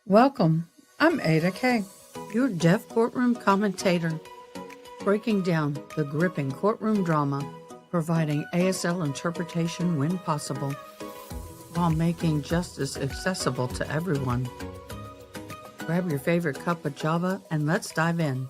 Welcome. I'm Ada Kay, your deaf courtroom commentator, breaking down the gripping courtroom drama, providing ASL interpretation when possible, while making justice accessible to everyone. Grab your favorite cup of Java and let's dive in.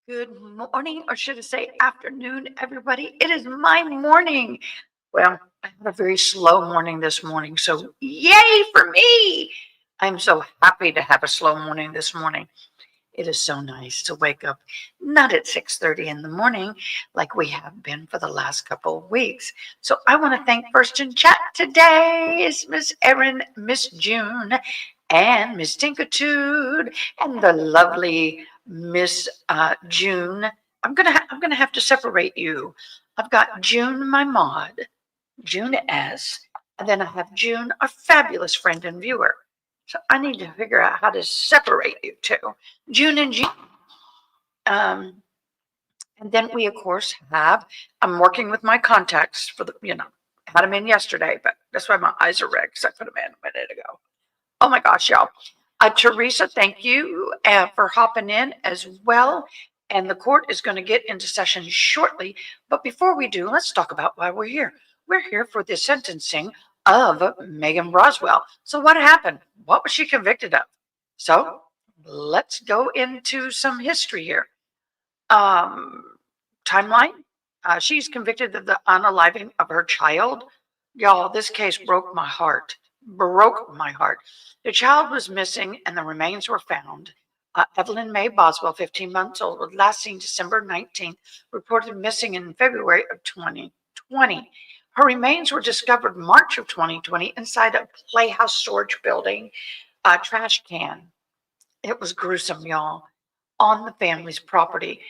Good morning, or should I say afternoon, everybody. It is my morning. Well, I had a very slow morning this morning, so yay for me. I'm so happy to have a slow morning this morning. It is so nice to wake up not at 6:30 in the morning like we have been for the last couple of weeks. So I want to thank First in Chat today is Miss Erin, Miss June, and Miss Tinkatude, and the lovely Miss June. I'm gonna have to separate you. I've got June, my mod, June S, and then I have June, our fabulous friend and viewer. So I need to figure out how to separate you two, June and June. And then we, of course, I'm working with my contacts for had them in yesterday, but that's why my eyes are red because I put them in a minute ago. Oh my gosh, y'all. Teresa, thank you for hopping in as well. And the court is going to get into session shortly. But before we do, let's talk about why we're here. We're here for the sentencing of Megan Boswell. So what happened? What was she convicted of? So let's go into some history here. Timeline. She's convicted of the unaliving of her child. Y'all, this case broke my heart. Broke my heart. The child was missing and the remains were found. Evelyn May Boswell, 15 months old, was last seen December 19th, reported missing in February of 2020. Her remains were discovered March of 2020 inside a playhouse storage building, a trash can. It was gruesome, y'all, on the family's property.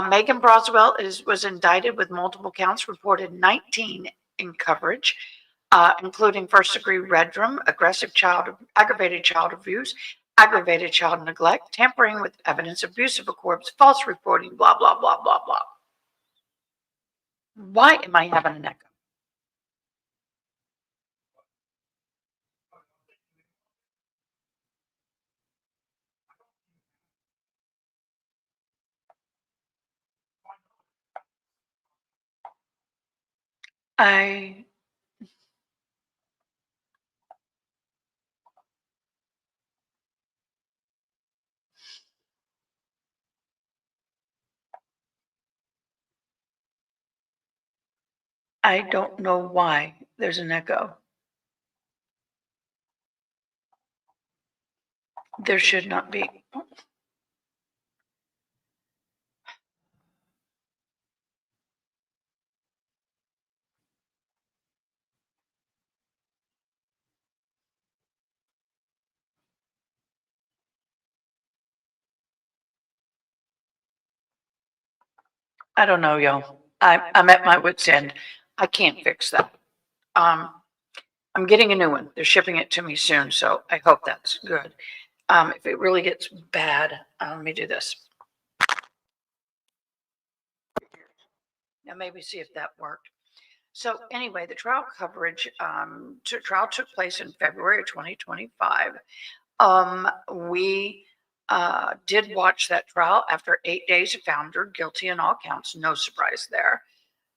Megan Boswell was indicted with multiple counts, reported 19 in coverage, including first-degree redrum, aggravated child abuse, aggravated child neglect, tampering with evidence, abuse of a corpse, false reporting, blah, blah, blah, blah, blah. Why am I having an echo? I I don't know why there's an echo. There should not be. I don't know, y'all. I'm at my wit's end. I can't fix that. I'm getting a new one. They're shipping it to me soon, so I hope that's good. If it really gets bad, let me do this. Now maybe see if that worked. So anyway, the trial coverage, trial took place in February of 2025. We did watch that trial. After 8 days, found her guilty in all counts. No surprise there.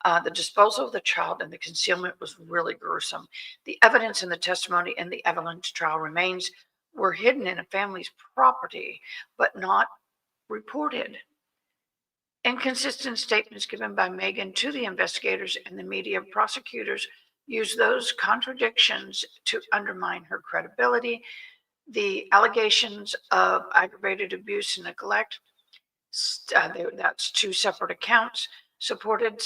The disposal of the child and the concealment was really gruesome. The evidence and the testimony in the Evelyn trial remains were hidden in a family's property, but not reported. Inconsistent statements given by Megan to the investigators and the media. Prosecutors used those contradictions to undermine her credibility. The allegations of aggravated abuse and neglect, that's two separate accounts, supported the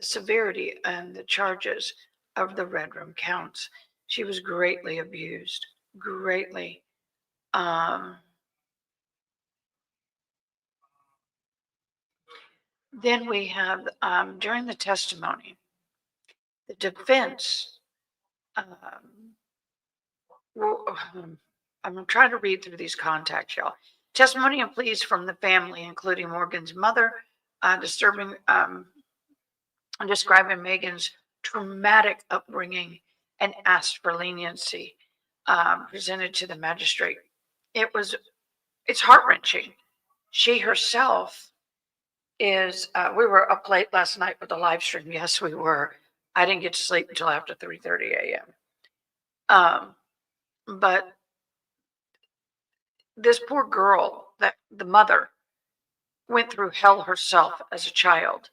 severity and the charges of the red room counts. She was greatly abused, greatly. Then we have, during the testimony, the defense, um, well, I'm trying to read through these contacts, y'all. Testimony and pleas from the family, including Morgan's mother, disturbing, describing Megan's traumatic upbringing and asked for leniency, presented to the magistrate. It's heart wrenching. She herself is, we were up late last night with the live stream. Yes, we were. I didn't get to sleep until after 3:30 a.m. But this poor girl, that the mother went through hell herself as a child,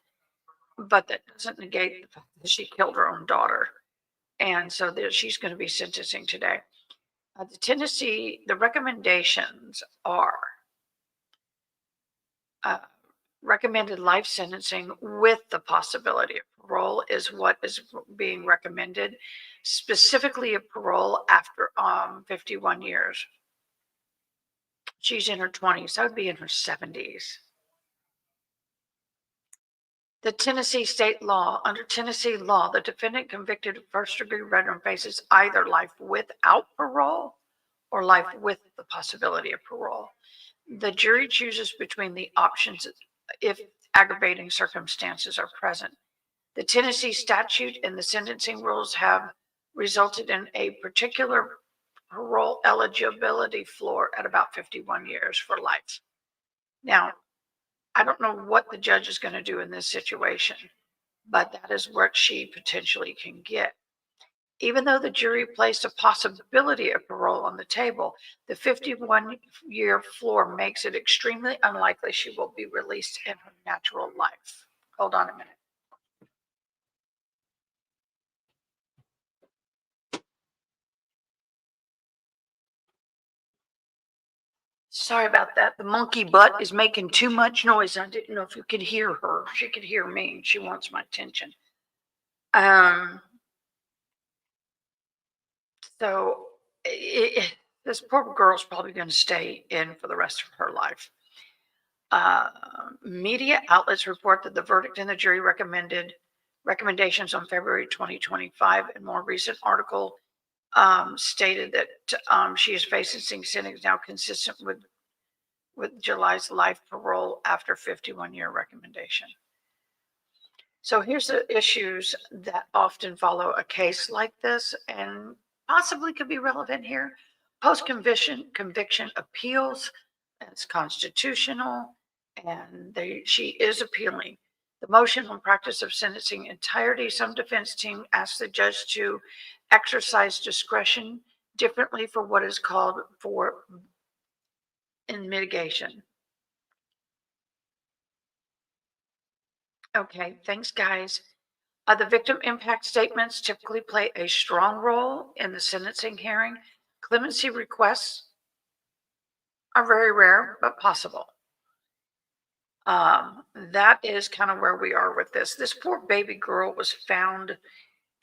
but that doesn't negate the fact that she killed her own daughter. And so she's going to be sentencing today. The recommendations are uh, recommended life sentencing with the possibility of parole is what is being recommended, specifically a parole after 51 years. She's in her 20s, so I would be in her 70s. The Tennessee state law, under Tennessee law, the defendant convicted of first-degree murder faces either life without parole or life with the possibility of parole. The jury chooses between the options if aggravating circumstances are present. The Tennessee statute and the sentencing rules have resulted in a particular parole eligibility floor at about 51 years for life. Now, I don't know what the judge is going to do in this situation, but that is what she potentially can get. Even though the jury placed a possibility of parole on the table, the 51-year floor makes it extremely unlikely she will be released in her natural life. Hold on a minute. Sorry about that. The monkey butt is making too much noise. I didn't know if you could hear her. She could hear me. She wants my attention. So this poor girl's probably going to stay in for the rest of her life. Media outlets report that the verdict in the jury recommendations on February 2025, and more recent article stated that she is facing sentence now consistent with July's life parole after 51-year recommendation. So here's the issues that often follow a case like this and possibly could be relevant here. Post-conviction appeals, it's constitutional, and she is appealing. The motion on practice of sentencing entirety, some defense team asked the judge to exercise discretion differently for what is called for in mitigation. Okay, thanks, guys. The victim impact statements typically play a strong role in the sentencing hearing. Clemency requests are very rare, but possible. That is kind of where we are with this. This poor baby girl was found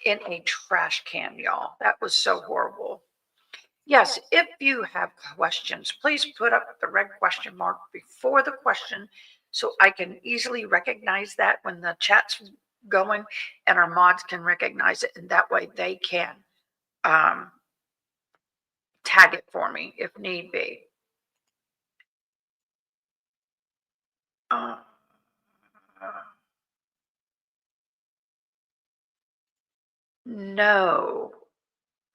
in a trash can, y'all. That was so horrible. Yes, if you have questions, please put up the red question mark before the question so I can easily recognize that when the chat's going and our mods can recognize it, and that way they can tag it for me if need be. No.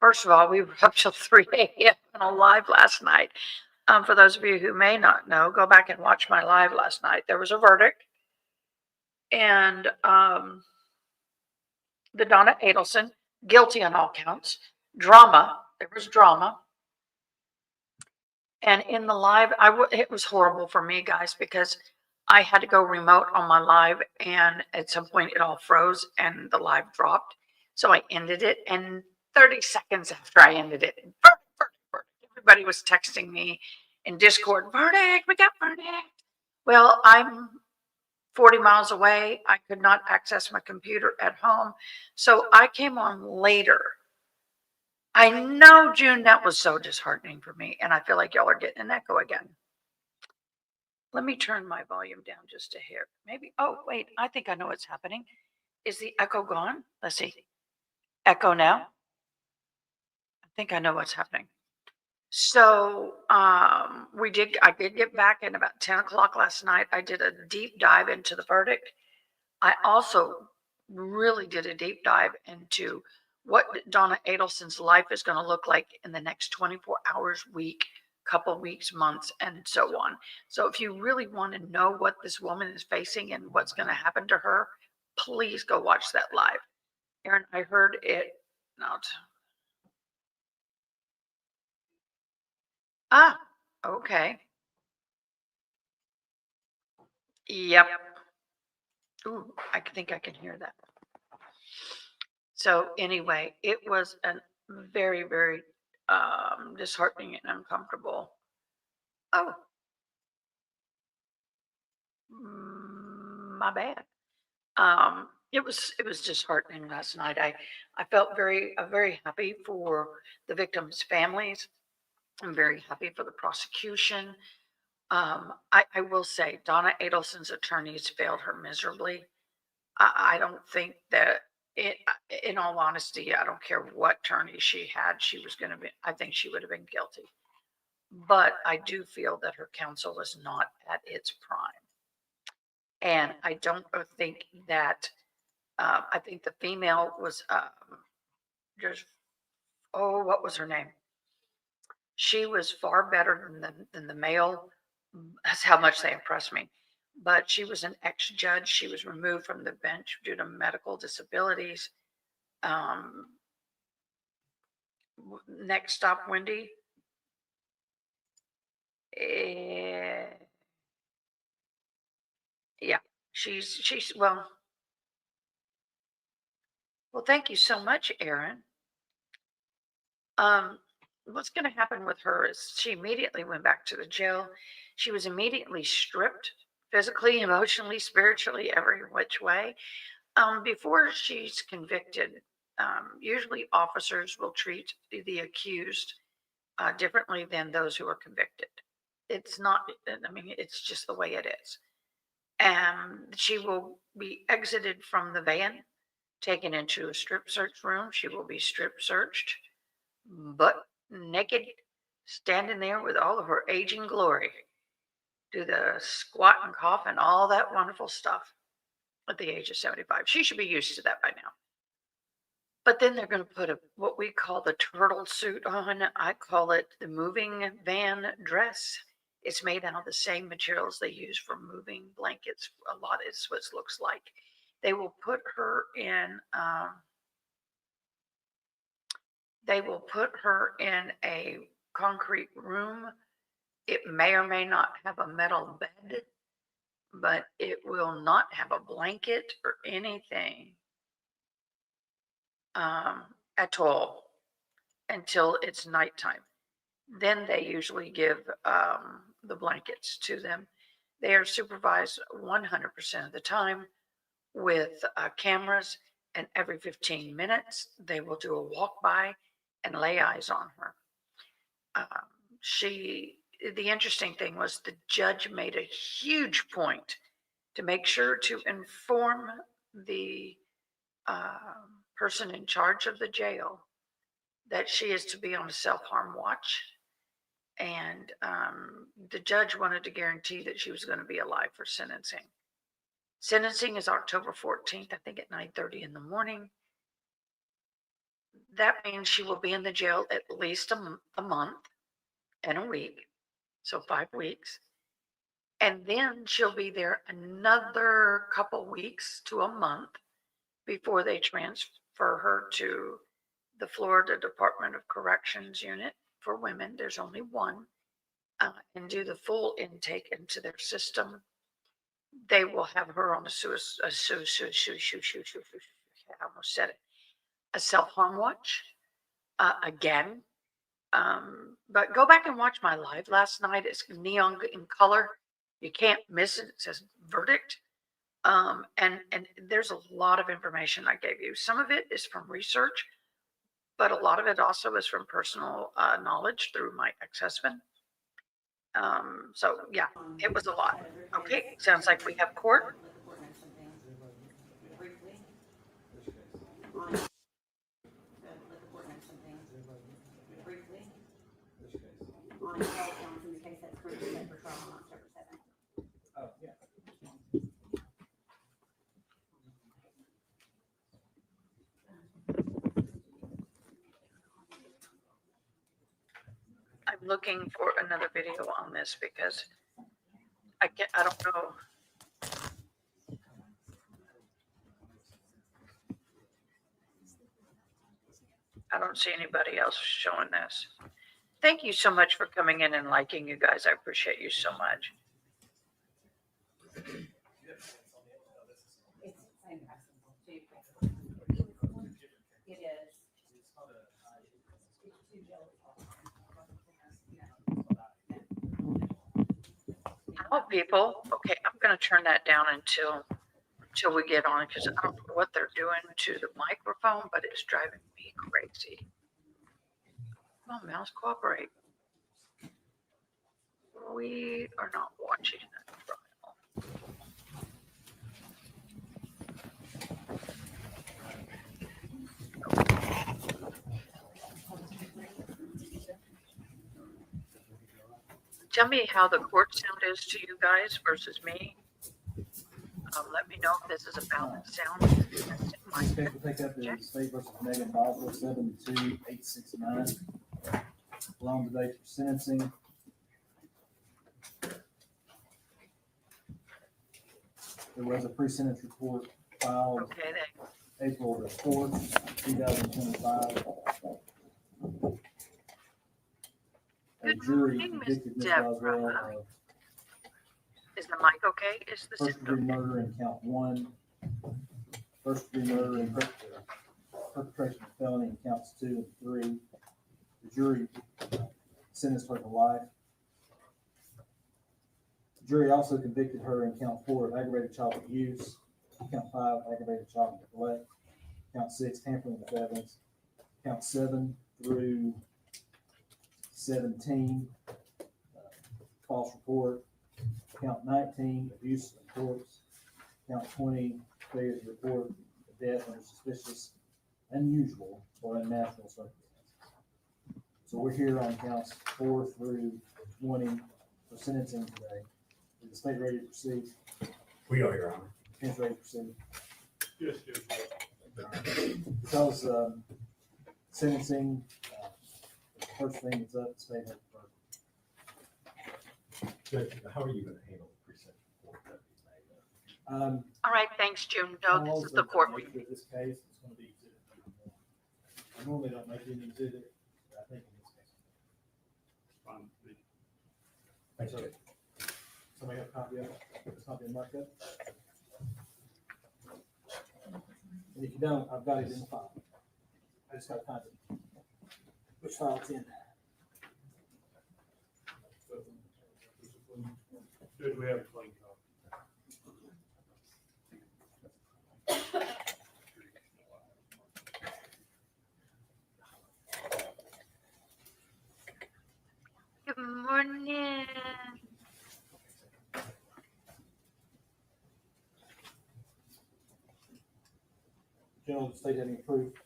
First of all, we were up till 3 a.m. on a live last night. For those of you who may not know, go back and watch my live last night. There was a verdict, and the Donna Adelson, guilty on all counts. Drama. There was drama. And in the live, it was horrible for me, guys, because I had to go remote on my live, and at some point it all froze and the live dropped. So I ended it, and 30 seconds after I ended it, verdict, everybody was texting me in Discord, verdict, we got verdict. Well, I'm 40 miles away. I could not access my computer at home. So I came on later. I know, June, that was so disheartening for me. And I feel like y'all are getting an echo again. Let me turn my volume down just a hair. Maybe. Oh, wait. I think I know what's happening. Is the echo gone? Let's see. Echo now. I think I know what's happening. So I did get back in about 10 o'clock last night. I did a deep dive into the verdict. I also really did a deep dive into what Donna Adelson's life is going to look like in the next 24 hours, week, couple weeks, months, and so on. So if you really want to know what this woman is facing and what's going to happen to her, please go watch that live. Aaron, I heard it. Not. Ah, okay. Yep. Ooh, I think I can hear that. So anyway, it was a very, very disheartening and uncomfortable. Oh, my bad. It was disheartening last night. I felt very happy for the victims' families. I'm very happy for the prosecution. I will say Donna Adelson's attorneys failed her miserably. I don't think that it, in all honesty, I don't care what attorney she had, she was going to be, I think she would have been guilty. But I do feel that her counsel was not at its prime. And I don't think that, I think the female was just, oh, what was her name? She was far better than the male. That's how much they impressed me. But she was an ex-judge. She was removed from the bench due to medical disabilities. Um, Next stop, Wendy. Eh, yeah, she's well. Thank you so much, Aaron. Um, what's going to happen with her is she immediately went back to the jail. She was immediately stripped physically, emotionally, spiritually, every which way. Before she's convicted, usually officers will treat the accused differently than those who are convicted. It's not, I mean, it's just the way it is. And she will be exited from the van, taken into a strip search room. She will be strip searched, butt naked, standing there with all of her aging glory. Do the squat and cough and all that wonderful stuff at the age of 75. She should be used to that by now. But then they're going to put what we call the turtle suit on. I call it the moving van dress. It's made out of the same materials they use for moving blankets. A lot is what it looks like. They will put her in. They will put her in a concrete room. It may or may not have a metal bed, but it will not have a blanket or anything at all until it's nighttime. Then they usually give the blankets to them. They are supervised 100% of the time with cameras, and every 15 minutes they will do a walk by and lay eyes on her. The interesting thing was the judge made a huge point to make sure to inform the person in charge of the jail that she is to be on a self-harm watch. And the judge wanted to guarantee that she was going to be alive for sentencing. Sentencing is October 14th, I think at 9:30 in the morning. That means she will be in the jail at least a month and a week, so 5 weeks. And then she'll be there another couple weeks to a month before they transfer her to the Florida Department of Corrections unit for women. There's only one. And do the full intake into their system. They will have her on I almost said it, a self-harm watch again. But go back and watch my live last night. It's neon in color. You can't miss it. It says verdict. And there's a lot of information I gave you. Some of it is from research, but a lot of it also is from personal knowledge through my ex-husband. So yeah, it was a lot. Okay, sounds like we have court. On Charles Johnson's case that's currently set for trial on October 7th. Oh, yeah. I'm looking for another video on this because I don't know. I don't see anybody else showing this. Thank you so much for coming in and liking, you guys. I appreciate you so much. It's same person. It is. It's too jealous. Oh, people. Okay, I'm going to turn that down until we get on because I don't know what they're doing to the microphone, but it's driving me crazy. Come on, mouse, cooperate. We are not watching that trial. Tell me how the court sound is to you guys versus me. Let me know if this is a balanced sound. Case will take up the state versus Megan Boswell, 72869. Long debate for sentencing. There was a pre-sentence report filed Okay, April the 4th, 2025. A Good jury morning, Miss convicted Ms. Deborah. Boswell of is the mic okay? Is the first degree murder in count 1, first degree murder in perpetration of felony in counts 2 and 3. The jury sentenced her to life. The jury also convicted her in count 4 of aggravated child abuse, count 5 aggravated child neglect, count 6 tampering with evidence, count 7 through 17 false report, count 19 abuse of corpse, count 20 failure to report the death under suspicious, unusual, or unnatural circumstances. So we're here on counts 4 through 20 for sentencing today. Is the state ready to proceed? We are, Your Honor. Is ready to proceed? Yes, yes. Because sentencing, the first thing that's up, the state has Judge, how are you going to handle the pre-sentence report that we made? All right, thanks, June. No, this is the court. With this case, it's going to be exhibit number 1. I normally don't make any exhibit, but I think in this case. Fine. Thanks, Judge. Somebody have a copy of it? It's not been marked up? And if you don't, I've got it in the file. I just got to find it. Which file it's in? Judge, we have a clean copy. Good morning. General, the state having approved.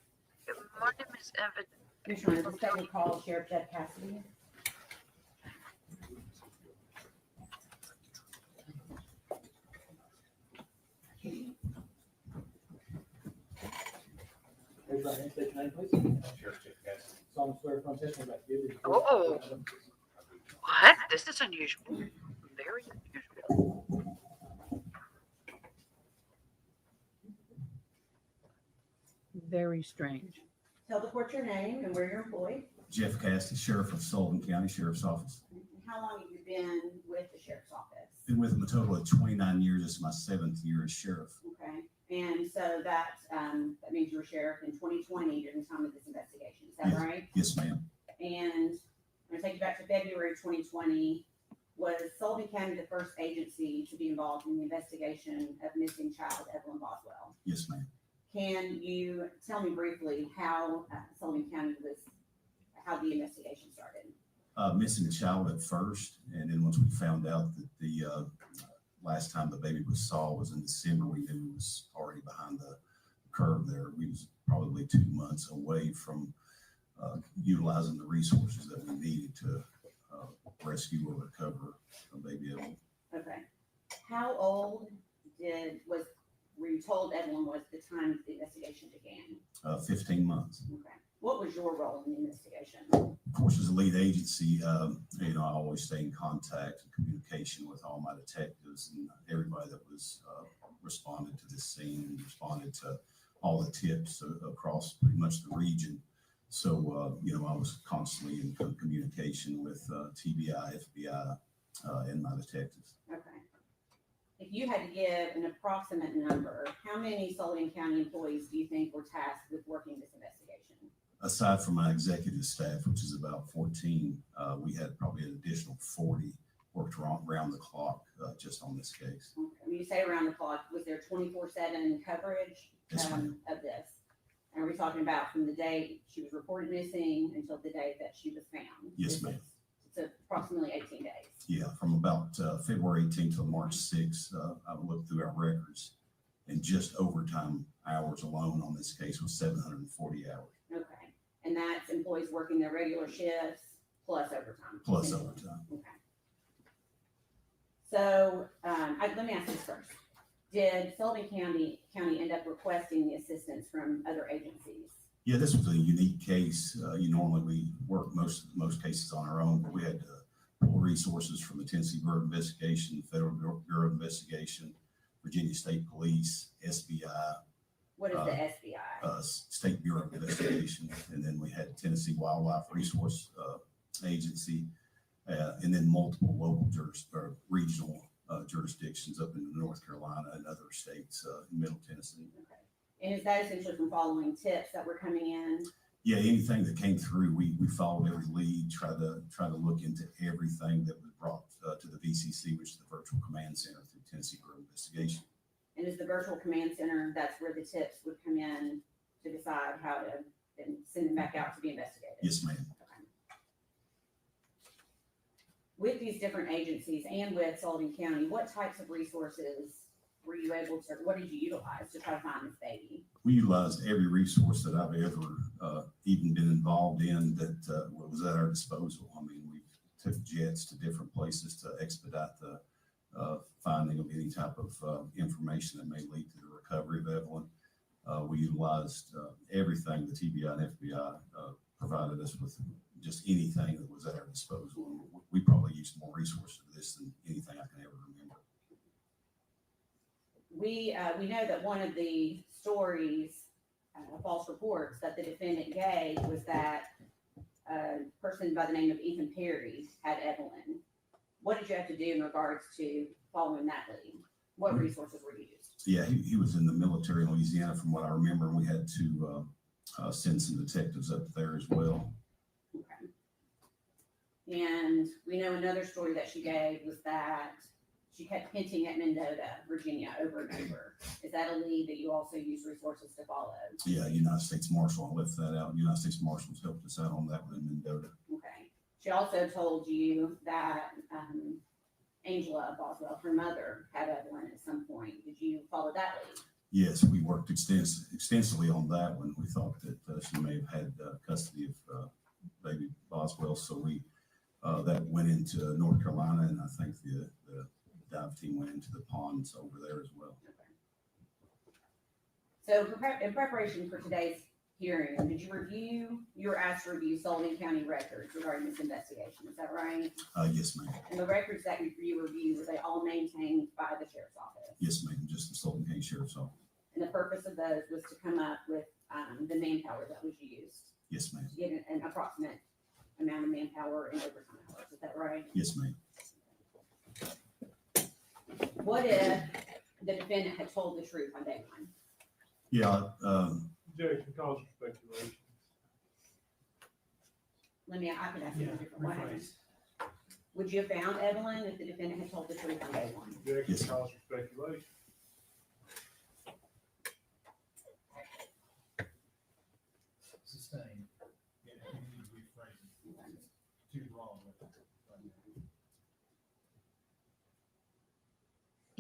Good morning, Miss Evan. Commissioner, the state will call Sheriff Jeff Cassidy. Raise your right hand, state your name, please. Sheriff Jeff Cassidy. Solemnly swear upon testimony about to give you. Oh. What? This is unusual. Very unusual. Very strange. Tell the court your name and where you're employed. Jeff Cassidy, Sheriff of Sullivan County Sheriff's Office. And how long have you been with the sheriff's office? Been with them a total of 29 years. This is my 7th year as sheriff. Okay, and so that means you were sheriff in 2020 during the time of this investigation, is that Yes. right? Yes, ma'am. And I'm gonna take you back to February 2020. Was Sullivan County the first agency to be involved in the investigation of missing child Evelyn Boswell? Yes, ma'am. Can you tell me briefly how Sullivan County how the investigation started? Missing a child at first, and then once we found out that the last time the baby was saw was in December, we knew he was already behind the curve there. We was probably 2 months away from utilizing the resources that we needed to rescue or recover baby Evelyn. Okay. How old were you told Evelyn was the time the investigation began? 15 months. Okay. What was your role in the investigation? Of course, as a lead agency, I always stay in contact and communication with all my detectives and everybody that was responded to this scene and responded to all the tips across pretty much the region. So, I was constantly in communication with TBI, FBI, and my detectives. Okay. If you had to give an approximate number, how many Sullivan County employees do you think were tasked with working this investigation? Aside from my executive staff, which is about 14, we had probably an additional 40 worked around the clock just on this case. Okay. When you say around the clock, was there 24/7 coverage Yes, ma'am. of this? And are we talking about from the day she was reported missing until the day that she was found? Yes, ma'am. So approximately 18 days. Yeah, from about February 18th till March 6th, I looked through our records, and just overtime hours alone on this case was 740 hours. Okay. And that's employees working their regular shifts plus overtime. Plus overtime. Okay. So let me ask this first. Did Sullivan County end up requesting the assistance from other agencies? Yeah, this was a unique case. Normally we work most cases on our own, but we had to pull resources from the Tennessee Bureau of Investigation, Federal Bureau of Investigation, Virginia State Police, SBI. What is the SBI? State Bureau of Investigation, and then we had Tennessee Wildlife Resource Agency, and then multiple local regional jurisdictions up in North Carolina and other states in Middle Tennessee. Okay. And is that essentially from following tips that were coming in? Yeah, anything that came through, we followed every lead, try to look into everything that was brought to the VCC, which is the Virtual Command Center through Tennessee Bureau of Investigation. And is the virtual command center, that's where the tips would come in to decide how to then send them back out to be investigated? Yes, ma'am. Okay. With these different agencies and with Sullivan County, what types of resources were you able to, what did you utilize to try to find this baby? We utilized every resource that I've ever even been involved in that was at our disposal. I mean, we took jets to different places to expedite the finding of any type of information that may lead to the recovery of Evelyn. We utilized everything the TBI and FBI provided us with, just anything that was at our disposal. And we probably used more resources for this than anything I can ever remember. We know that one of the stories, false reports that the defendant gave was that a person by the name of Ethan Perry had Evelyn. What did you have to do in regards to following that lead? What resources were used? Yeah, he was in the military in Louisiana, from what I remember, and we had to send some detectives up there as well. Okay. And we know another story that she gave was that she kept hinting at Mendota, Virginia, over and over. Is that a lead that you also use resources to follow? Yeah, United States Marshal, I left that out. United States Marshals helped us out on that one in Mendota. Okay. She also told you that Angela Boswell, her mother, had Evelyn at some point. Did you follow that lead? Yes, we worked extensively on that one. We thought that she may have had custody of baby Boswell, so we that went into North Carolina, and I think the dive team went into the ponds over there as well. Okay. So in preparation for today's hearing, you were asked to review Sullivan County records regarding this investigation, is that right? Yes, ma'am. And the records that you reviewed, were they all maintained by the sheriff's office? Yes, ma'am, just the Sullivan County Sheriff's Office. And the purpose of those was to come up with the manpower that was used, Yes, ma'am. to get an approximate amount of manpower and overtime hours, is that right? Yes, ma'am. What if the defendant had told the truth on day one? Yeah, Objection calls for speculation. I could ask you a different way. Would you have found Evelyn if the defendant had told the truth on day one? Objection Yes. calls for speculation. Sustained. Yeah, you need to rephrase it. Too long.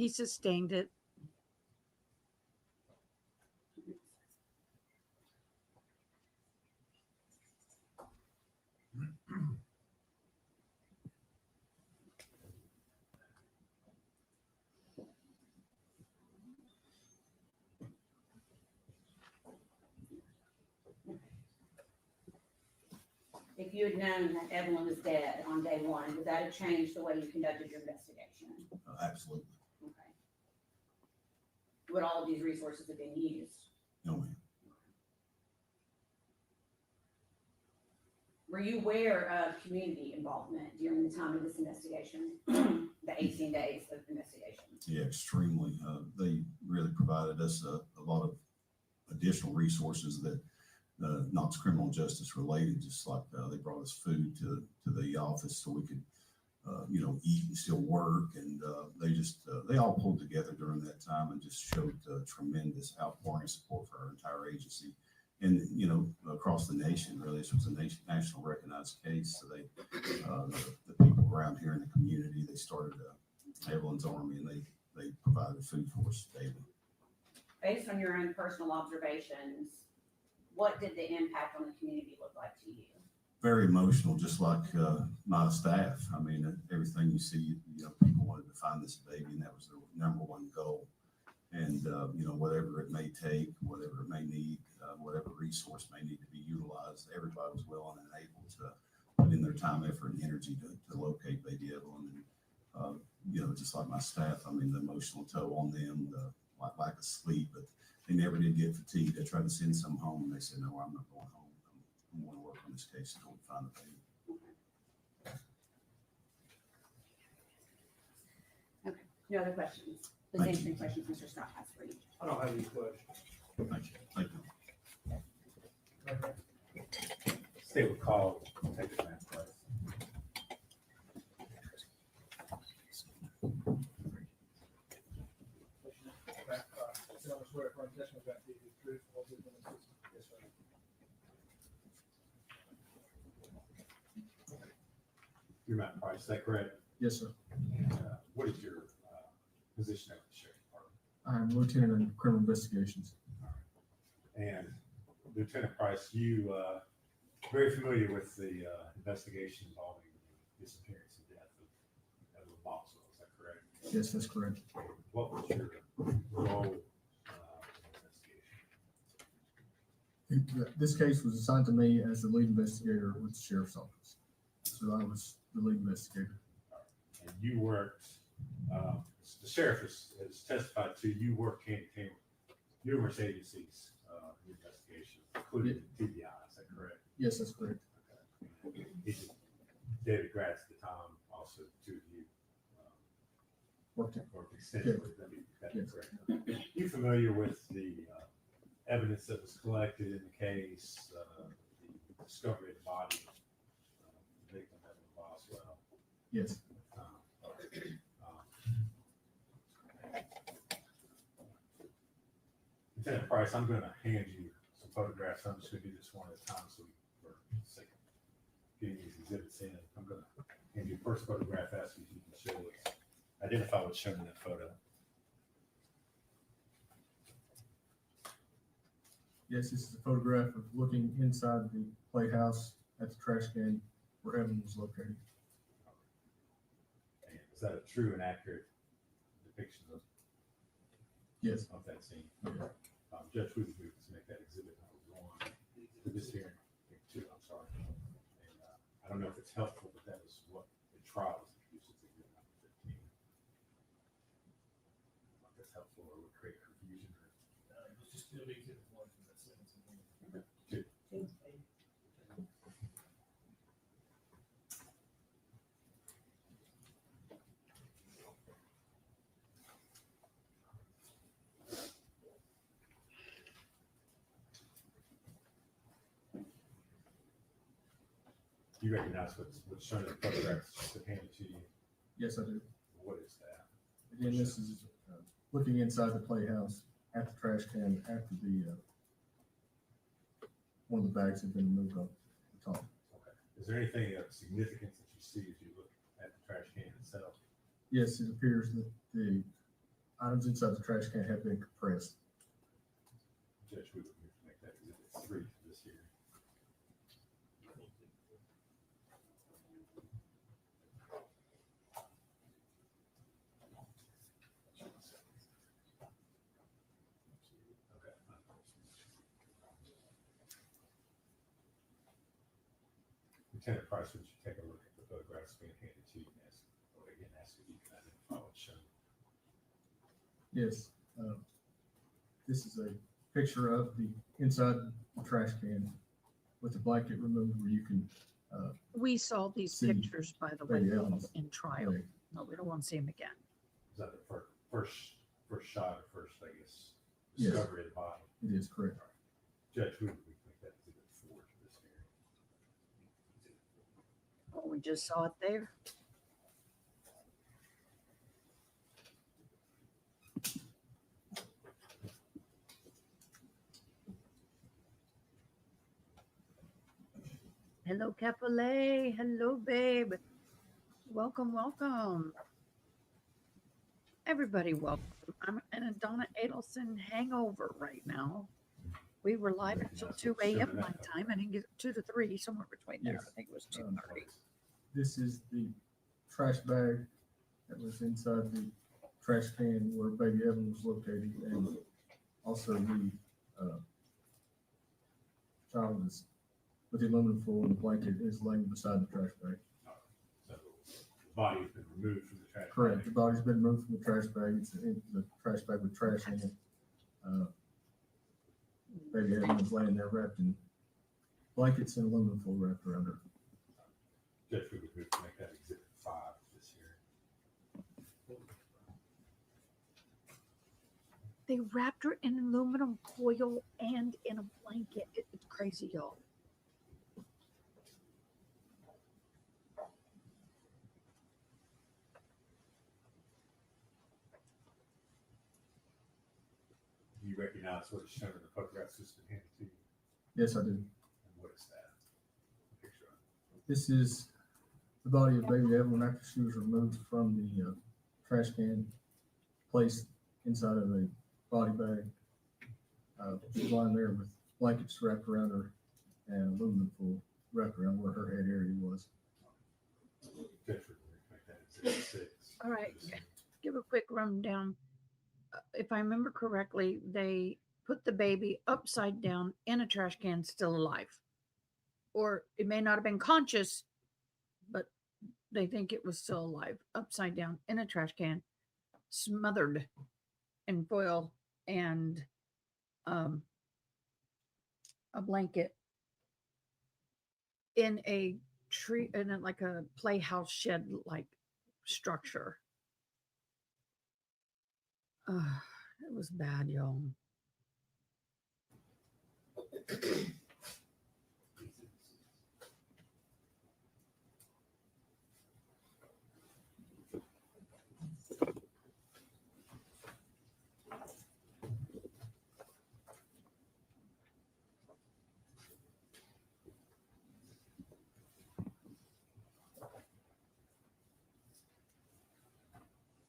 He sustained it. If you had known that Evelyn was dead on day one, would that have changed the way you conducted your investigation? Absolutely. Okay. Would all of these resources have been used? No, ma'am. Were you aware of community involvement during the time of this investigation, the 18 days of investigation? Yeah, extremely. They really provided us a lot of additional resources that not criminal justice related, just like they brought us food to the office so we could, eat and still work. And they all pulled together during that time and just showed tremendous outpouring of support for our entire agency. And, across the nation, really, this was a national recognized case. So the people around here in the community, they started Evelyn's Army, and they provided food for us daily. Based on your own personal observations, what did the impact on the community look like to you? Very emotional, just like my staff. I mean, everything you see, people wanted to find this baby, and that was their number one goal. And, whatever it may take, whatever it may need, whatever resource may need to be utilized, everybody was willing and able to put in their time, effort, and energy to locate baby Evelyn. And, just like my staff, I mean, the emotional toll on them, the lack of sleep, but they never did get fatigued. I tried to send some home, and they said, no, I'm not going home. I'm going to work on this case until we find the baby. Okay, no other questions? Please Thank answer you. any questions Mr. Scott has for you. I don't have any questions. Thank you. Thank you. Stay with call, take the last place. Swear affirm testimony about the truth, all the witnesses. Yes, sir. You're Matt Price, is that correct? Yes, sir. What is your position at the sheriff's department? I'm Lieutenant in Criminal Investigations. And Lieutenant Price, you very familiar with the investigation involving the disappearance and death of Evelyn Boswell, is that correct? Yes, that's correct. What was your role in the investigation? This case was assigned to me as the lead investigator with the sheriff's office. So I was the lead investigator. And you worked, the sheriff has testified to, you worked hand in hand with numerous agencies in the investigation, including TBI, is that correct? Yes, that's correct. Okay. David Gratz at the time, also two of you Worked it. worked extensively, that'd be Yes. correct. You familiar with the evidence that was collected in the case, the discovery of the body of the victim, Evelyn Boswell? Yes. Lieutenant Price, I'm going to hand you some photographs. I'm just going to do this one at a time so for a second. Getting these exhibits in, I'm going to hand you the first photograph, ask you if you can show us, identify what's shown in that photo. Yes, this is a photograph of looking inside the playhouse at the trash can where Evan was located. And is that a true and accurate depiction of Yes. that scene? Yeah. Judge, would you move to make that exhibit number one? For this hearing, two, I'm sorry. And, I don't know if it's helpful, but that is what the trial was used as exhibit number 15. If that's helpful or would create confusion or. It's just, it'll be exhibit one from that sentence. Two. You recognize what's shown in the photographs just handed to you? Yes, I do. What is that? Again, this is looking inside the playhouse at the trash can after the one of the bags had been moved off the top. Okay. Is there anything of significance that you see as you look at the trash can itself? Yes, it appears that the items inside the trash can have been compressed. Judge, we would move to make that exhibit 3 for this hearing. Okay. Lieutenant Price, would you take a look at the photographs being handed to you and ask, or again, ask if you can identify what's shown? Yes, this is a picture of the inside the trash can with the blanket removed where you can, We saw these See, pictures, by the way, baby Evelyn's in trial. leg. No, we don't want to see them again. Is that the first shot or first, I guess, Yes. discovery of the body? It is correct. Judge, we would make that exhibit 4 to this hearing. Oh, we just saw it there. Hello, Capole. Hello, babe. Welcome, welcome. Everybody, welcome. I'm in a Donna Adelson hangover right now. We were live until 2 a.m. my time. I didn't get 2 to 3, somewhere between there. Yes. I think it was 2:30. This is the trash bag that was inside the trash can where baby Evan was located, and also the child is with the aluminum foil and the blanket is laying beside the trash bag. So the body has been removed from the trash. Correct. bag. The body's been removed from the trash bag. It's in the trash bag with trash in it. Baby Evan was laying there wrapped in blankets and aluminum foil wrapped around her. Judge, we would move to make that exhibit 5 this hearing. They wrapped her in aluminum foil and in a blanket. It's crazy, y'all. Do you recognize what is shown in the photographs that's been handed to you? Yes, I do. And what is that? Picture of. This is the body of baby Evelyn after she was removed from the trash can, placed inside of a body bag. She's lying there with blankets wrapped around her and aluminum foil wrapped around where her head area was. Judge, we would make that exhibit 6. All right. for this hearing. Give a quick rundown. If I remember correctly, they put the baby upside down in a trash can, still alive. Or it may not have been conscious, but they think it was still alive, upside down in a trash can, smothered in foil and a blanket in a tree, like a playhouse shed like structure. It was bad, y'all.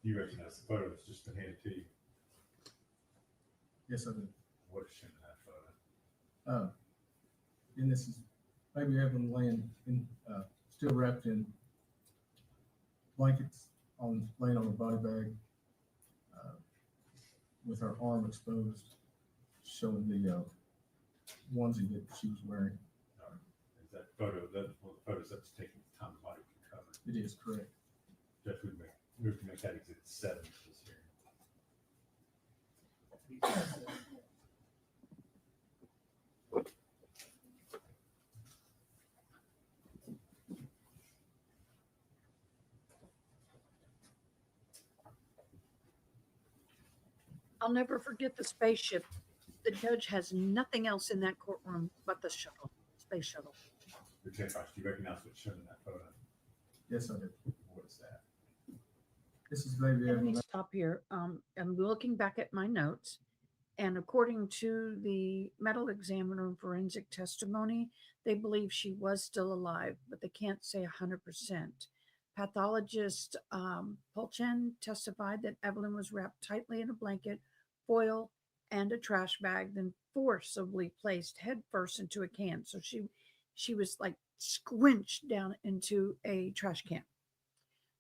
Do you recognize the photo that's just been handed to you? Yes, I do. What is shown in that photo? And this is baby Evelyn laying in, still wrapped in blankets laying on a body bag, with her arm exposed, showing the onesie that she was wearing. Is that photo, one of the photos that was taken at the time the body was recovered? It is correct. Judge, we would move to make that exhibit 7 for this hearing. I'll never forget the spaceship. The judge has nothing else in that courtroom but the shuttle, space shuttle. Lieutenant Price, do you recognize what's shown in that photo? Yes, I do. What is that? This is baby Let me Evelyn. stop here. I'm looking back at my notes, and according to the medical examiner and forensic testimony, they believe she was still alive, but they can't say 100%. Pathologist Polchen testified that Evelyn was wrapped tightly in a blanket, foil, and a trash bag, then forcibly placed headfirst into a can. So she was like squinched down into a trash can.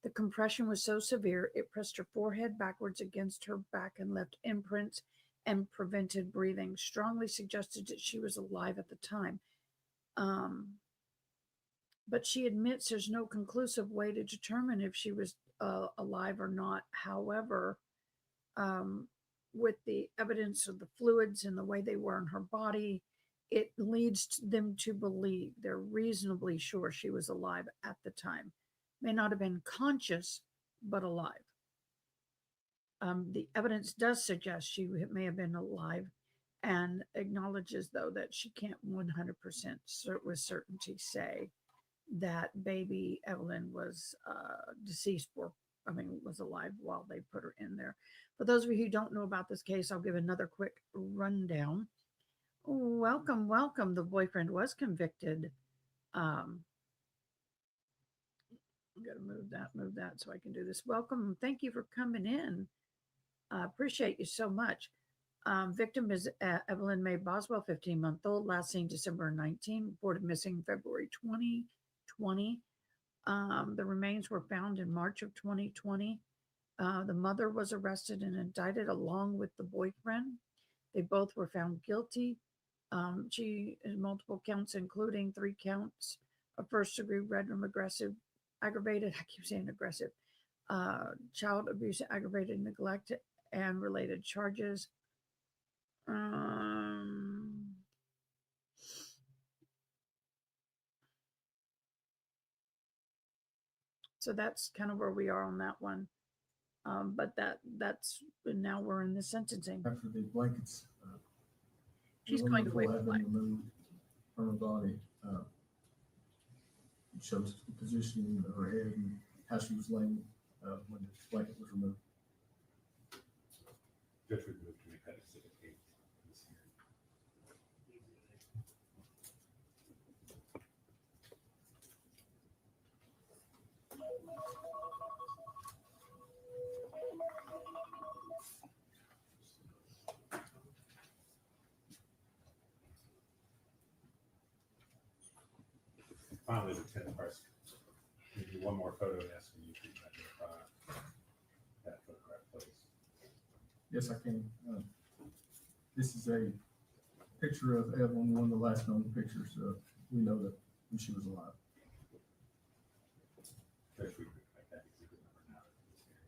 The compression was so severe it pressed her forehead backwards against her back and left imprints and prevented breathing. Strongly suggested that she was alive at the time. But she admits there's no conclusive way to determine if she was alive or not. However, with the evidence of the fluids and the way they were in her body, it leads them to believe they're reasonably sure she was alive at the time. May not have been conscious, but alive. The evidence does suggest she may have been alive and acknowledges, though, that she can't 100% with certainty say that baby Evelyn was deceased was alive while they put her in there. For those of you who don't know about this case, I'll give another quick rundown. Welcome. The boyfriend was convicted. I'm going to move that so I can do this. Welcome. Thank you for coming in. Appreciate you so much. Victim is Evelyn Mae Boswell, 15-month-old, last seen December 19, reported missing February 2020. The remains were found in March of 2020. The mother was arrested and indicted along with the boyfriend. They both were found guilty. She has multiple counts, including 3 counts of first-degree aggravated, I keep saying aggressive, child abuse, aggravated neglect, and related charges. So that's kind of where we are on that one. But that's now we're in the sentencing. After the blankets, She's going to wait have for been life. removed from her body. It shows the position of her head and how she was laying when the blanket was removed. Judge would move to make that exhibit 8 this hearing. Finally, Lieutenant Price, maybe one more photo and asking you to identify that photograph, please. Yes, I can. This is a picture of Evelyn, one of the last known pictures. We know that when she was alive. Judge would make that exhibit number 9 this hearing.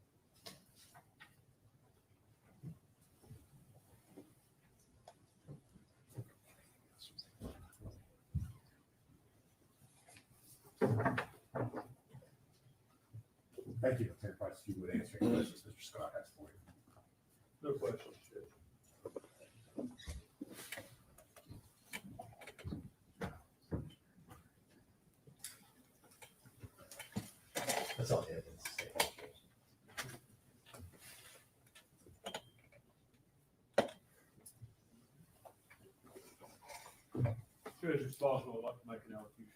Thank you, Lieutenant Price. If you would answer any questions Mr. Scott has for you. No questions, Judge. That's all I have to say. Judge is Boswell, I'd like to make an allocution.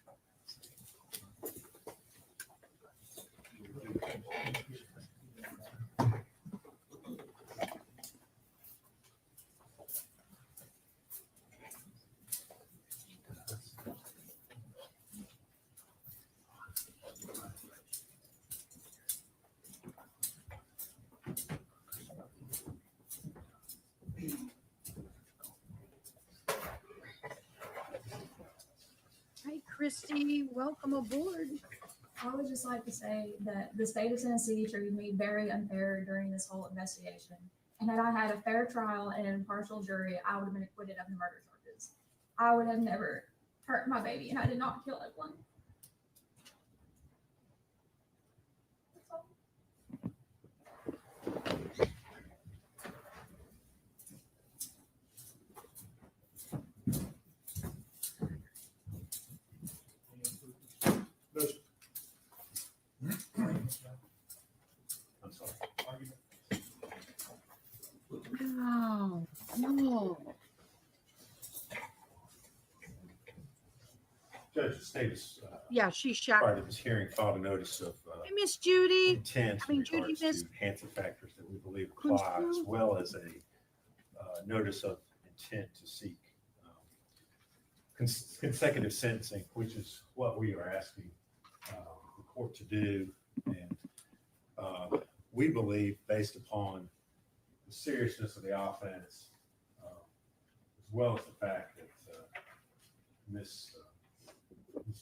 Hi, Christy. Welcome aboard. I would just like to say that the state of Tennessee treated me very unfair during this whole investigation. And had I had a fair trial and an impartial jury, I would have been acquitted of the murder charges. I would have never hurt my baby, and I did not kill Evelyn. That's all. I'm sorry. Wow. No. Judge, the state is, Yeah, she prior shot. to this hearing, filed a notice of Give Miss Judy. intent I in mean, Judy, regards Miss to Hansen factors that we believe apply, as well as a notice of intent to seek consecutive sentencing, which is what we are asking the court to do. And we believe, based upon the seriousness of the offense, as well as the fact that Miss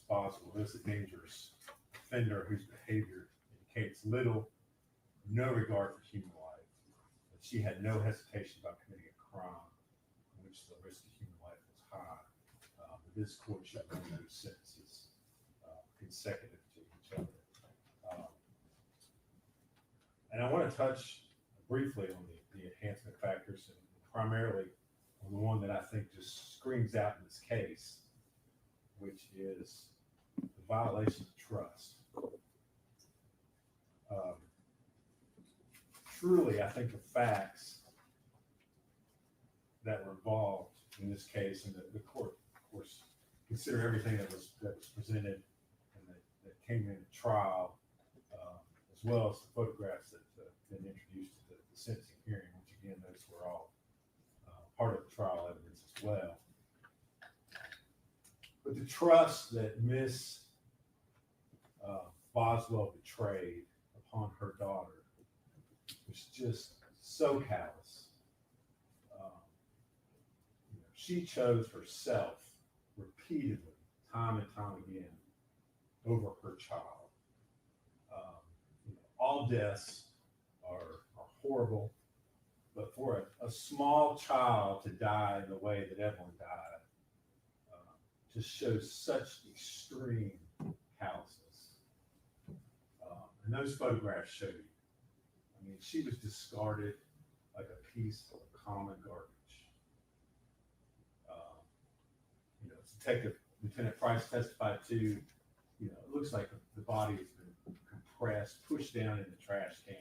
Boswell is a dangerous offender whose behavior indicates little, no regard for human life, that she had no hesitation about committing a crime in which the risk of human life was high. This court should run those sentences consecutive to each other. And I want to touch briefly on the enhancement factors, and primarily on the one that I think just screams out in this case, which is the violation of trust. Truly, I think the facts that were involved in this case, and the court, of course, consider everything that was presented and that came in at trial, as well as the photographs that been introduced to the sentencing hearing, which again, those were all part of the trial evidence as well. But the trust that Miss Boswell betrayed upon her daughter was just so callous. She chose herself repeatedly, time and time again, over her child. All deaths are horrible, but for a small child to die in the way that Evelyn died just shows such extreme callousness. And those photographs show you. I mean, she was discarded like a piece of common garbage. Detective Lieutenant Price testified to, it looks like the body has been compressed, pushed down in the trash can,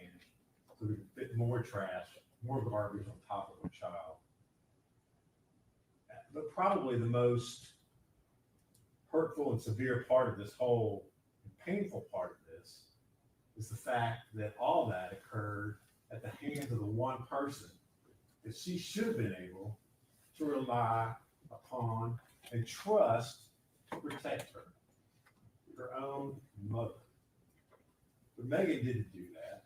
so we can fit more trash, more garbage on top of a child. But probably the most hurtful and severe part of this whole and painful part of this is the fact that all that occurred at the hands of the one person that she should have been able to rely upon and trust to protect her own mother. But Megan didn't do that.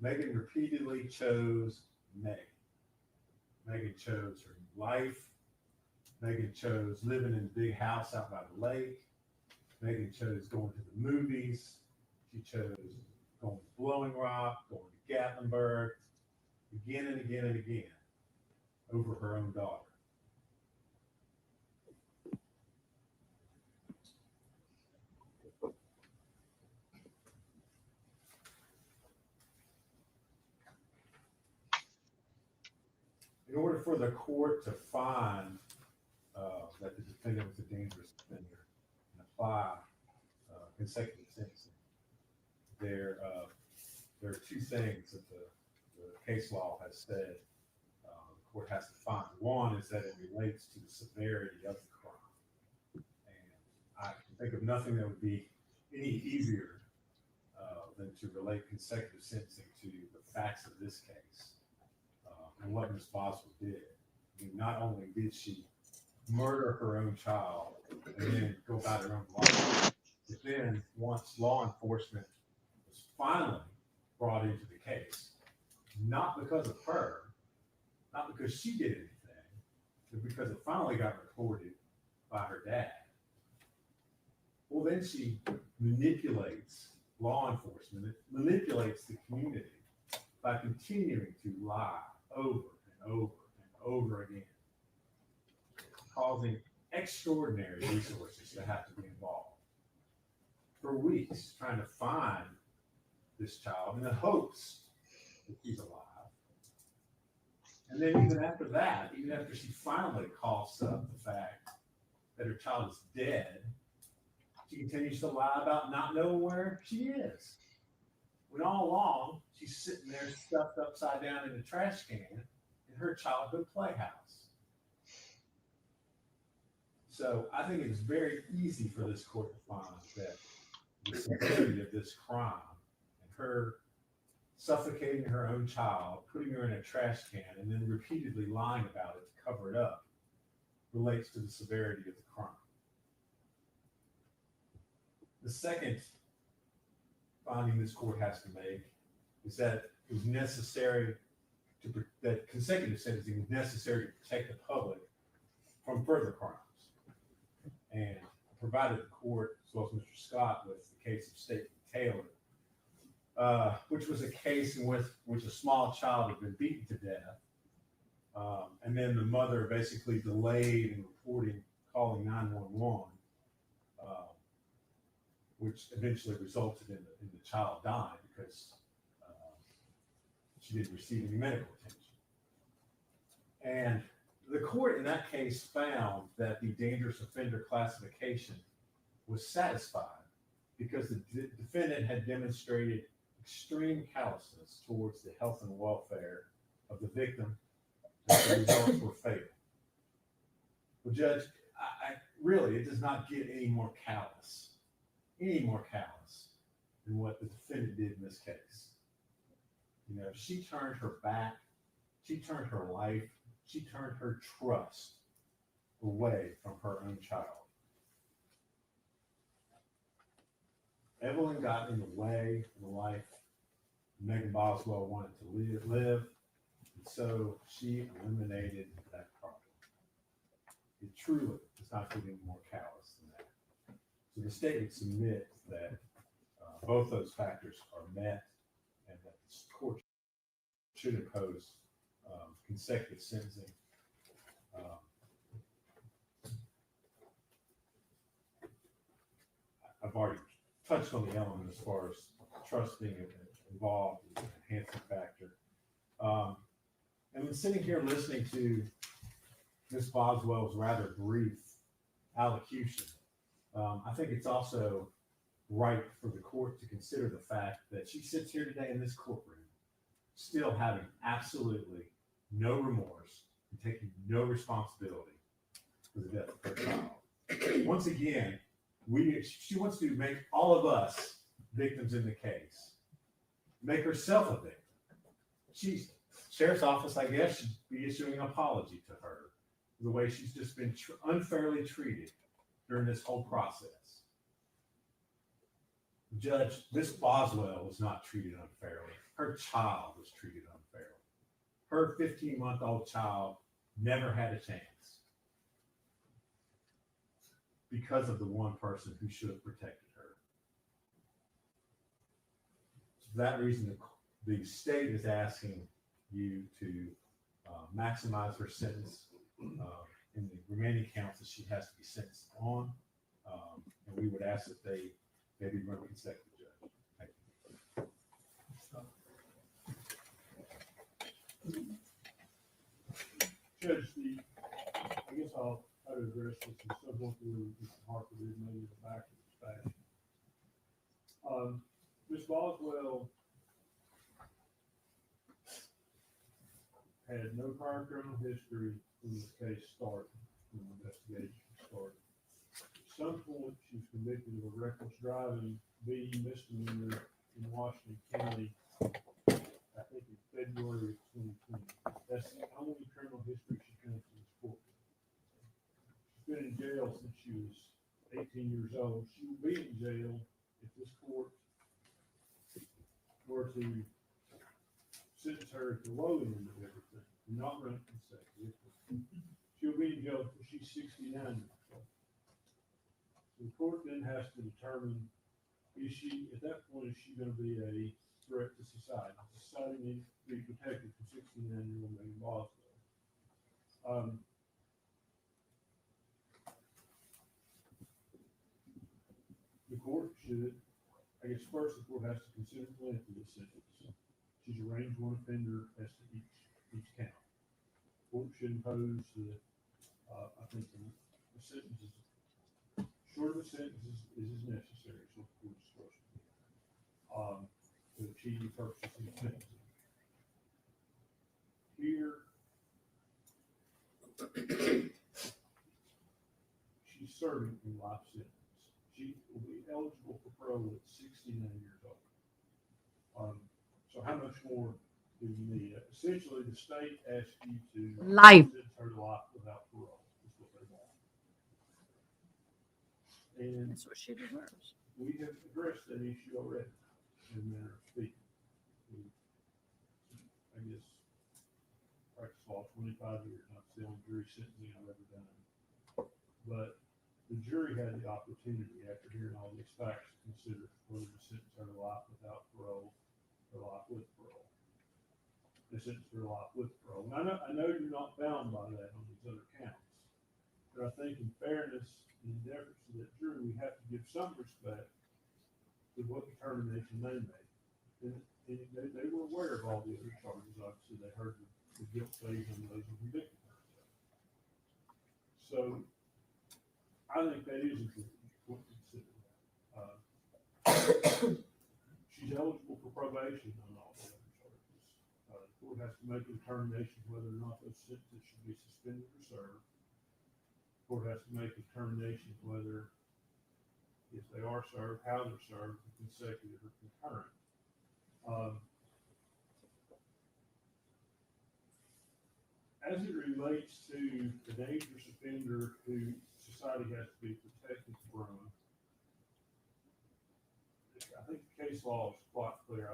Megan repeatedly chose Meg. Megan chose her life. Megan chose living in a big house out by the lake. Megan chose going to the movies. She chose going to Blowing Rock, going to Gatlinburg, again and again and again, over her own daughter. In order for the court to find that the defendant was a dangerous offender and apply consecutive sentencing, there are two things that the case law has said the court has to find. One is that it relates to the severity of the crime. And I can think of nothing that would be any easier than to relate consecutive sentencing to the facts of this case. And what Ms. Boswell did. I mean, not only did she murder her own child and then go about her own life, but then once law enforcement was finally brought into the case, not because of her, not because she did anything, but because it finally got reported by her dad. Well, then she manipulates law enforcement, it manipulates the community by continuing to lie over and over and over again, causing extraordinary resources to have to be involved for weeks trying to find this child in the hopes that he's alive. And then even after that, even after she finally coughs up the fact that her child is dead, she continues to lie about not knowing where she is. When all along, she's sitting there stuffed upside down in a trash can in her childhood playhouse. So I think it is very easy for this court to find that the severity of this crime and her suffocating her own child, putting her in a trash can, and then repeatedly lying about it to cover it up relates to the severity of the crime. The second finding this court has to make is that it was necessary that consecutive sentencing was necessary to protect the public from further crimes. And provided the court, as well as Mr. Scott, with the case of State v. Taylor, which was a case in which a small child had been beaten to death. And then the mother basically delayed in calling 911, which eventually resulted in the child dying because she didn't receive any medical attention. And the court in that case found that the dangerous offender classification was satisfied because the defendant had demonstrated extreme callousness towards the health and welfare of the victim, and the results were fatal. Well, Judge, I really, it does not get any more callous than what the defendant did in this case. You know, she turned her back, she turned her life, she turned her trust away from her own child. Evelyn got in the way of the life Megan Boswell wanted to live, and so she eliminated that problem. It truly does not get any more callous than that. So the state would submit that both those factors are met and that the court should impose consecutive sentencing. I've already touched on the element as far as trust being involved as an enhancing factor. And when sitting here listening to Ms. Boswell's rather brief allocution, I think it's also right for the court to consider the fact that she sits here today in this courtroom still having absolutely no remorse and taking no responsibility for the death of her child. Once again, she wants to make all of us victims in the case, make herself a victim. Sheriff's office, I guess, should be issuing an apology to her for the way she's just been unfairly treated during this whole process. Judge, Miss Boswell was not treated unfairly. Her child was treated unfairly. Her 15-month-old child never had a chance because of the one person who should have protected her. So for that reason, the state is asking you to maximize her sentence in the remaining counts that she has to be sentenced on. And we would ask that they be run consecutive, Judge. Thank you. Judge, I guess I'll try to address this in somewhat where Mr. Harper did maybe in the back of his fashion. Ms. Boswell had no prior criminal history when this case started, when the investigation started. At some point, she was convicted of a reckless driving B misdemeanor in Washington County, I think in February of 2020. That's the only criminal history she has in this court. She's been in jail since she was 18 years old. She will be in jail if this court were to sentence her at the low end of everything, and not run consecutive. She'll be in jail until she's 69 years old. The court then has to determine, at that point, is she going to be a threat to society? Society needs to be protected from 69-year-old Megan Boswell. The court should, I guess first the court has to consider the length of the sentence. She's a range one offender as to each count. The court should impose I think the sentence is short of a sentence is as necessary, so the court's discretion to achieve the purposes of sentencing. Here, she's serving a life sentence. she will be eligible for parole at 69 years old. So how much more do you need? Essentially, the state asks you to Life. sentence her to life without parole, is what they want. And That's what she deserves. we have addressed that issue already in a manner of speaking. I guess, practice law 25 years, not the only jury sentencing I've ever done. But the jury had the opportunity, after hearing all these facts, to consider whether to sentence her to life without parole or life with parole. They sentenced her to life with parole. And I know you're not bound by that on these other counts, but I think in fairness and in deference to that jury, we have to give some respect to what determination they made. And they were aware of all the other charges. Obviously, they heard the guilt phase on those and convicted her. So I think that is important to consider. She's eligible for probation on all the other charges. The court has to make a determination whether or not those sentences should be suspended or served. The court has to make a determination whether, if they are served, how they're served, consecutive or concurrent. As it relates to the dangerous offender who society has to be protected from, I think the case law is quite clear.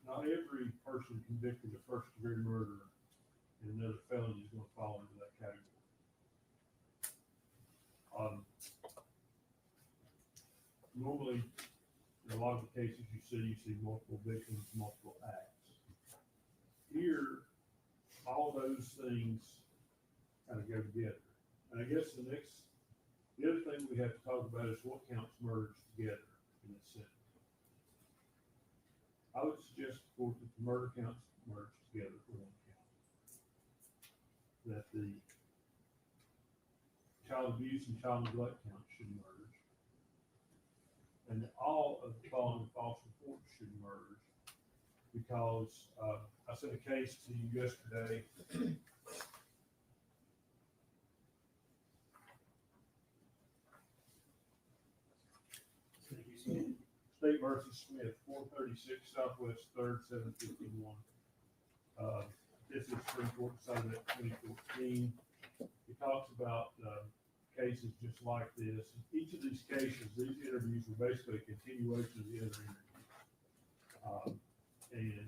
Not every person convicted of first-degree murder and another felony is going to fall into that category. Normally, in a lot of the cases you see multiple victims, multiple acts. Here, all those things kind of go together. And I guess the other thing we have to talk about is what counts merged together in this sentence. I would suggest, of course, that the murder counts merged together for one count. That the child abuse and child neglect counts should merge. And that all of the following false reports should merge. Because I sent a case to you yesterday. State versus Smith, 436 Southwest 3rd, 751. This is Supreme Court decided that 2014. It talks about cases just like this. Each of these cases, these interviews were basically a continuation of the other interviews. And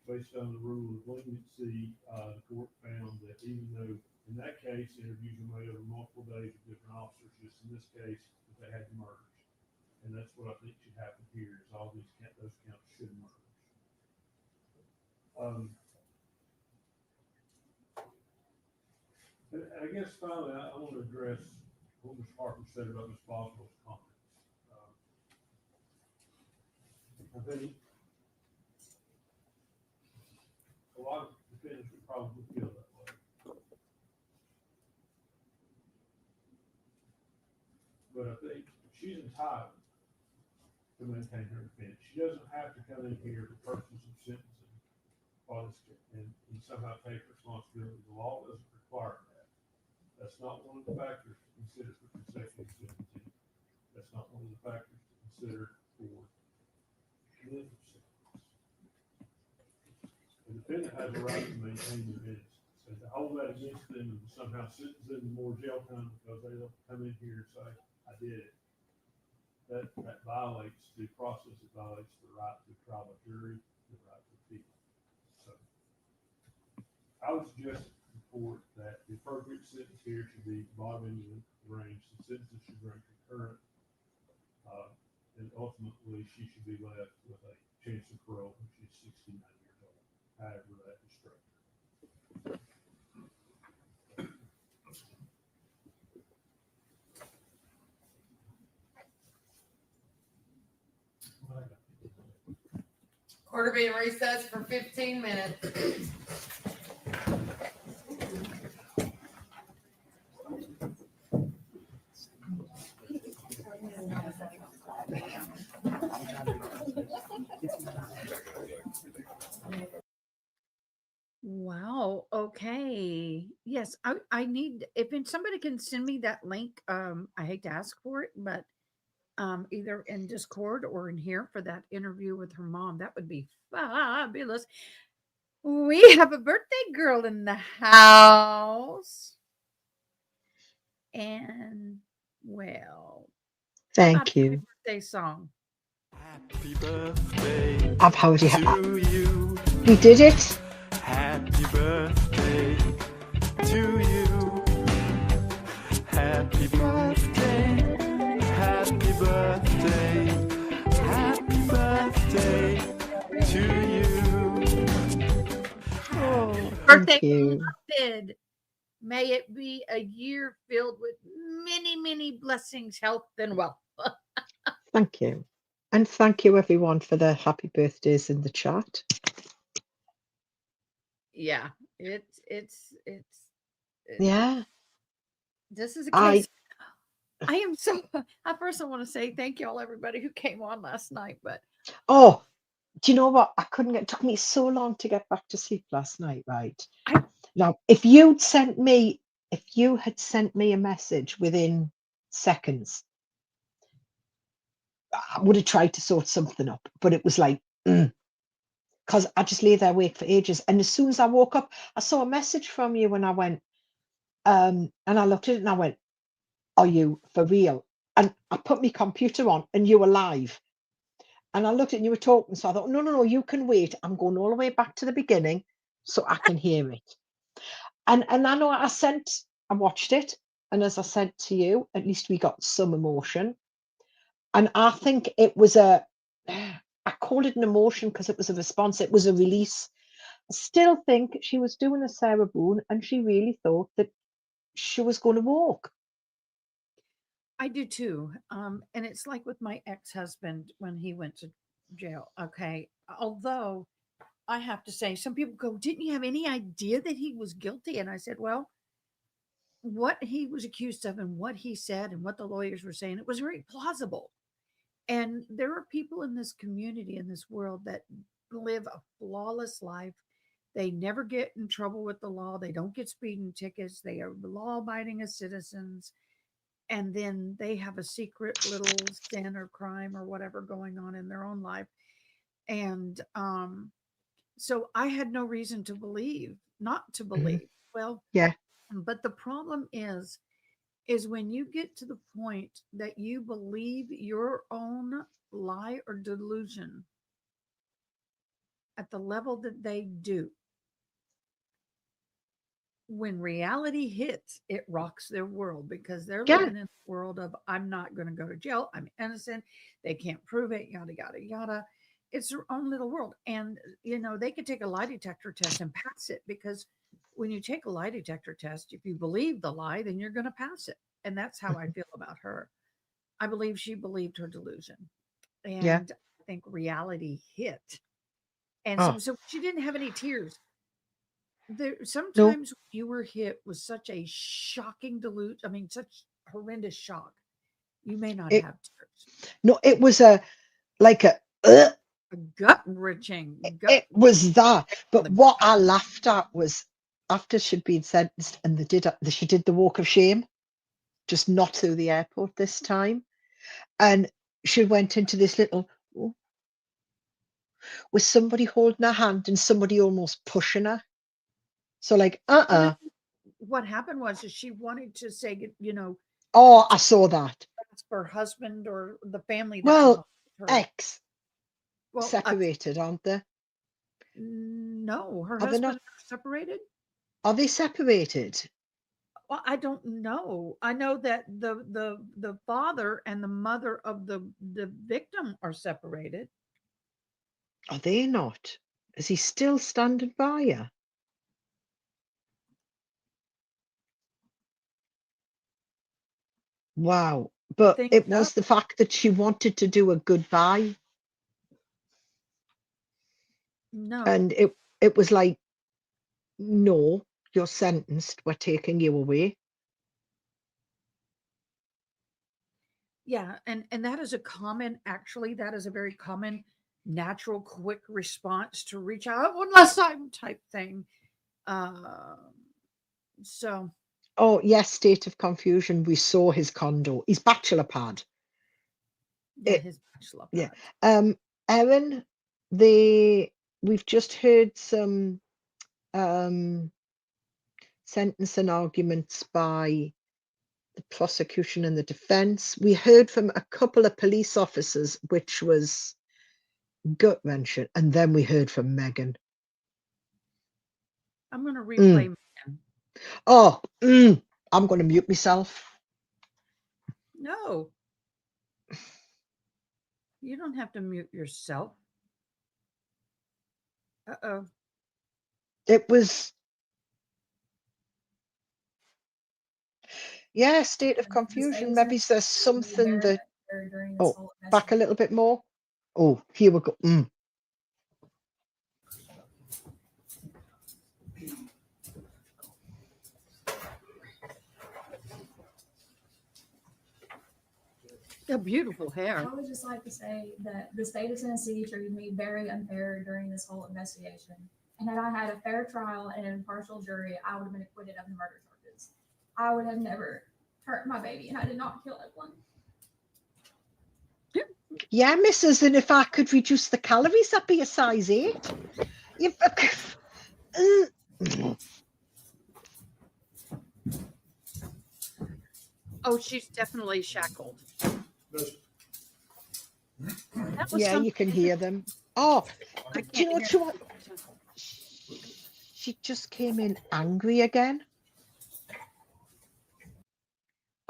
based on the rule of leniency, the court found that even though in that case interviews were made over multiple days with different officers, just in this case that they had to merge. And that's what I think should happen here, is all those counts should merge. And I guess finally, I want to address what Ms. Harper said about Ms. Boswell's comments. I think a lot of defendants would probably feel that way. But I think she's entitled to maintain her defense. She doesn't have to come in here for purposes of sentencing and somehow take responsibility. The law doesn't require that. That's not one of the factors to consider for consecutive sentencing. That's not one of the factors to consider for length of sentence. The defendant has a right to maintain their innocence. And to hold that against them and somehow sentence them to more jail time because they don't come in here and say, I did it. That violates due process. It violates the right to trial by jury, the right to appeal. So I would suggest to the court that the appropriate sentence here should be bottom end of the range. The sentences should run concurrent, and ultimately she should be left with a chance of parole when she's 69 years old. However, that is structured. Court will be in recess for 15 minutes. Wow. Okay. Yes, I need if somebody can send me that link. I hate to ask for it, but either in Discord or in here for that interview with her mom, that would be fabulous. We have a birthday girl in the house. And well, how about Thank a happy you. birthday song? Happy birthday I've held you. to you. We did it. Happy birthday to you. Happy birthday. Happy birthday. Happy birthday to you. Oh, Thank birthday you. beloved. May it be a year filled with many, many blessings, health, and wealth. Thank you. And thank you everyone for the happy birthdays in the chat. Yeah, it's Yeah. this is a I case. I am so. I first I want to say thank you all everybody who came on last night, but oh, do you know what? I couldn't get, it took me so long to get back to sleep last night, right? I Now, if you had sent me a message within seconds, I would have tried to sort something up, but it was like, because I just lay there awake for ages. And as soon as I woke up, I saw a message from you and I went, and I looked at it and I went, are you for real? And I put my computer on and you were live. And I looked at it and you were talking. So I thought, no, no, no, you can wait. I'm going all the way back to the beginning so I can hear it. And I know I watched it. And as I said to you, at least we got some emotion. And I think it was I call it an emotion because it was a response. It was a release. I still think she was doing a Sarah Boone and she really thought that she was going to walk. do too. And it's like with my ex-husband when he went to jail. Okay, although I have to say, some people go, "Didn't you have any idea that he was guilty?" And I said, "Well, what he was accused of and what he said and what the lawyers were saying, it was very plausible." And there are people in this community, in this world, that live a flawless life. They never get in trouble with the law. They don't get speeding tickets. They are law abiding as citizens. And then they have a secret little sin or crime or whatever going on in their own life. And so I had no reason to believe, not to Mhm. believe. Well, Yeah. but the problem is when you get to the point that you believe your own lie or delusion at the level that they do, when reality hits, it rocks their world because they're Yeah. living in a world of I'm not going to go to jail. I'm innocent. They can't prove it, yada, yada, yada. It's their own little world. And, they could take a lie detector test and pass it because when you take a lie detector test, if you believe the lie, then you're going to pass it. And that's how I feel about her. I believe she believed her delusion. Yeah. And I think reality hit. And so, Oh, so she didn't have any tears. There no. sometimes when you were hit with such a shocking delusion, I mean, such horrendous shock, you may not It have tears. no, it was a like a uh, A gut wrenching, gut it was that. from But the what I laughed at was after she'd been sentenced and she did the walk of shame, just not through the airport this time. And she went into this little with somebody holding her hand and somebody almost pushing her. So like, well, then what happened was is she wanted to say, oh, I saw that. that's for her husband or the family that Well, involved her. ex Well, separated, aren't they? no, her Are they husband not? and her separated. Are they separated? Well, I don't know. I know that the father and the mother of the victim are separated. Are they not? Is he still standing by her? Wow. I But think it so. was the fact that she wanted to do a goodbye. No. And it was like, no, you're sentenced. We're taking you away. Yeah, and that is a common actually, that is a very common, natural, quick response to reach out one last time type thing. So Oh, yes, state of confusion. We saw his condo, his bachelor pad. yeah, It, his bachelor yeah. pad. Erin, we've just heard some sentencing arguments by the prosecution and the defense. We heard from a couple of police officers, which was gut wrenching, and then we heard from Megan. I'm going to replay Megan. Oh, I'm going to mute myself. No. You don't have to mute yourself. Uh-oh. It was, yeah, state of confusion. Maybe there's something that, oh, back a little bit more. Oh, here we go. The beautiful hair. I would just like to say that the state of Tennessee treated me very unfair during this whole investigation. And had I had a fair trial and an impartial jury, I would have been acquitted of the murder charges. I would have never hurt my baby, and I did not kill Evelyn. Yeah, missus, and if I could reduce the calories, that'd be a size 8. Oh, she's definitely shackled. Yeah, you can hear them. Oh, do you know what she was? She just came in angry again.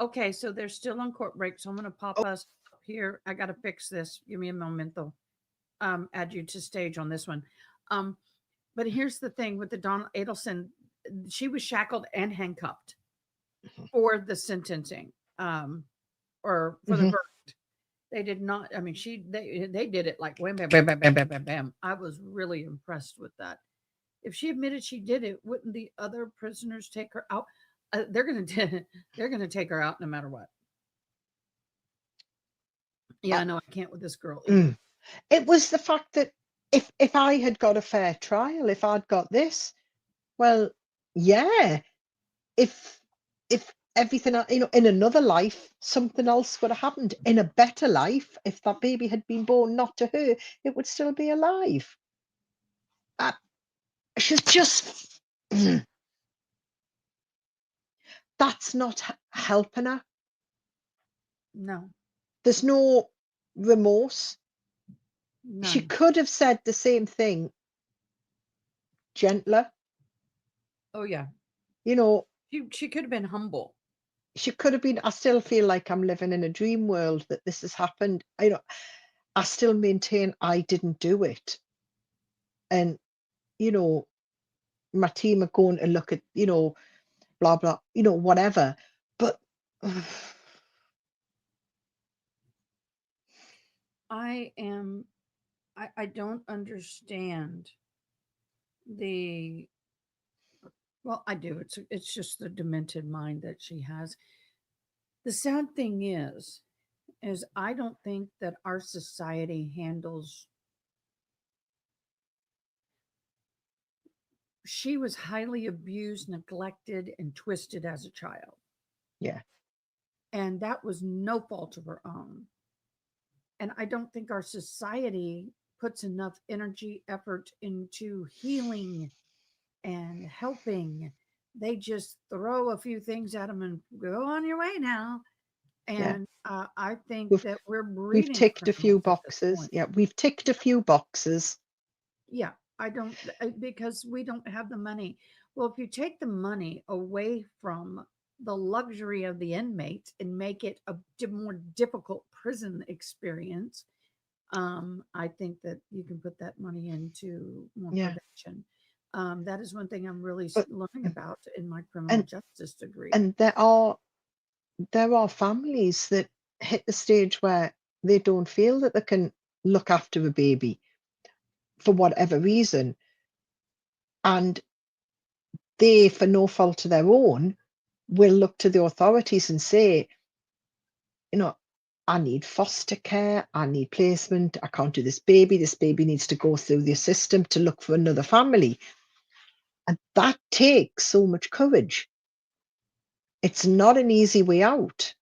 Okay, so they're still on court break, so I'm going to pop us up here. I got to fix this. Give me a momento. Add you to stage on this one. But here's the thing with the Donna Adelson, she was shackled and handcuffed for the sentencing, or for the verdict. They did not. I mean, they did it like wham, bam, bam, bam, bam, bam, bam, bam. I was really impressed with that. If she admitted she did it, wouldn't the other prisoners take her out? They're gonna take her out no matter what. Yeah, I know I can't with this girl either. It was the fact that if I had got a fair trial, if I'd got this, well, yeah. If everything, in another life, something else would have happened. In a better life, if that baby had been born not to her, it would still be alive. She's just, that's not helping her. No. There's no remorse. None. She could have said the same thing gentler. Oh yeah. She could have been humble. She could have been, I still feel like I'm living in a dream world that this has happened. I still maintain I didn't do it. And, my team are going to look at, blah, blah, whatever. But I don't understand well, I do. It's just the demented mind that she has. The sad thing is I don't think that our society handles. She was highly abused, neglected, and twisted as a child. Yeah. And that was no fault of her own. And I don't think our society puts enough energy, effort into healing and helping. They just throw a few things at them and go on your way now. And I think that we've ticked a few boxes. Yeah, we've ticked a few boxes. Yeah, I don't, because we don't have the money. Well, if you take the money away from the luxury of the inmates and make it a more difficult prison experience, I think that you can put that money into more prevention. That is one thing I'm really learning about in my criminal justice degree. And there are families that hit the stage where they don't feel that they can look after a baby for whatever reason. And they, for no fault of their own, will look to the authorities and say, I need foster care, I need placement, I can't do this baby needs to go through the system to look for another family. And that takes so much courage. It's not an easy way out.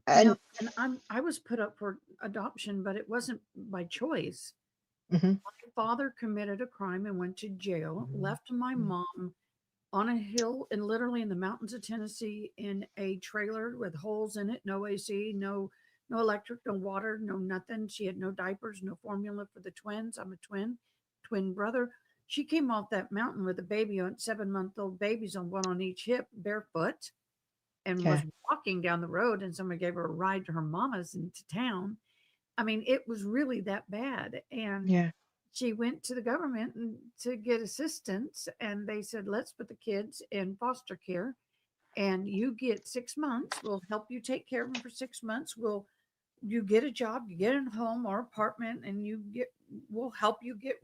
No, And and I was put up for adoption, but it wasn't by choice. Mhm. My father committed a crime and went to jail, left my mom on a hill and literally in the mountains of Tennessee in a trailer with holes in it, no AC, no electric, no water, no nothing. She had no diapers, no formula for the twins. I'm a twin brother. She came off that mountain with a baby on 7-month-old babies on one on each hip, barefoot, and was yeah, walking down the road, and somebody gave her a ride to her mama's into town. I mean, it was really that bad. And yeah, she went to the government to get assistance, and they said, let's put the kids in foster care, and you get 6 months. We'll help you take care of them for 6 months. You get a job, you get a home or apartment, and we'll help you get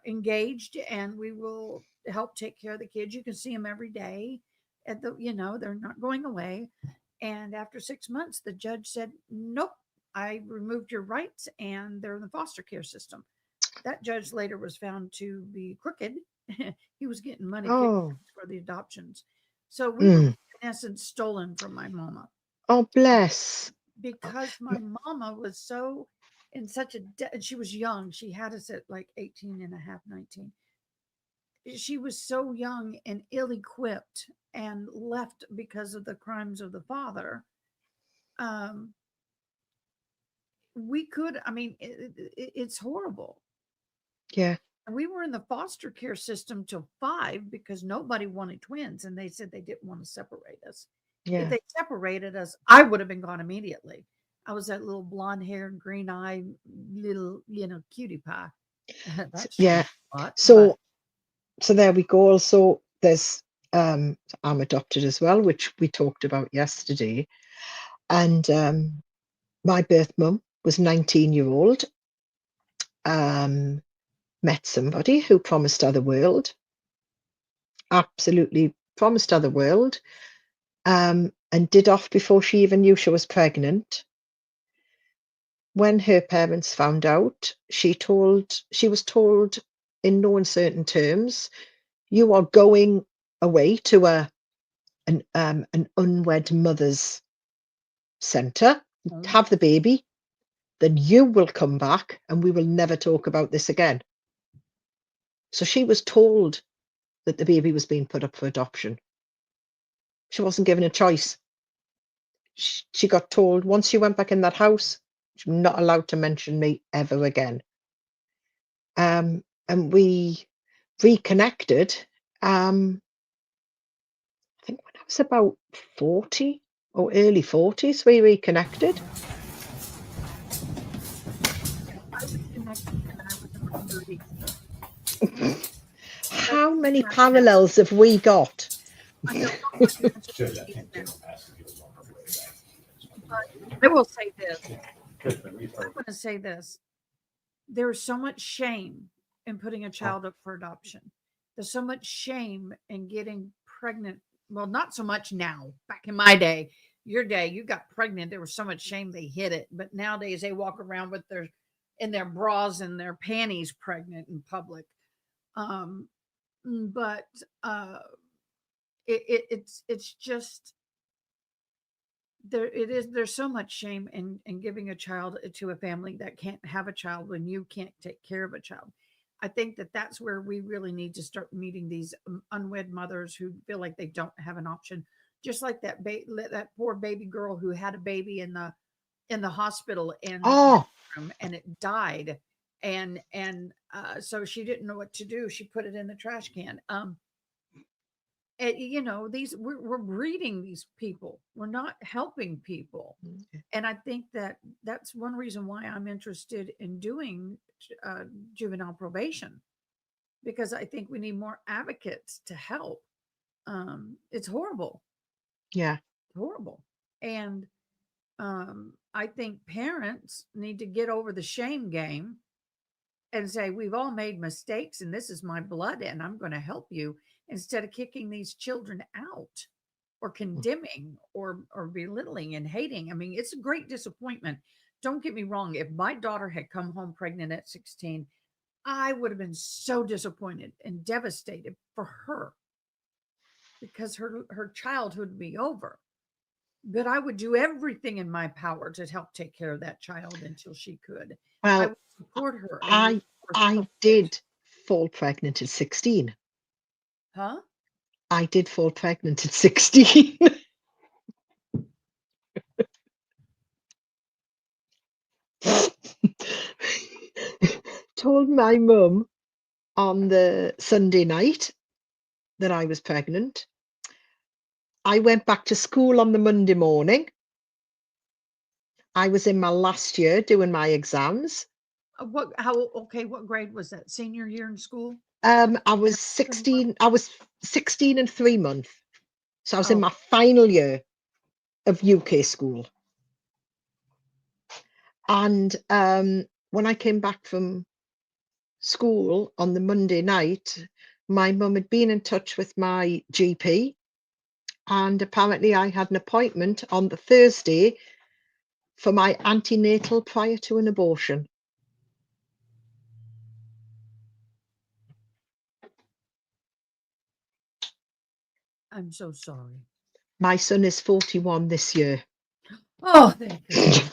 engaged, and we will help take care of the kids. You can see them every day they're not going away. And after 6 months, the judge said, nope, I removed your rights, and they're in the foster care system. That judge later was found to be crooked. He was getting money oh, kickbacks for the adoptions. So we were, mm. in essence, stolen from my mama Oh, bless. because my mama was so in such and she was young. She had us at like 18 and a half, 19. She was so young and ill-equipped and left because of the crimes of the father. Um, we could, I mean, it's horrible. Yeah, And we were in the foster care system till 5 because nobody wanted twins, and they said they didn't want to separate us. If yeah, they separated us, I would have been gone immediately. I was that little blonde haired, green eyed little, cutie pie. That's yeah. changed a lot, but So there we go. So there's I'm adopted as well, which we talked about yesterday. And my birth mum was 19-year-old. Met somebody who promised her the world, absolutely promised her the world, and did off before she even knew she was pregnant. When her parents found out, she was told in no uncertain terms, you are going away to an unwed mother's centre, oh, have the baby, then you will come back and we will never talk about this again. So she was told that the baby was being put up for adoption. She wasn't given a choice. She got told once she went back in that house, she's not allowed to mention me ever again. And we reconnected. I think when I was about 40 or early 40s, we reconnected. I reconnected when I was in my 30s. That's How many right now. parallels have we got? I don't know what the answer Judge, I is think now, General Pastor goes on her way back. but I will say this. Because we've I'm heard going to say this. There is so much shame in putting a child up for adoption. There's so much shame in getting pregnant. Well, not so much now. Back in my day, your day, you got pregnant. There was so much shame they hid it. But nowadays, they walk around with their bras and their panties pregnant in public. Um, but it's just there's so much shame in giving a child to a family that can't have a child when you can't take care of a child. I think that that's where we really need to start meeting these unwed mothers who feel like they don't have an option, just like that poor baby girl who had a baby in the hospital Oh, and it died, so she didn't know what to do. She put it in the trash can. These we're breeding these people. We're not helping people. And I think that that's one reason why I'm interested in doing juvenile probation, because I think we need more advocates to help. It's horrible, yeah, horrible. And I think parents need to get over the shame game and say, we've all made mistakes and this is my blood and I'm going to help you, instead of kicking these children out or condemning or belittling and hating. I mean, it's a great disappointment. Don't get me wrong. If my daughter had come home pregnant at 16, I would have been so disappointed and devastated for her because her childhood would be over. But I would do everything in my power to help take care of that child until she could. I Well, would support her and I root for I support. did fall pregnant at 16. Huh? I did fall pregnant at 16. Told my mum on the Sunday night that I was pregnant. I went back to school on the Monday morning. I was in my last year doing my exams. What grade was that? Senior year in school? I was 16. I was 16 and 3 months. So I was in Oh, my final year of UK school. And when I came back from school on the Monday night, my mum had been in touch with my GP, and apparently I had an appointment on the Thursday for my antenatal prior to an abortion. I'm so sorry. My son is 41 this year. Oh, thank God.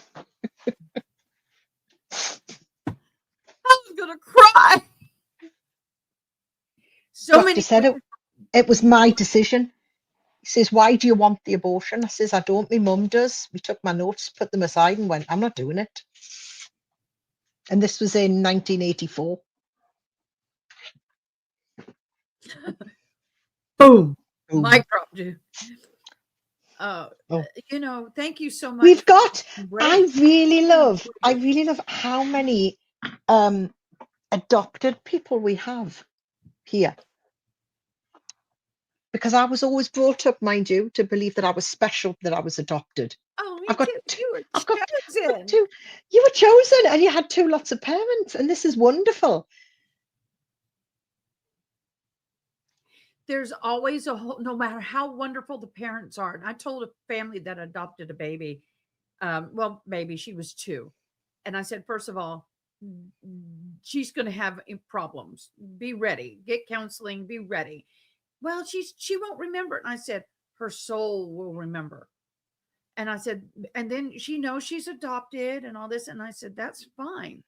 I was gonna cry. So Doctor many said it was my decision. He says, "Why do you want the abortion?" I says, "I don't. My mum does." We took my notes, put them aside, and went, "I'm not doing it." And this was in 1984. boom. Boom. Mic drop, dude. Oh. Thank you so much. We've got, Great. I really love how many adopted people we have here. Because I was always brought up, mind you, to believe that I was special, that I was adopted. Oh, me I've got too. two, You were I've got chosen. two. You were chosen, and you had two lots of parents, and this is wonderful. There's always a whole, no matter how wonderful the parents are. And I told a family that adopted a baby, baby, she was 2. And I said, first of all, she's going to have problems. Be ready. Get counseling. Be ready. Well, she won't remember it. And I said, her soul will remember. And I said, and then she knows she's adopted and all this. And I said, that's fine.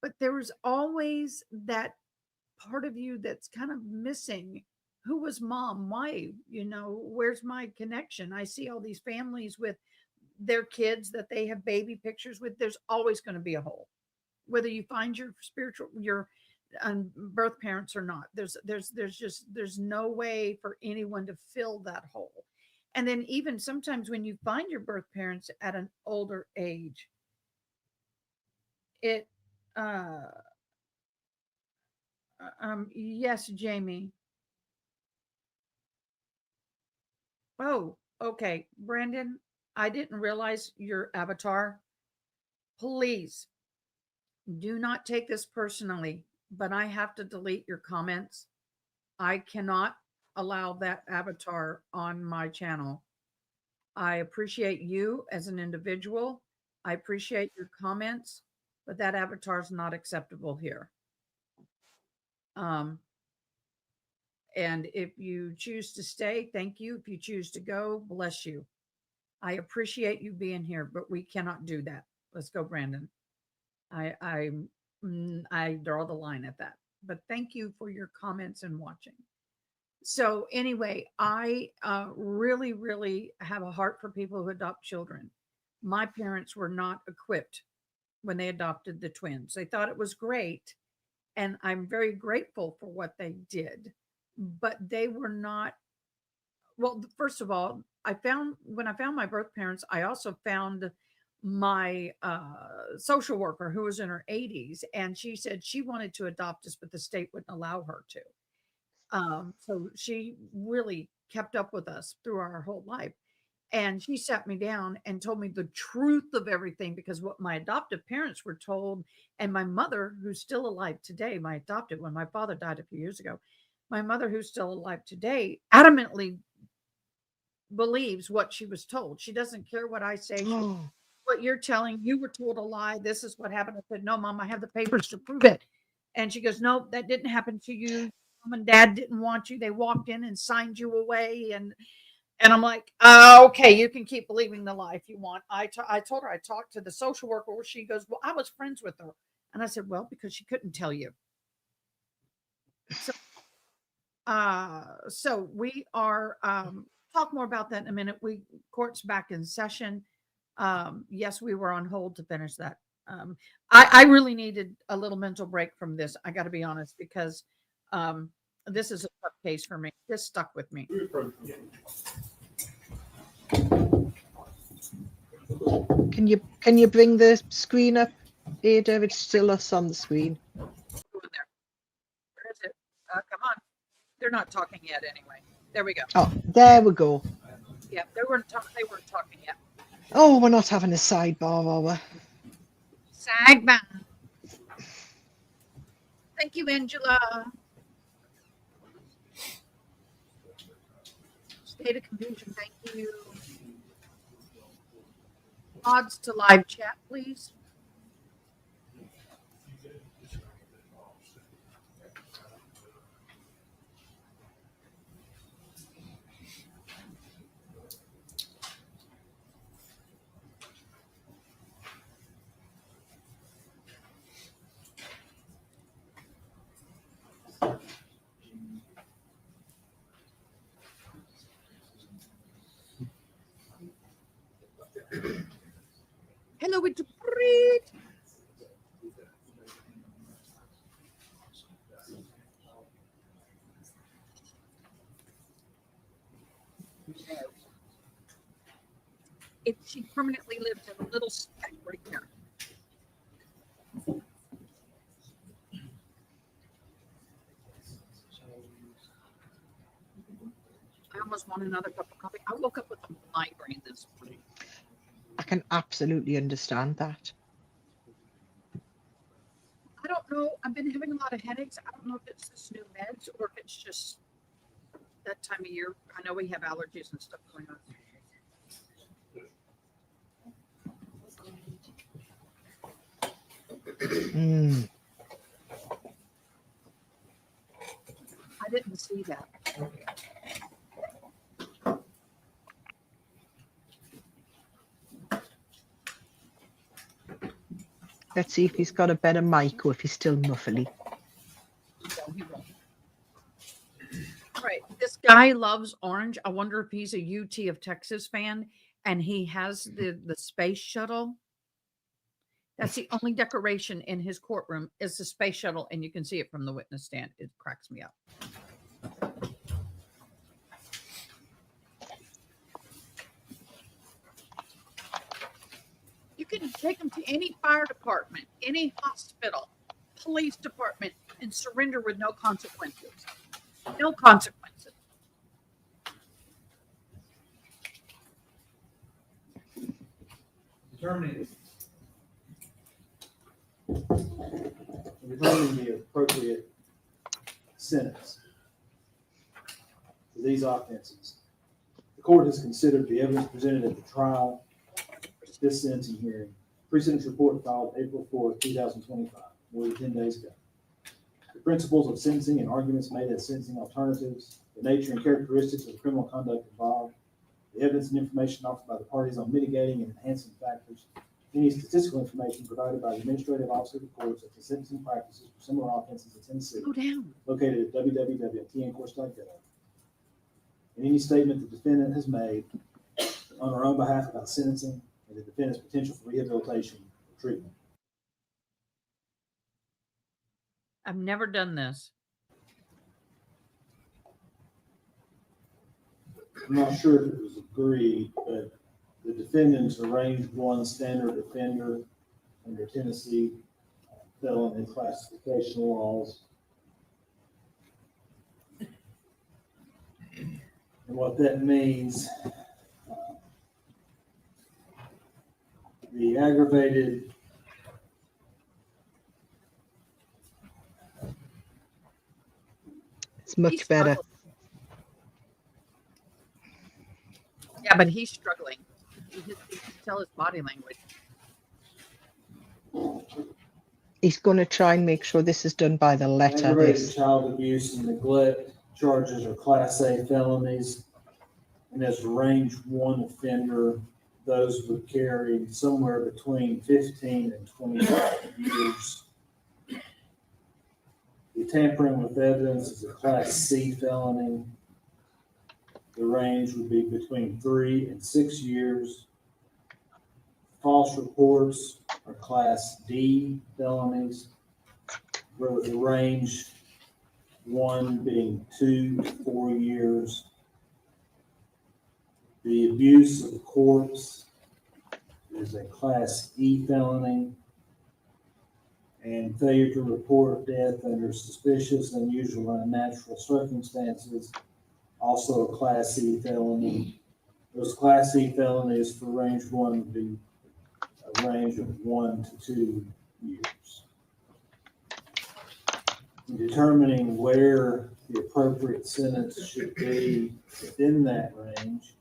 But there was always that part of you that's kind of missing. Who was mom? Why? Where's my connection? I see all these families with their kids that they have baby pictures with. There's always going to be a hole, whether you find your birth parents or not. There's no way for anyone to fill that hole. And then even sometimes when you find your birth parents at an older age, it yes, Jamie. Oh, okay. Brandon, I didn't realize your avatar. Please do not take this personally, but I have to delete your comments. I cannot allow that avatar on my channel. I appreciate you as an individual. I appreciate your comments, but that avatar is not acceptable here. Um, and if you choose to stay, thank you. If you choose to go, bless you. I appreciate you being here, but we cannot do that. Let's go, Brandon. I draw the line at that. But thank you for your comments and watching. So anyway, I really, really have a heart for people who adopt children. My parents were not equipped when they adopted the twins. They thought it was great, and I'm very grateful for what they did, but they were not. Well, first of all, when I found my birth parents, I also found my social worker who was in her 80s, and she said she wanted to adopt us, but the state wouldn't allow her to. So she really kept up with us through our whole life. And she sat me down and told me the truth of everything, because what my adoptive parents were told, and my mother, who's still alive today, my adopted one, my father died a few years ago. My mother, who's still alive today, adamantly believes what she was told. She doesn't care what I say. What you're telling, you were told a lie. This is what happened. I said, no, Mom, I have the papers to prove it. And she goes, nope, that didn't happen to you. Mom and dad didn't want you. They walked in and signed you away. And I'm like, okay, you can keep believing the lie if you want. I told her I talked to the social worker where she goes, well, I was friends with her. And I said, well, because she couldn't tell you. So we are talk more about that in a minute. Court's back in session. Yes, we were on hold to finish that. I really needed a little mental break from this. I got to be honest, because this is a tough case for me. This stuck with me. Can you bring the screen up, Ada? It's still us on the screen. Go in there. Where is it? Come on. They're not talking yet anyway. There we go. Oh, there we go. Yeah, they weren't talking yet. Oh, we're not having a sidebar, are we? Sidebar. Thank you, Angela. State of confusion. Thank you. Mods to live chat, please. Hello, it's great. She permanently lives in a little speck right there. I almost want another cup of coffee. I woke up with a migraine this morning. I can absolutely understand that. I don't know. I've been having a lot of headaches. I don't know if it's this new meds or if it's just that time of year. I know we have allergies and stuff going on. I didn't see that. Let's see if he's got a better mic or if he's still muffly. No, he won't. All right. This guy loves orange. I wonder if he's a UT of Texas fan and he has the space shuttle. That's the only decoration in his courtroom is the space shuttle, and you can see it from the witness stand. It cracks me up. You can take them to any fire department, any hospital, police department, and surrender with no consequences. No consequences. Determining the appropriate sentence for these offenses. The court has considered the evidence presented at the trial, this sentencing hearing, pre-sentence report filed April 4th, 2025, more than 10 days ago. The principles of sentencing and arguments made as sentencing alternatives, the nature and characteristics of the criminal conduct involved, the evidence and information offered by the parties on mitigating and enhancing factors, any statistical information provided by the administrative officer of the court, such as sentencing practices for similar offenses in Tennessee, located at www.tncourts.gov, and any statement the defendant has made on her own behalf about sentencing and the defendant's potential for rehabilitation or treatment. I've never done this. I'm not sure if it was agreed, but the defendants arranged one standard offender under Tennessee felony classification laws. And what that means, the aggravated It's much better. Yeah, but he's struggling. You can tell his body language. he's going to try and make sure this is done by the letter. Aggravated This. child abuse and neglect charges are Class A felonies. And as a range one offender, those would carry somewhere between 15 and 25 years. The tampering with evidence is a Class C felony. The range would be between 3 and 6 years. False reports are Class D felonies, with the range one being 2 to 4 years. The abuse of the corpse is a Class E felony, and failure to report death under suspicious, unusual, and unnatural circumstances, also a Class E felony. Those Class E felonies for range one would be a range of 1 to 2 years. In determining where the appropriate sentence should be within that range,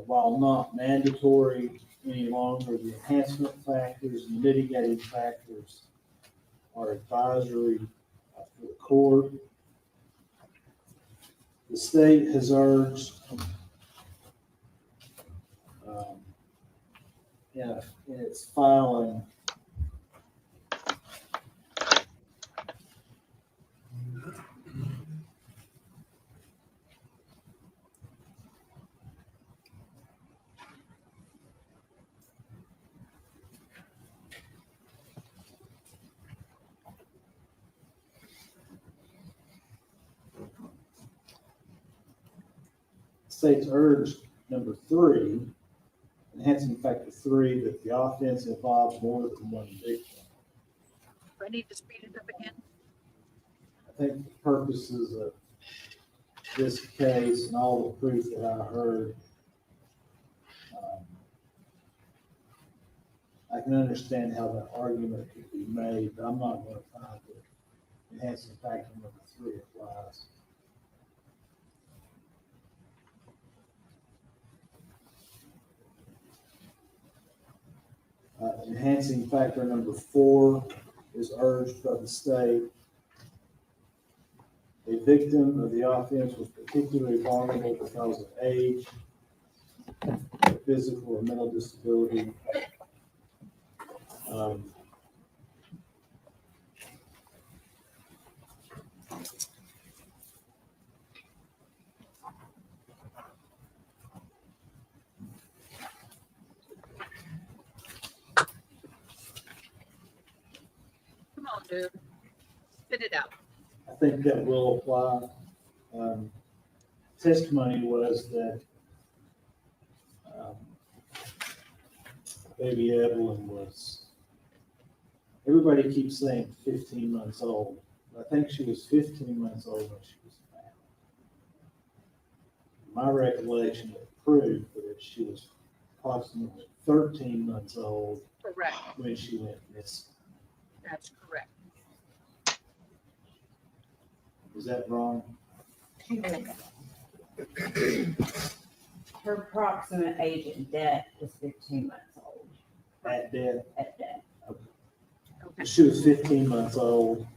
while not mandatory any longer, the enhancement factors and mitigating factors are advisory for the court. The state has urged in its filing state's urged number 3, enhancing factor 3, that the offense involves more than one victim. Do I need to speed it up again? I think for purposes of this case and all the proof that I heard, I can understand how that argument could be made, but I'm not going to find that enhancing factor number 3 applies. Enhancing factor number 4 is urged by the state. A victim of the offense was particularly vulnerable because of age, physical or mental disability. Come on, dude. Spit it out. I think that will apply. Testimony was that baby Evelyn was, everybody keeps saying 15 months old. I think she was 15 months old when she was found. My recollection of the proof that she was approximately 13 months old Correct. when she went missing. That's correct. Is that wrong? Her approximate age at death was 15 months old. At death? At death. Okay. She was 15 months old.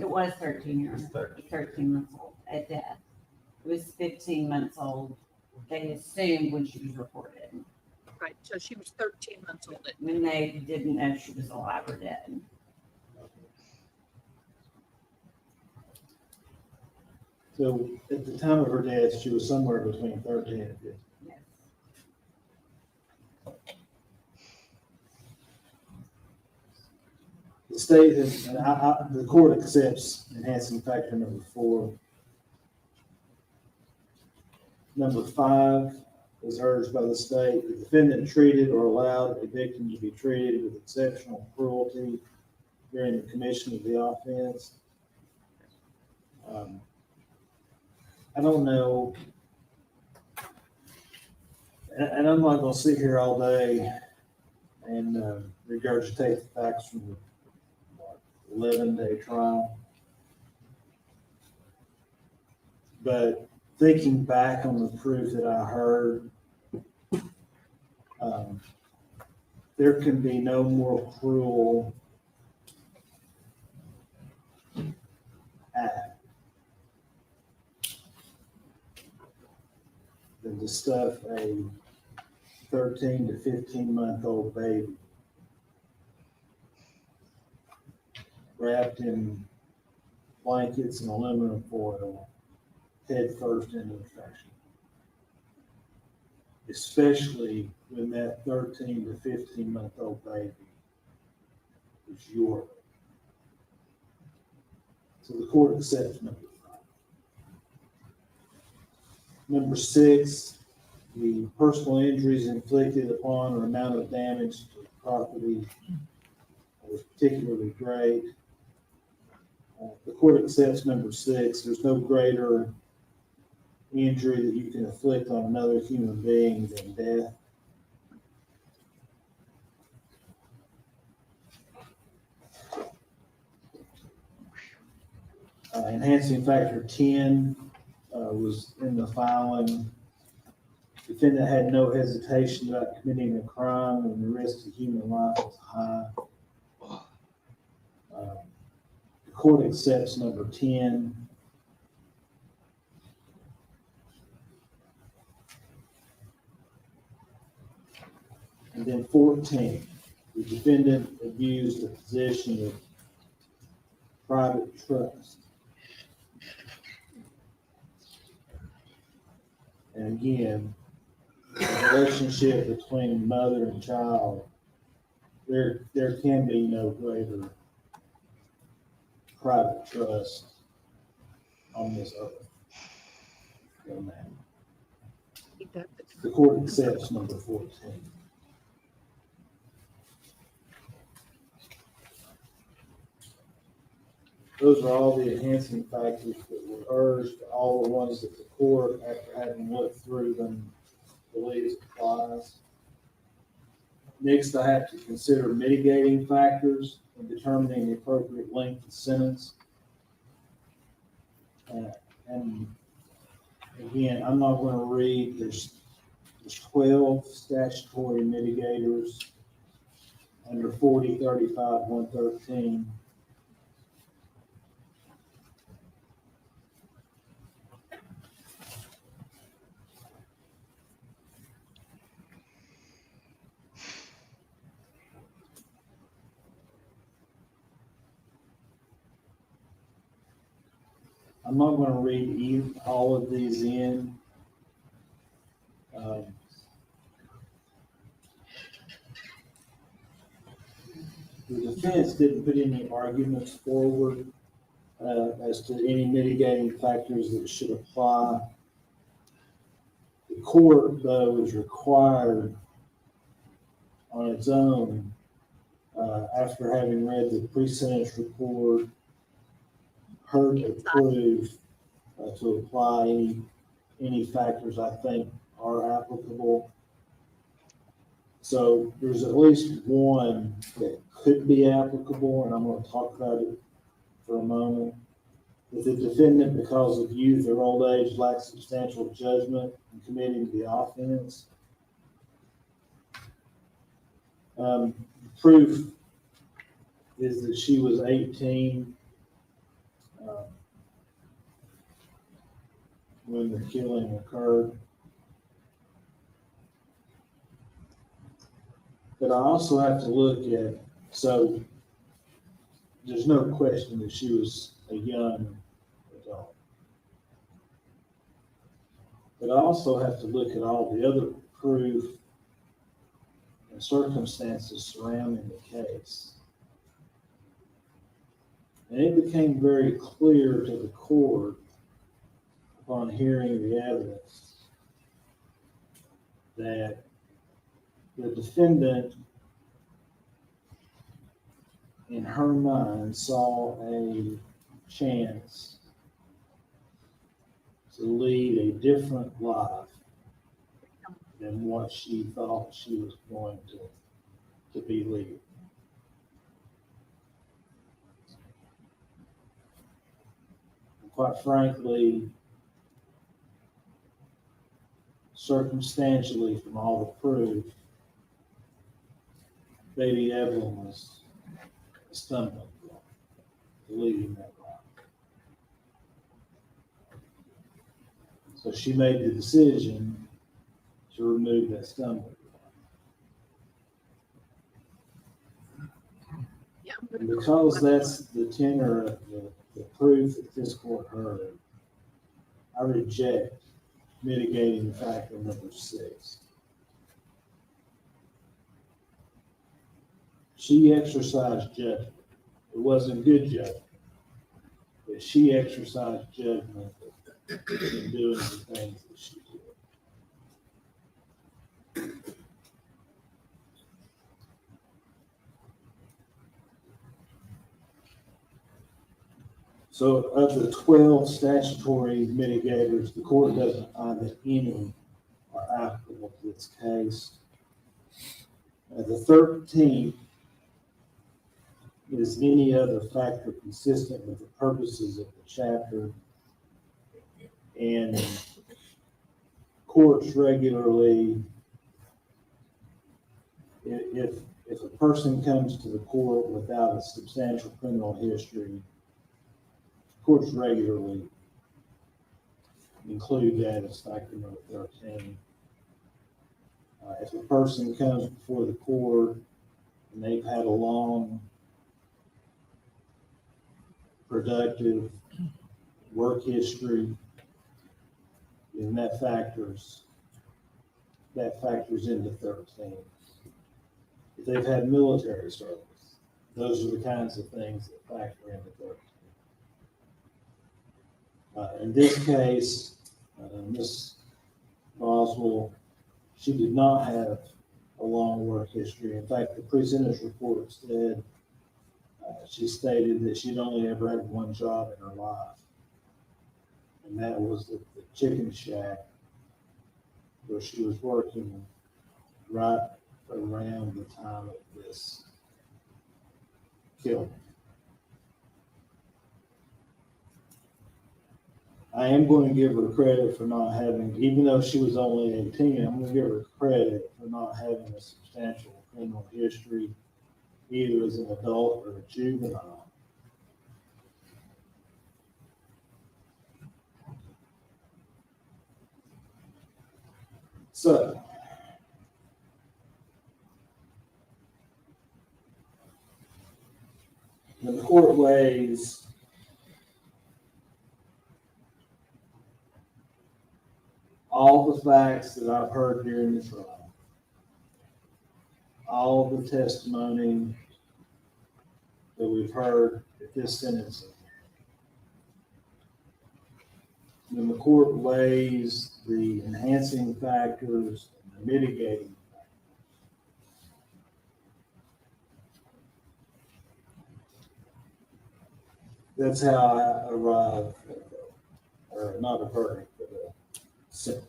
It was 13 years, 13 months old at death. It was 15 months old. They assumed when she was reported, Right. So she was 13 months old. when they didn't know she was alive or dead. So at the time of her death, she was somewhere between 13 and 15. Yes. The state has, and the court accepts enhancing factor number 4. Number 5 is urged by the state. The defendant treated or allowed a victim to be treated with exceptional cruelty during the commission of the offense. I don't know, and I'm not going to sit here all day and regurgitate the facts from the 11-day trial. But thinking back on the proof that I heard, there can be no more cruel act than to stuff a 13 to 15-month-old baby wrapped in blankets and aluminum foil head first into the trash. Especially when that 13 to 15-month-old baby is your baby. So the court accepts number 5. Number 6, the personal injuries inflicted upon or amount of damage to property was particularly great. The court accepts number 6. There's no greater injury that you can inflict on another human being than death. Enhancing factor 10 was in the filing. Defendant had no hesitation about committing a crime when the risk to human life was high. The court accepts number 10. And then 14, the defendant abused a position of private trust. And again, the relationship between mother and child, there can be no greater private trust on this earth than that. The court accepts number 14. Those are all the enhancing factors that were urged, all the ones that the court, after having looked through them, believes applies. Next, I have to consider mitigating factors in determining the appropriate length of sentence. And again, I'm not going to read, there's 12 statutory mitigators under 40, 35, 113. I'm not going to read all of these in. The defense didn't put any arguments forward as to any mitigating factors that should apply. The court, though, is required on its own, after having read the pre-sentence report, heard the proof, to apply any factors I think are applicable. So there's at least one that could be applicable, and I'm going to talk about it for a moment. If the defendant, because of youth or old age, lacks substantial judgment in committing the offense, proof is that she was 18 when the killing occurred. But I also have to look at, so there's no question that she was a young adult. But I also have to look at all the other proof and circumstances surrounding the case. And it became very clear to the court upon hearing the evidence that the defendant, in her mind, saw a chance to lead a different life than what she thought she was going to be leading. And quite frankly, circumstantially from all the proof, baby Evelyn was a stumbling block to leading that life. So she made the decision to remove that stumbling block. And because that's the tenor of the proof that this court heard, I reject mitigating factor number 6. She exercised judgment. It wasn't good judgment, but she exercised judgment in doing the things that she did. So of the 12 statutory mitigators, the court doesn't find that any are applicable to this case. The 13th is any other factor consistent with the purposes of the chapter. And courts regularly, if a person comes to the court without a substantial criminal history, courts regularly include that as factor number 13. If a person comes before the court and they've had a long, productive work history, then that factors into 13. If they've had military service, those are the kinds of things that factor into 13. In this case, Ms. Boswell, she did not have a long work history. In fact, the pre-sentence report said, she stated that she'd only ever had one job in her life, and that was the chicken shack where she was working right around the time of this killing. I am going to give her credit for not having, even though she was only 18, I'm going to give her credit for not having a substantial criminal history, either as an adult or a juvenile. So, when the court weighs all the facts that I've heard during the trial, all the testimony that we've heard at this sentencing, when the court weighs the enhancing factors and the mitigating factors, that's how I arrive at, or not a verdict, but a sentence.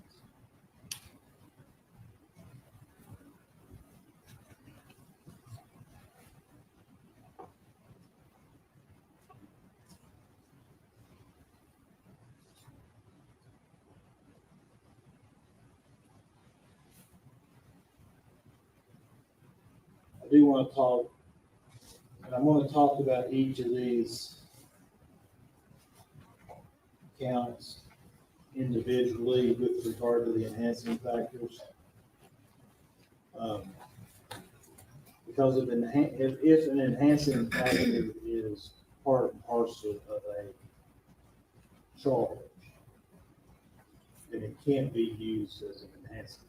I do want to talk, and I'm going to talk about each of these counts individually with regard to the enhancing factors. Because if an enhancing factor is part and parcel of a charge, then it can't be used as an enhancing factor.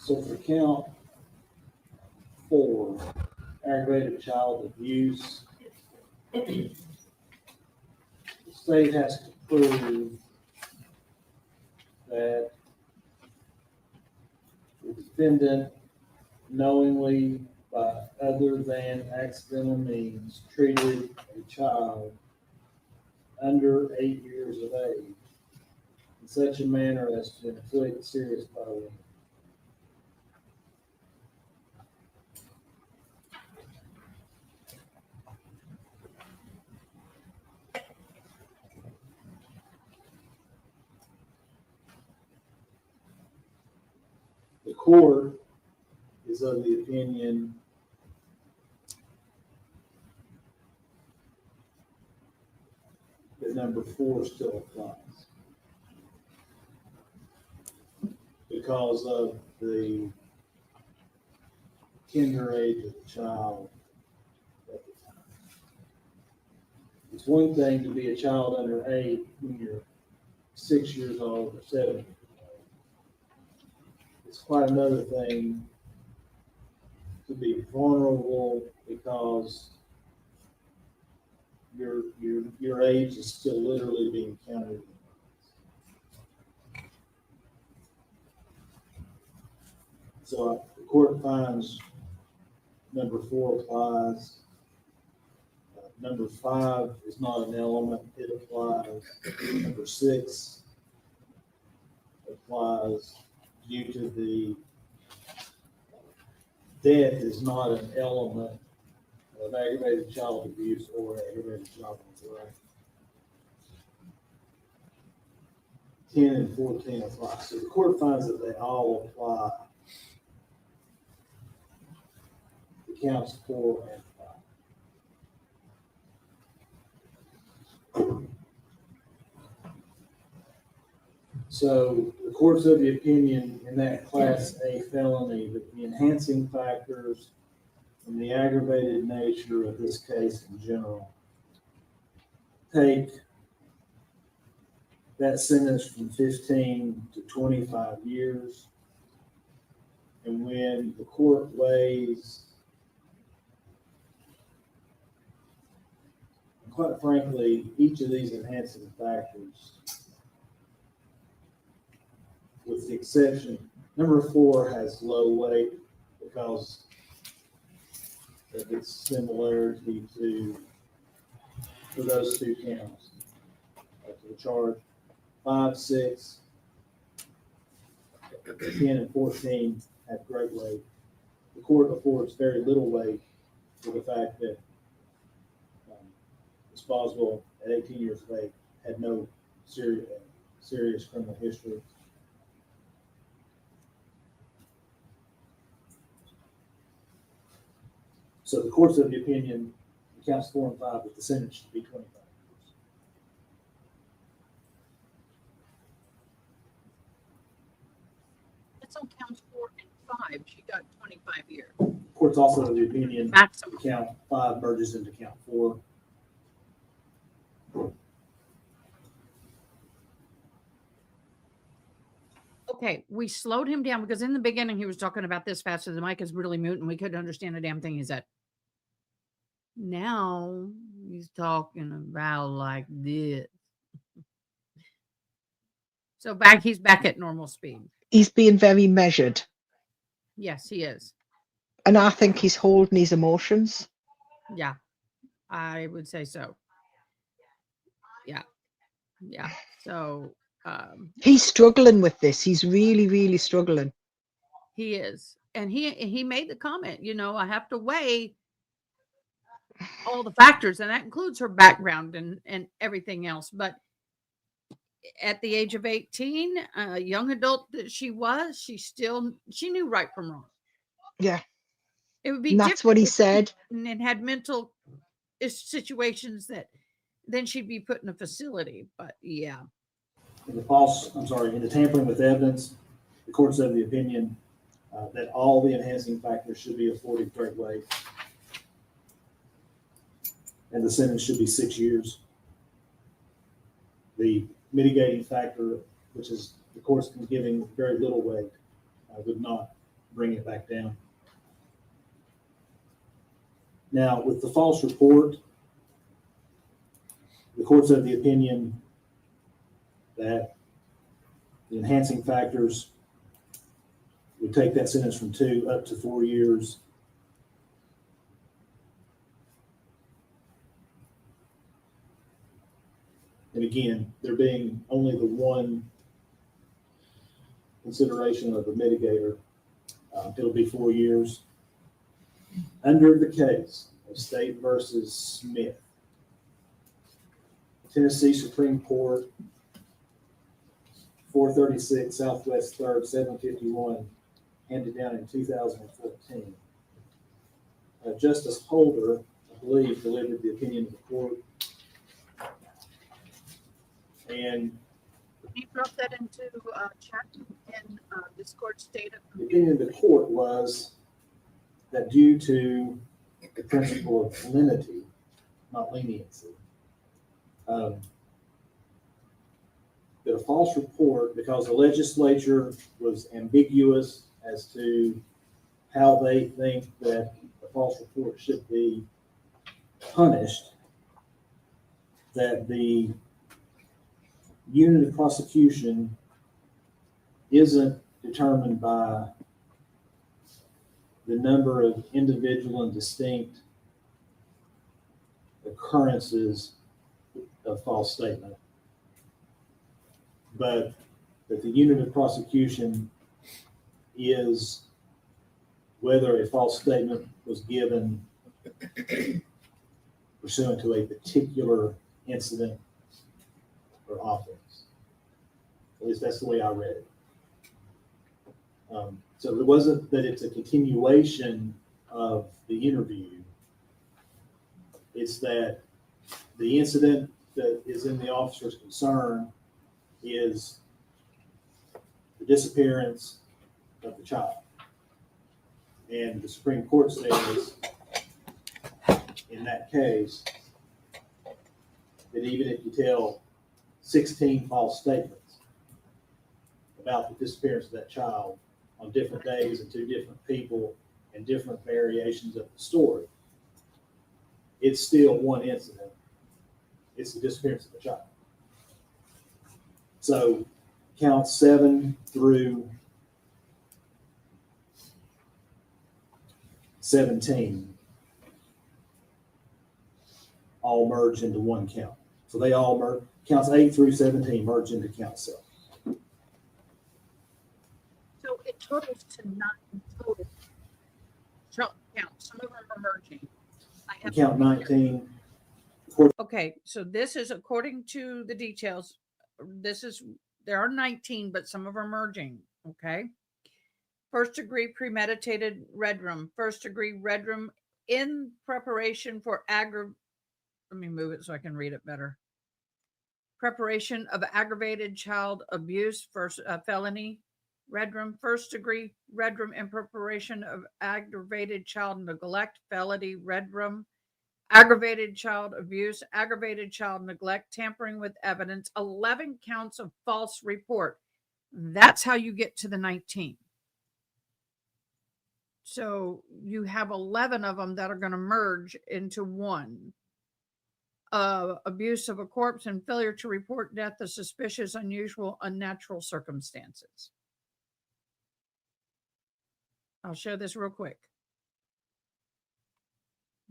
So for count 4, aggravated child abuse, the state has to prove that the defendant knowingly by other than accidental means treated a child under 8 years of age in such a manner as to inflict serious bodily injury. The court is of the opinion that number 4 still applies because of the tender age of the child at the time. It's one thing to be a child under 8 when you're 6 years old or 7 years old. It's quite another thing to be vulnerable because your age is still literally being counted. So the court finds number 4 applies. Number 5 is not an element, it applies. Number 6 applies due to the death is not an element of aggravated child abuse or aggravated child neglect. 10 and 14 apply. So the court finds that they all apply to counts 4 and 5. So the court's of the opinion in that Class A felony that the enhancing factors and the aggravated nature of this case in general take that sentence from 15 to 25 years. And when the court weighs, quite frankly, each of these enhancing factors, with the exception, number 4 has low weight because of its similarity to those 2 counts, to the charge. 5, 6, 10, and 14 have great weight. The court affords very little weight for the fact that Ms. Boswell, at 18 years of age, had no serious criminal history. So the court's of the opinion, counts 4 and 5, that the sentence should be 25 years. That's on counts 4 and 5. She got 25 years. The court's also of the opinion Maximum. count 5 merges into count 4. Okay, we slowed him down because in the beginning he was talking about this fast, so the mic is really mute and we couldn't understand a damn thing he said. Now he's talking about like this. So he's back at normal speed. He's being very measured. Yes, he is. And I think he's holding his emotions. Yeah, I would say so. Yeah. Yeah. So he's struggling with this. He's really, really struggling. He is. And he made the comment, I have to weigh all the factors, and that includes her background and everything else. But at the age of 18, a young adult that she was, she knew right from wrong. Yeah. It would be and that's what he said. And had mental situations that then she'd be put in a facility. But yeah. In the tampering with evidence, the court's of the opinion that all the enhancing factors should be afforded great weight. And the sentence should be 6 years. The mitigating factor, which is the court's been giving very little weight, would not bring it back down. Now, with the false report, the court's of the opinion that the enhancing factors would take that sentence from 2 up to 4 years. And again, there being only the one consideration of the mitigator, it'll be 4 years. Under the case of State versus Smith, Tennessee Supreme Court, 436 Southwest 3rd, 751, handed down in 2014. Justice Holder, I believe, delivered the opinion of the court. And You brought that into chat in this court stated. the opinion of the court was that due to the principle of lenity, not leniency, that a false report, because the legislature was ambiguous as to how they think that a false report should be punished, that the unit of prosecution isn't determined by the number of individual and distinct occurrences of false statement, but that the unit of prosecution is whether a false statement was given pursuant to a particular incident or offense. At least that's the way I read it. So it wasn't that it's a continuation of the interview. It's that the incident that is in the officer's concern is the disappearance of the child. And the Supreme Court says in that case that even if you tell 16 false statements about the disappearance of that child on different days and to different people and different variations of the story, it's still one incident. It's the disappearance of the child. So counts 7 through 17 all merge into one count. So they all merge. Counts 8 through 17 merge into count 7. So it totals to 9 total counts. Some of them are merging. And count 19. Okay, so this is according to the details. There are 19, but some of them are merging. Okay. First degree premeditated red room. First degree red room in preparation for let me move it so I can read it better. Preparation of aggravated child abuse, first felony red room. First degree red room in preparation of aggravated child neglect, felony red room. Aggravated child abuse, aggravated child neglect, tampering with evidence, 11 counts of false report. That's how you get to the 19. So you have 11 of them that are going to merge into one. Abuse of a corpse and failure to report death of suspicious, unusual, unnatural circumstances. I'll show this real quick.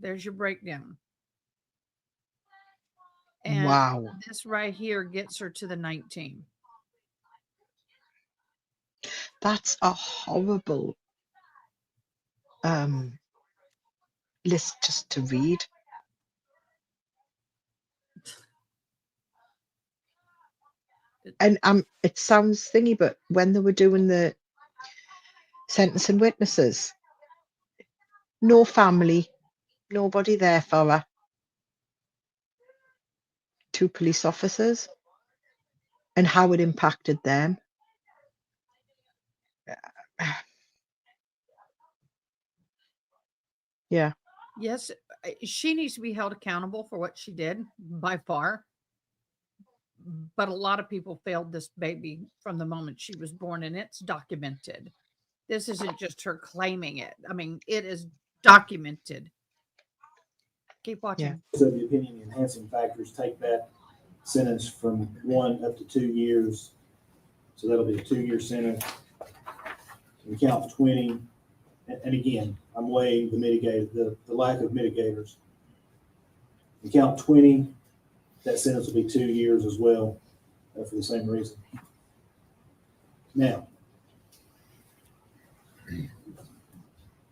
There's your breakdown. And wow. this right here gets her to the 19. That's a horrible list just to read. And it sounds thingy, but when they were doing the sentencing witnesses, no family, nobody there for her. 2 police officers, and how it impacted them. Yeah. Yes, she needs to be held accountable for what she did by far. But a lot of people failed this baby from the moment she was born, and it's documented. This isn't just her claiming it. I mean, it is documented. Keep watching. Yeah. So the opinion enhancing factors take that sentence from 1 up to 2 years. So that'll be a 2-year sentence. We count 20. And again, I'm weighing the lack of mitigators. We count 20. that sentence will be 2 years as well, for the same reason. Now,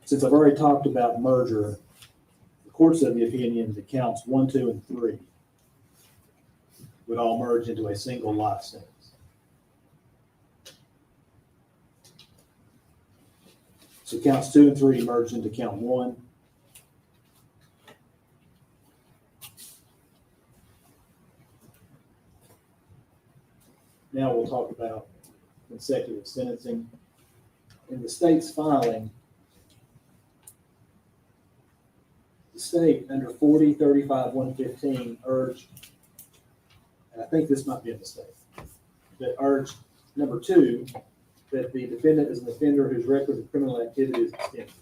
since I've already talked about merger, the courts of the opinion that counts 1, 2, and 3 would all merge into a single life sentence. So counts 2 and 3 merge into count 1. Now we'll talk about consecutive sentencing. In the state's filing, the state under 40-35-115 urged, and I think this might be a mistake, that urged number 2, that the defendant is an offender whose record of criminal activity is extensive.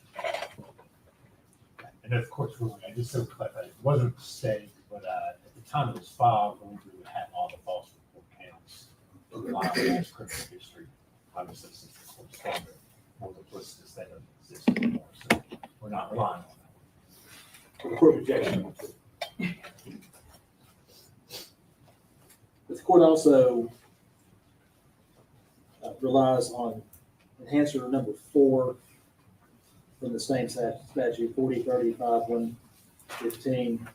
And of course, ruling, I just so clarify, it wasn't a mistake, but at the time it was filed, we would have all the false report counts. Rely on that criminal history. Obviously, since the court's found it more duplicitous, they don't exist anymore. So we're not relying on that. The court rejection. But the court also relies on enhancer number 4 from the same statute, 40-35-115,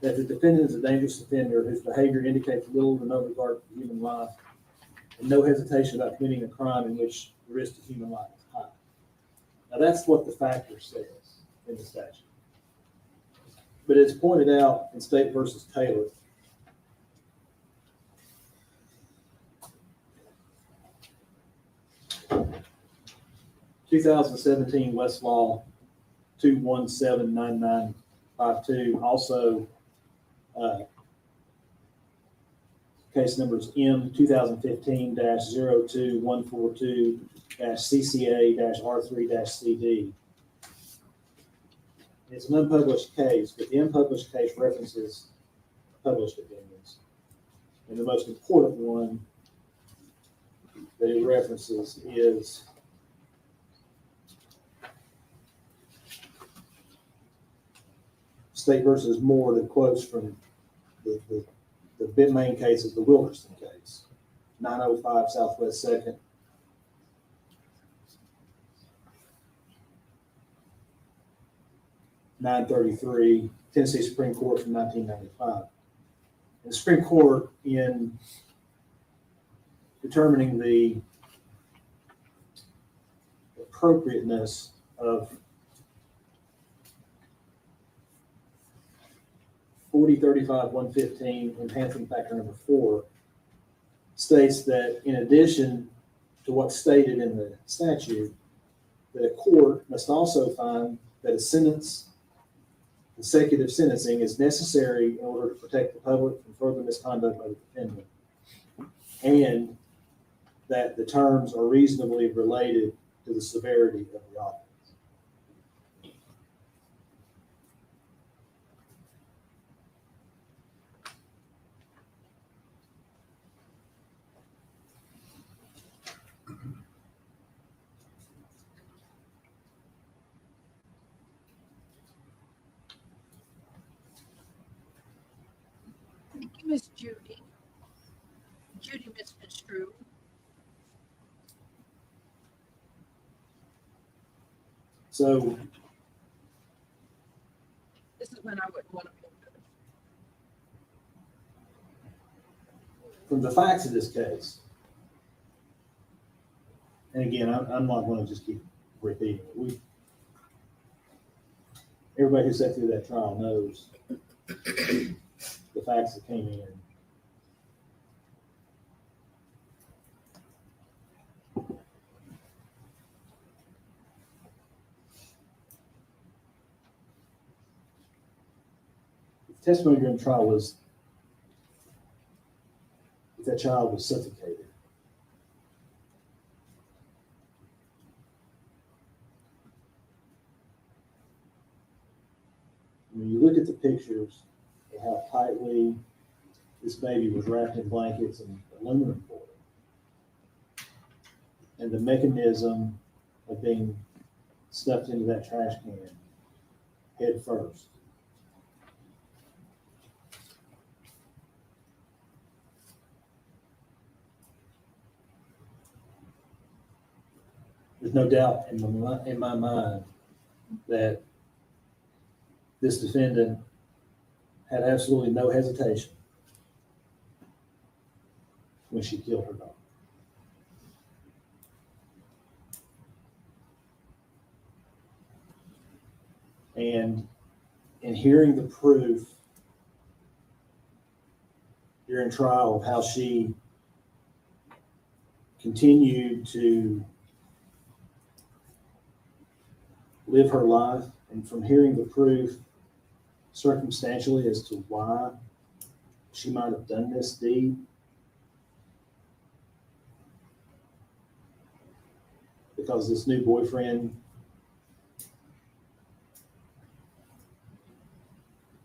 that the defendant is a dangerous offender whose behavior indicates little to no regard for human life and no hesitation about committing a crime in which the risk to human life is high. Now that's what the factor says in the statute. But it's pointed out in State versus Taylor, (2017) Westlaw 2179952, also case numbers M 2015-02142-CCA-R3-CD. It's an unpublished case, but the unpublished case references published opinions. And the most important one that it references is State versus Moore, that quotes from the main case of the Wilkerson case, 905 Southwest 2nd, 933, Tennessee Supreme Court from 1995. And the Supreme Court, in determining the appropriateness of 40-35-115, enhancing factor number 4, states that in addition to what's stated in the statute, that a court must also find that a sentence, consecutive sentencing, is necessary in order to protect the public from further misconduct by the defendant, and that the terms are reasonably related to the severity of the offense. Miss Judy. Judy misconstrued. So This is when I wouldn't want to be good. from the facts of this case, and again, I'm not going to just keep repeating it. Everybody who sat through that trial knows the facts that came in. The testimony during the trial was that that child was suffocated. When you look at the pictures of how tightly this baby was wrapped in blankets and aluminum foil, and the mechanism of being stuffed into that trash can head first, there's no doubt in my mind that this defendant had absolutely no hesitation when she killed her daughter. And in hearing the proof during trial of how she continued to live her life, and from hearing the proof circumstantially as to why she might have done this deed, because this new boyfriend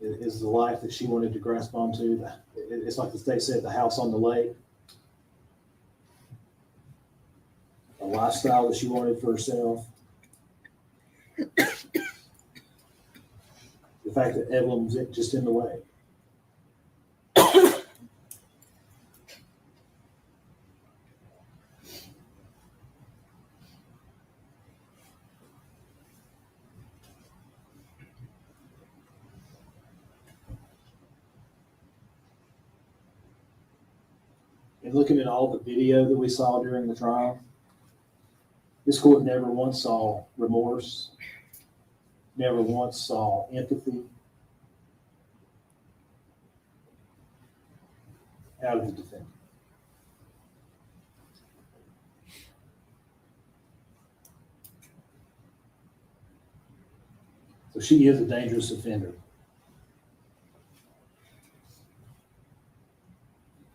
is the life that she wanted to grasp onto. It's like the state said, the house on the lake, a lifestyle that she wanted for herself. The fact that Evelyn was just in the way. And looking at all the video that we saw during the trial, this court never once saw remorse, never once saw empathy out of the defendant. So she is a dangerous offender.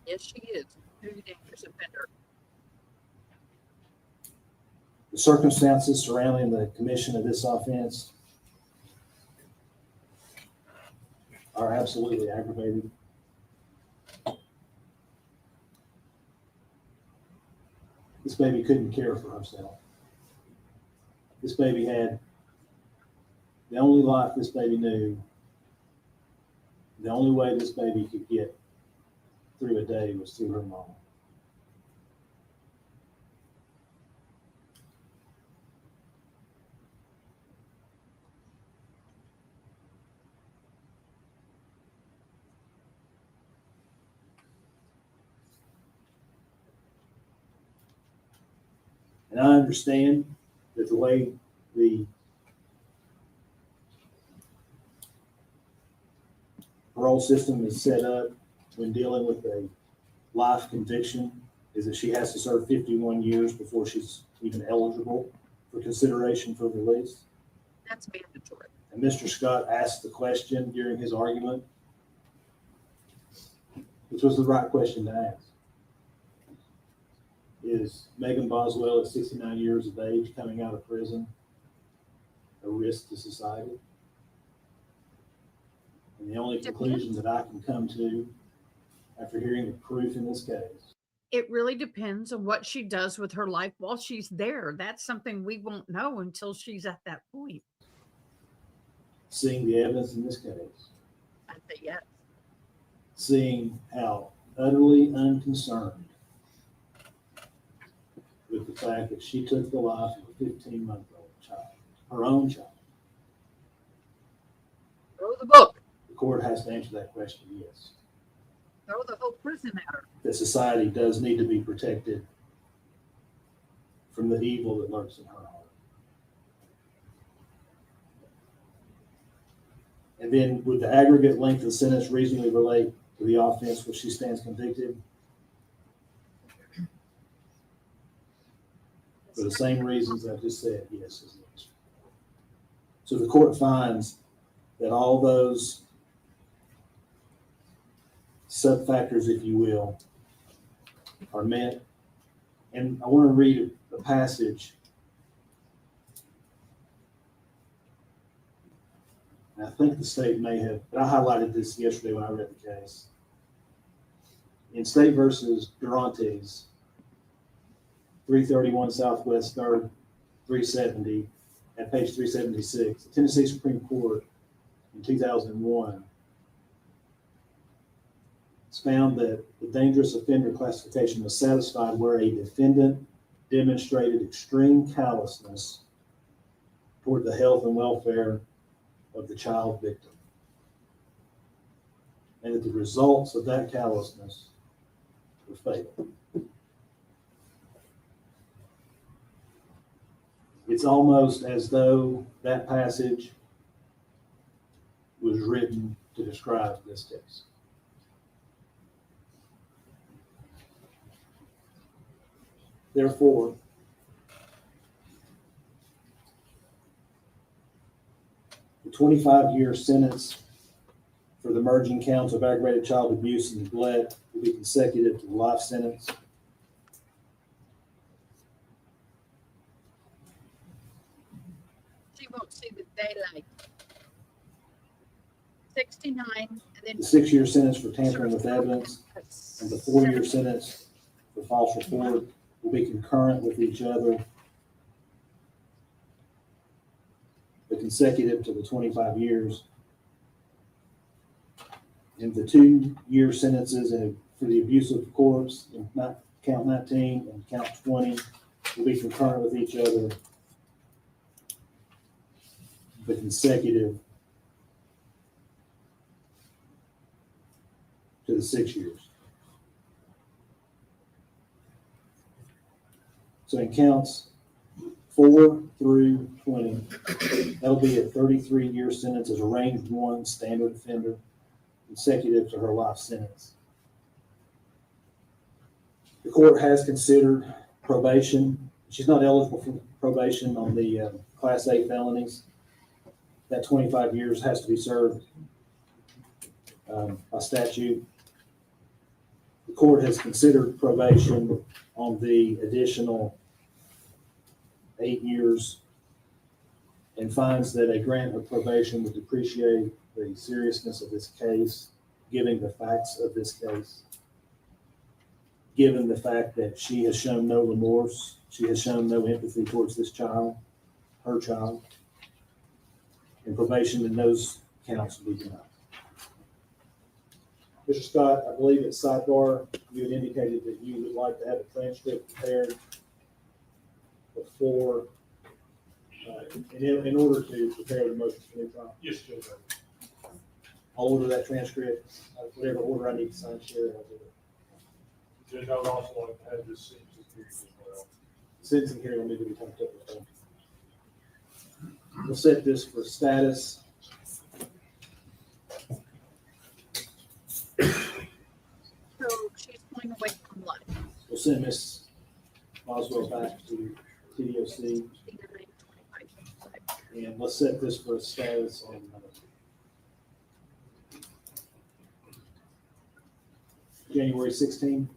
Yes, she is. Very dangerous offender. The circumstances surrounding the commission of this offense are absolutely aggravating. This baby couldn't care for herself. This baby had the only life this baby knew. The only way this baby could get through a day was through her mom. And I understand that the way the parole system is set up when dealing with a life conviction is that she has to serve 51 years before she's even eligible for consideration for release. That's mandatory. And Mr. Scott asked the question during his argument, which was the right question to ask. Is Megan Boswell at 69 years of age coming out of prison a risk to society? And the only conclusion that I can come to after hearing the proof in this case. It really depends on what she does with her life while she's there. That's something we won't know until she's at that point. Seeing the evidence in this case. I say yes. Seeing how utterly unconcerned with the fact that she took the life of a 15-month-old child, her own child. Throw the book. The court has to answer that question, yes. Throw the whole prison at her. That society does need to be protected from the evil that lurks in her heart. And then would the aggregate length of the sentence reasonably relate to the offense which she stands convicted? For the same reasons I just said, yes is the answer. So the court finds that all those sub-factors, if you will, are met. And I want to read a passage. And I think the state may have, but I highlighted this yesterday when I read the case. In State versus Durantes, 331 Southwest 3rd, 370, at page 376, the Tennessee Supreme Court in 2001 it's found that the dangerous offender classification was satisfied where a defendant demonstrated extreme callousness toward the health and welfare of the child victim, and that the results of that callousness were fatal. It's almost as though that passage was written to describe this case. Therefore, the 25-year sentence for the merging counts of aggravated child abuse and neglect will be consecutive to the life sentence. She won't see the daylight. 69, and then The 6-year sentence for tampering with evidence and the 4-year sentence for false report will be concurrent with each other, but consecutive to the 25 years. And the 2-year sentences for the abuse of the corpse in count 19 and count 20 will be concurrent with each other, but consecutive to the 6 years. So in counts 4 through 20, that'll be a 33-year sentence as a range 1 standard offender, consecutive to her life sentence. The court has considered probation. She's not eligible for probation on the Class A felonies. That 25 years has to be served by statute. The court has considered probation on the additional 8 years and finds that a grant of probation would depreciate the seriousness of this case, given the facts of this case, given the fact that she has shown no remorse, she has shown no empathy towards this child, her child, and probation in those counts will be denied. Mr. Scott, I believe at sidebar, you had indicated that you would like to have a transcript prepared before, in order to prepare the motion for the trial. Yes, Judge. I'll order that transcript, whatever order I need to sign, share, I'll do it. Judge, I would also like to have this sentencing period as well. Sentencing hearing will need to be typed up as well. We'll set this for status. so she's going away from life. We'll send Ms. Boswell back to TDOC, and let's set this for a status on January 16th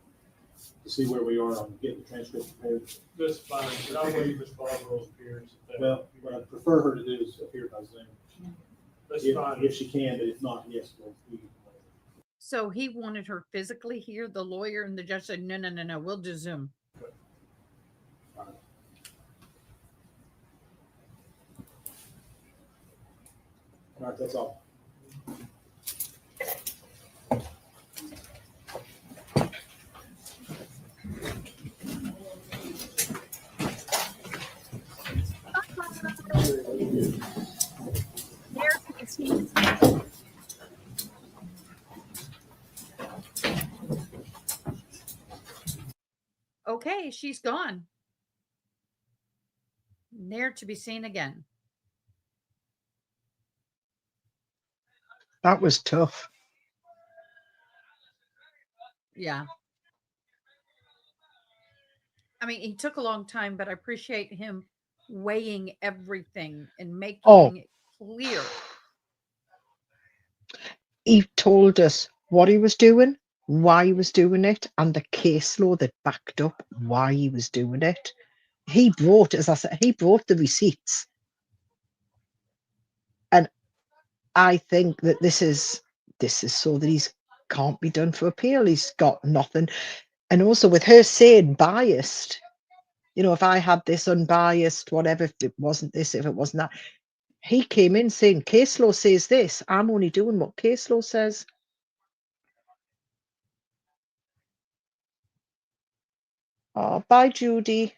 to see where we are on getting the transcript prepared. That's fine, but I'll wait Ms. Boswell's appearance. Well, what I prefer her to do is appear by Zoom. That's If fine. she can, but if not, yes, we can. So he wanted her physically here, the lawyer, and the judge said, no, we'll do Zoom. All right, that's all. Okay, she's gone. Ne'er to be seen again. That was tough. Yeah. I mean, he took a long time, but I appreciate him weighing everything and making it clear. He told us what he was doing, why he was doing it, and the case law that backed up why he was doing it. He brought, as I said, he brought the receipts. And I think that this is so that he's can't be done for appeal. He's got nothing. And also with her saying biased, you know, if I had this unbiased, whatever, if it wasn't this, if it wasn't that, he came in saying case law says this. I'm only doing what case law says. Oh, bye, Judy.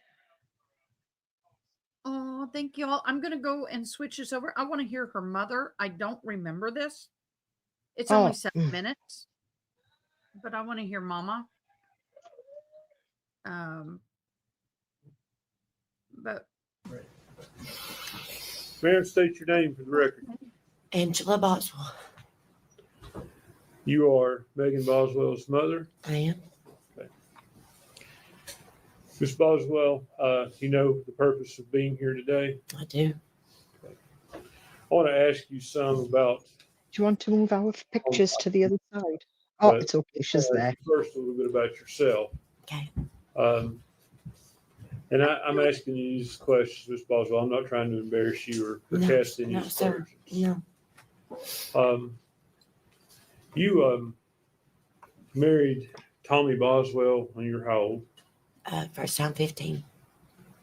Oh, thank you all. I'm going to go and switch this over. I want to hear her mother. I don't remember this. It's only Oh, 7 minutes, but I want to hear Mama. But Ma'am, state your name for the record. Angela Boswell. You are Megan Boswell's mother. I am. Ms. Boswell, you know the purpose of being here today. I do. I want to ask you some about. do you want to move our pictures to the other side? Oh, But, it's okay. She's there. First, a little bit about yourself. Okay. And I'm asking you these questions, Ms. Boswell. I'm not trying to embarrass you or No, test any no, sir. aspersions. No. You married Tommy Boswell when you were how old? First time 15.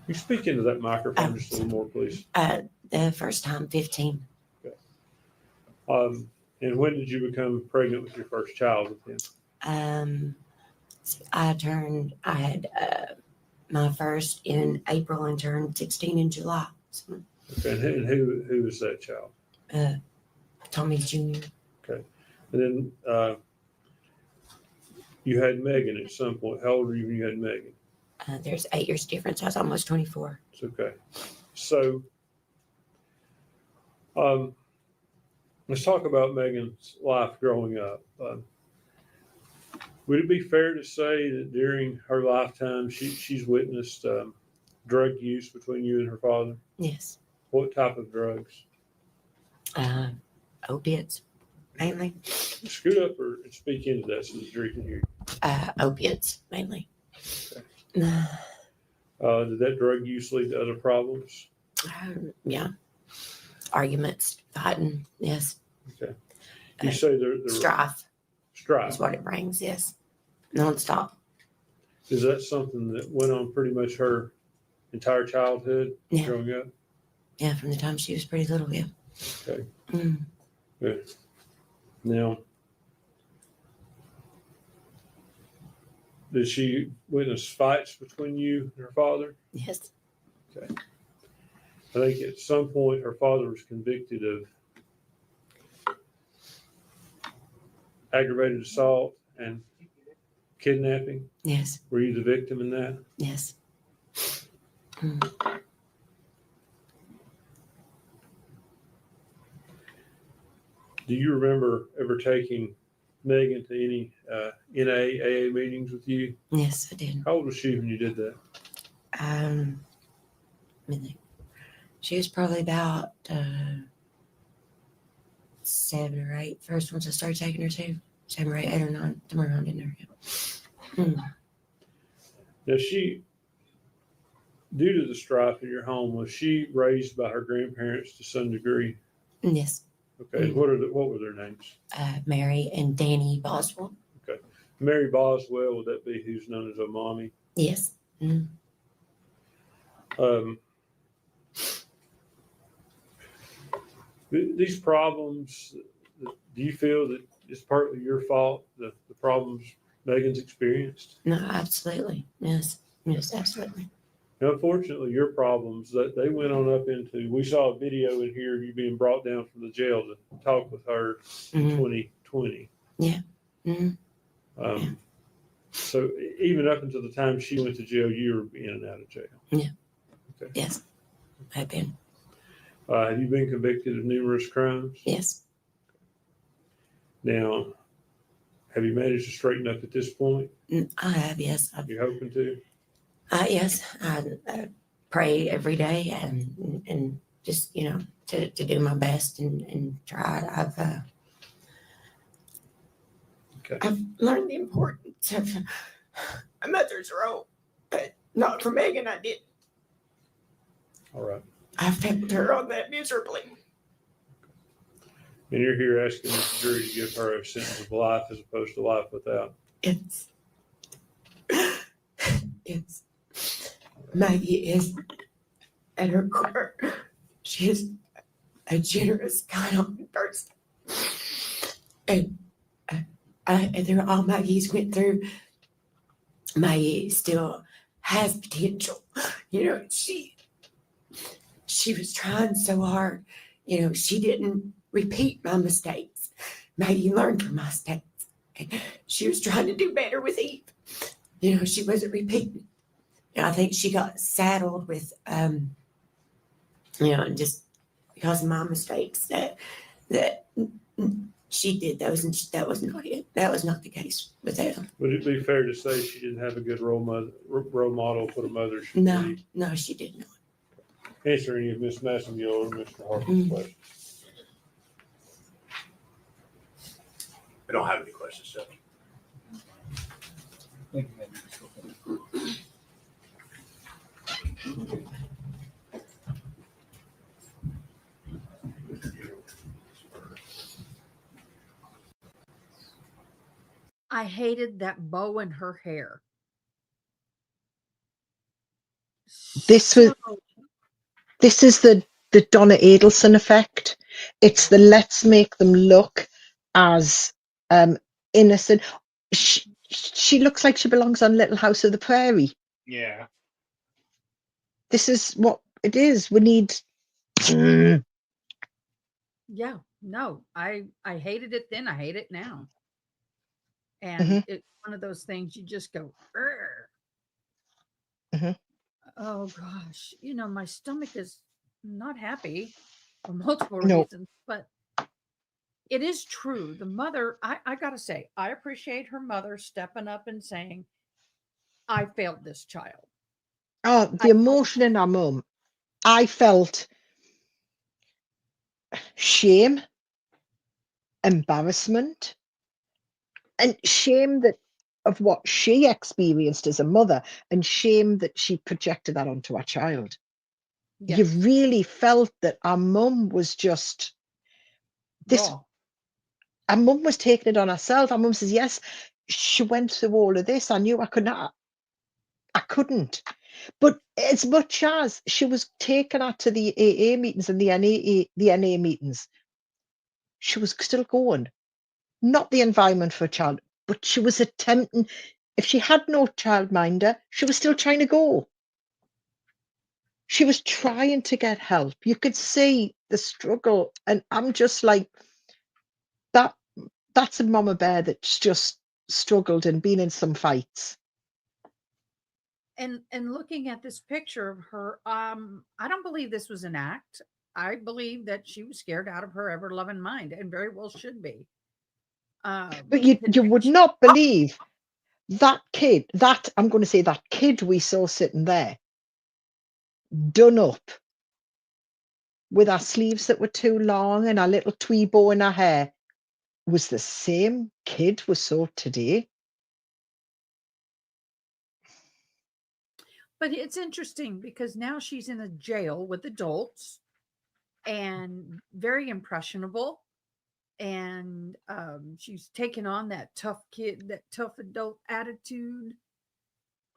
You speak into that microphone just a little more, please. The first time 15. And when did you become pregnant with your first child with him? I had my first in April and turned 16 in July. So, Okay, and who was that child? Tommy Jr. Okay, and then you had Megan at some point. How old were you when you had Megan? There's 8 years difference. I was almost 24. It's okay. So, let's talk about Megan's life growing up. Would it be fair to say that during her lifetime, she's witnessed drug use between you and her father? Yes. What type of drugs? Opiates, mainly. Scoot up or speak into that so the jury can hear you. Opiates, mainly. Did that drug use lead to other problems? Yeah. Arguments, fighting, yes. Okay. You say there Strife strife. is what it brings, yes. Nonstop. Is that something that went on pretty much her entire childhood Yeah. growing up? Yeah, from the time she was pretty little, yeah. Okay. Mm. Good. Now, did she witness fights between you and her father? Yes. Okay. I think at some point her father was convicted of aggravated assault and kidnapping. Yes. Were you the victim in that? Yes. Mm. Do you remember ever taking Megan to any NAAA meetings with you? Yes, I did. How old was she when you did that? Let me think. She was probably about 7 or 8. First ones I started taking her to. 7 or 8, 8 or 9, somewhere around in there. Yeah. Now due to the strife in your home, was she raised by her grandparents to some degree? Yes. Okay. Mm. What were their names? Mary and Danny Boswell. Okay. Mary Boswell, would that be who's known as a mommy? Yes. Mm. These problems, do you feel that it's partly your fault, the problems Megan's experienced? No, absolutely. Yes. Yes, absolutely. Now, unfortunately, your problems, that they went on up into, we saw a video in here of you being brought down from the jail to talk with her in 2020. Yeah. Mm. So even up until the time she went to jail, you were in and out of jail. Yeah. Okay. Yes. I've been. Have you been convicted of numerous crimes? Yes. Now, have you managed to straighten up at this point? I have, yes. You're hoping to? Yes. I pray every day and just, to do my best and try. I've learned the importance of a mother's role, but not for Megan, I didn't. All right. I failed her on that miserably. And you're here asking the jury to give her a sentence of life as opposed to life without. It's Maggie is at her core. She is a generous, kind person. And through all Maggie's went through, Maggie still has potential. She she was trying so hard. You know, she didn't repeat my mistakes. Maybe learn from my mistakes. She was trying to do better with Eve. You know, she wasn't repeating. And I think she got saddled with, you know, just because of my mistakes that she did those, and that was not it. That was not the case with Evelyn. Would it be fair to say she didn't have a good role model for the mother she No, be? no, she did not. Answer any of Ms. Massengill or Mr. Harper's questions. I don't have any questions, Judge. Thank you, Megan. I hated that bow in her hair. This was this is the Donna Adelson effect. It's the let's make them look as innocent. She looks like she belongs on Little House of the Prairie. Yeah. This is what it is. We need. Yeah, no, I hated it then. I hate it now. And it's one of those things you just go, oh gosh, you know, my stomach is not happy for multiple reasons, but it is true. The mother, I gotta say, I appreciate her mother stepping up and saying, I failed this child. Oh, the emotion in our mum. I felt shame, embarrassment, and shame that of what she experienced as a mother, and shame that she projected that onto our child. Yes. You really felt that our mum was just this. Raw. Our mum was taking it on herself. Our mum says, yes, she went through all of this. I knew I could not. I couldn't. But as much as she was taking her to the AA meetings and the NA meetings, she was still going. Not the environment for a child, but she was attempting. If she had no childminder, she was still trying to go. She was trying to get help. You could see the struggle, and I'm just like, that's a mama bear that's just struggled and been in some fights. And looking at this picture of her, I don't believe this was an act. I believe that she was scared out of her ever loving mind, and very well should be. But you would not believe that kid, that I'm going to say that kid we saw sitting there, done up with our sleeves that were too long and our little twee bow in her hair, was the same kid we saw today. But it's interesting because now she's in a jail with adults and very impressionable. And she's taken on that tough kid, that tough adult attitude.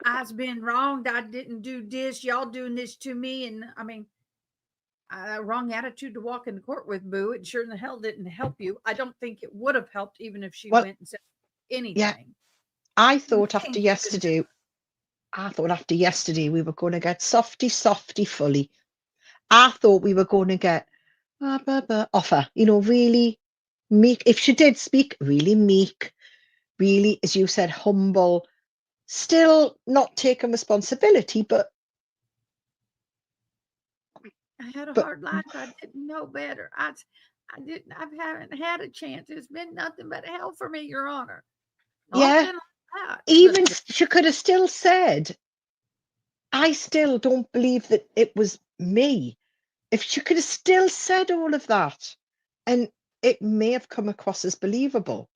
I've been wronged. I didn't do this. Y'all doing this to me. And I mean, wrong attitude to walk in the court with, boo. It sure in the hell didn't help you. I don't think it would have helped even if she went and said anything. Yeah, I thought after yesterday we were going to get softy fully. I thought we were going to get offer, you know, really meek. If she did speak, really meek, really, as you said, humble, still not taking responsibility, but I had a hard life. I didn't know better. I haven't had a chance. It's been nothing but hell for me, Your Honor. yeah, Like that. even she could have still said, I still don't believe that it was me. If she could have still said all of that, and it may have come across as believable,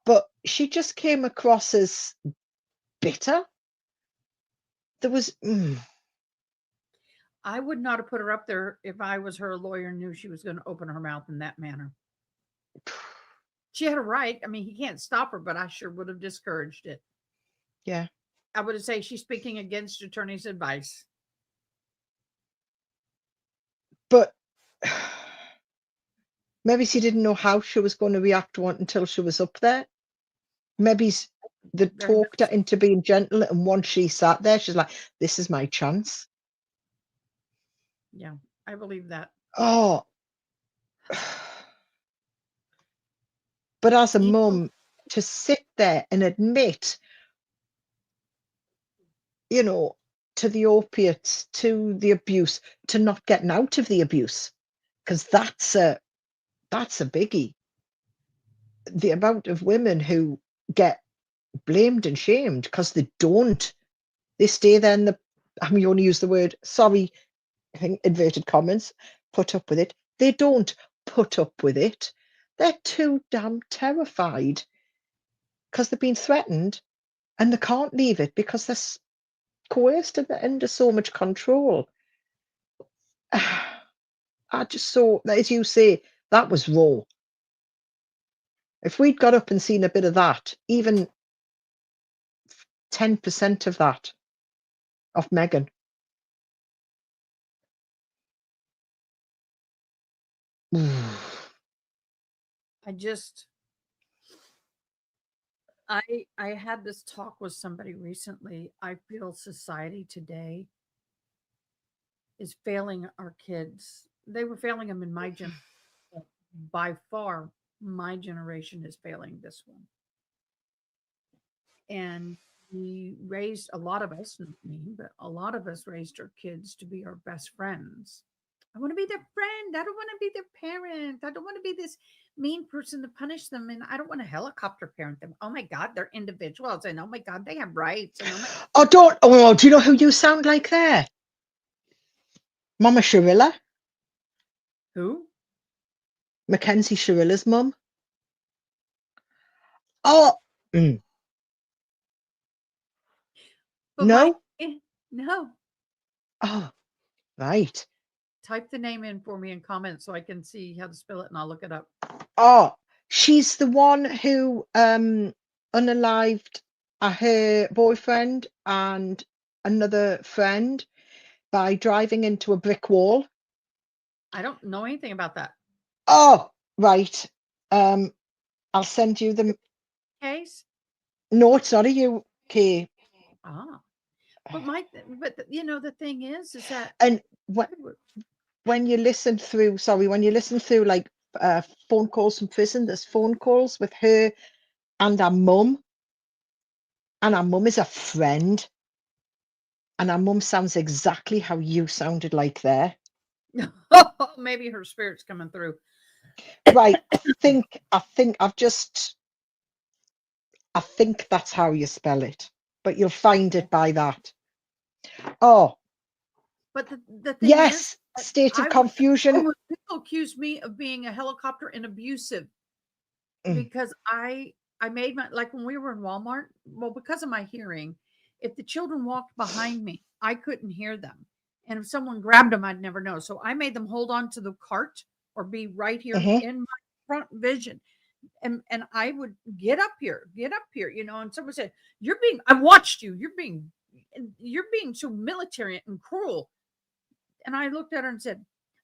but she just came across as bitter. There was I would not have put her up there if I was her lawyer and knew she was going to open her mouth in that manner. She had a right. I mean, he can't stop her, but I sure would have discouraged it. Yeah. I would have said she's speaking against attorney's advice. But maybe she didn't know how she was going to react to it until she was up there. Maybe they talked her into being gentle, and once she sat there, she's like, this is my chance. Yeah, I believe that. Oh, but as a You know, mum, to sit there and admit, you know, to the opiates, to the abuse, to not getting out of the abuse, because that's a biggie. The amount of women who get blamed and shamed because they don't. They stay there and I'm only use the word, sorry, I think inverted commas, put up with it. They don't put up with it. They're too damn terrified because they've been threatened and they can't leave it because they're coerced and they're under so much control. I just saw, as you say, that was raw. If we'd got up and seen a bit of that, even 10% of that, of Megan. I just, I had this talk with somebody recently. I feel society today is failing our kids. They were failing them in my generation. By far, my generation is failing this one. And we raised a lot of us, not me, but a lot of us raised our kids to be our best friends. I want to be their friend. I don't want to be their parent. I don't want to be this mean person to punish them. And I don't want to helicopter parent them. Oh my God, they're individuals. And oh my God, they have rights. And Do you know who you sound like there? Mama Sharilla. Who? Mackenzie Sharilla's mum. Oh, But no? no. Oh, right. Type the name in for me in comments so I can see how to spell it and I'll look it up. Oh, she's the one who unalived her boyfriend and another friend by driving into a brick wall. I don't know anything about that. Oh, right. I'll send you the Case? No, it's not a UK. Ah. But you know, the thing is that And when you listen through, like phone calls from prison, there's phone calls with her and her mum, and her mum is a friend, and her mum sounds exactly how you sounded like there. maybe her spirit's coming through. Right. I think that's how you spell it, but you'll find it by that. Oh, But the thing yes, is, state of confusion. People accuse me of being a helicopter and abusive because I made my, like when we were in Walmart, well, because of my hearing, if the children walked behind me, I couldn't hear them. And if someone grabbed them, I'd never know. So I made them hold on to the cart or be right here in my front vision. And I would get up here, you know, and someone said, I watched you, you're being so military and cruel. And I looked at her and said,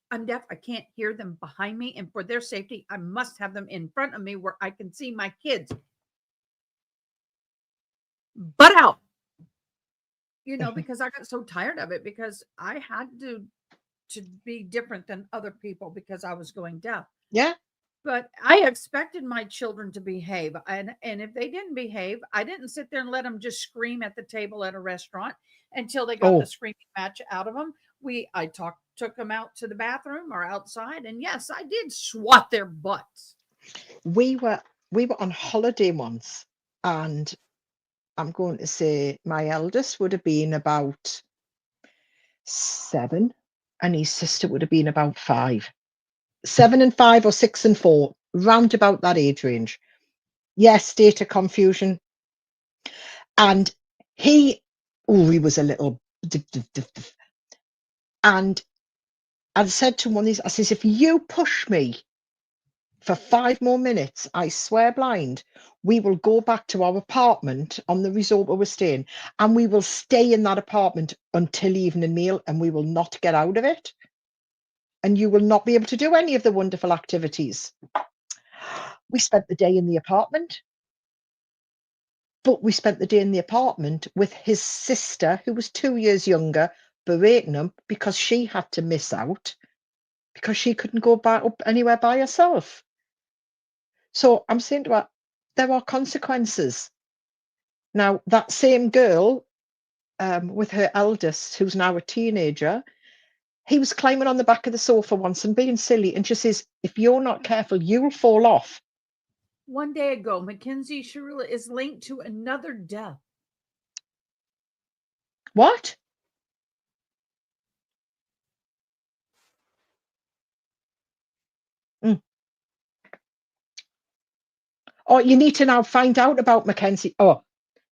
I'm deaf. I can't hear them behind me. And for their safety, I must have them in front of me where I can see my kids. Butt out. You know, because I got so tired of it because I had to be different than other people because I was going deaf. Yeah. But I expected my children to behave. And if they didn't behave, I didn't sit there and let them just scream at the table at a restaurant until they got the screaming match out of them. I took them out to the bathroom or outside. And yes, I did swat their butts. We were on holiday once, and I'm going to say my eldest would have been about 7, and his sister would have been about 5. 7 and 5 or 6 and 4, round about that age range. Yes, state of confusion. And he was a little, and I said to one of these, I says, if you push me for 5 more minutes, I swear blind, we will go back to our apartment on the resort where we're staying, and we will stay in that apartment until evening meal, and we will not get out of it. And you will not be able to do any of the wonderful activities. We spent the day in the apartment, but we spent the day in the apartment with his sister, who was 2 years younger, berating him because she had to miss out because she couldn't go back up anywhere by herself. So I'm saying to her, there are consequences. Now, that same girl with her eldest, who's now a teenager, he was climbing on the back of the sofa once and being silly, and she says, if you're not careful, you'll fall off. One day ago, Mackenzie Sharilla is linked to another death. What? Oh, you need to now find out about Mackenzie. Oh,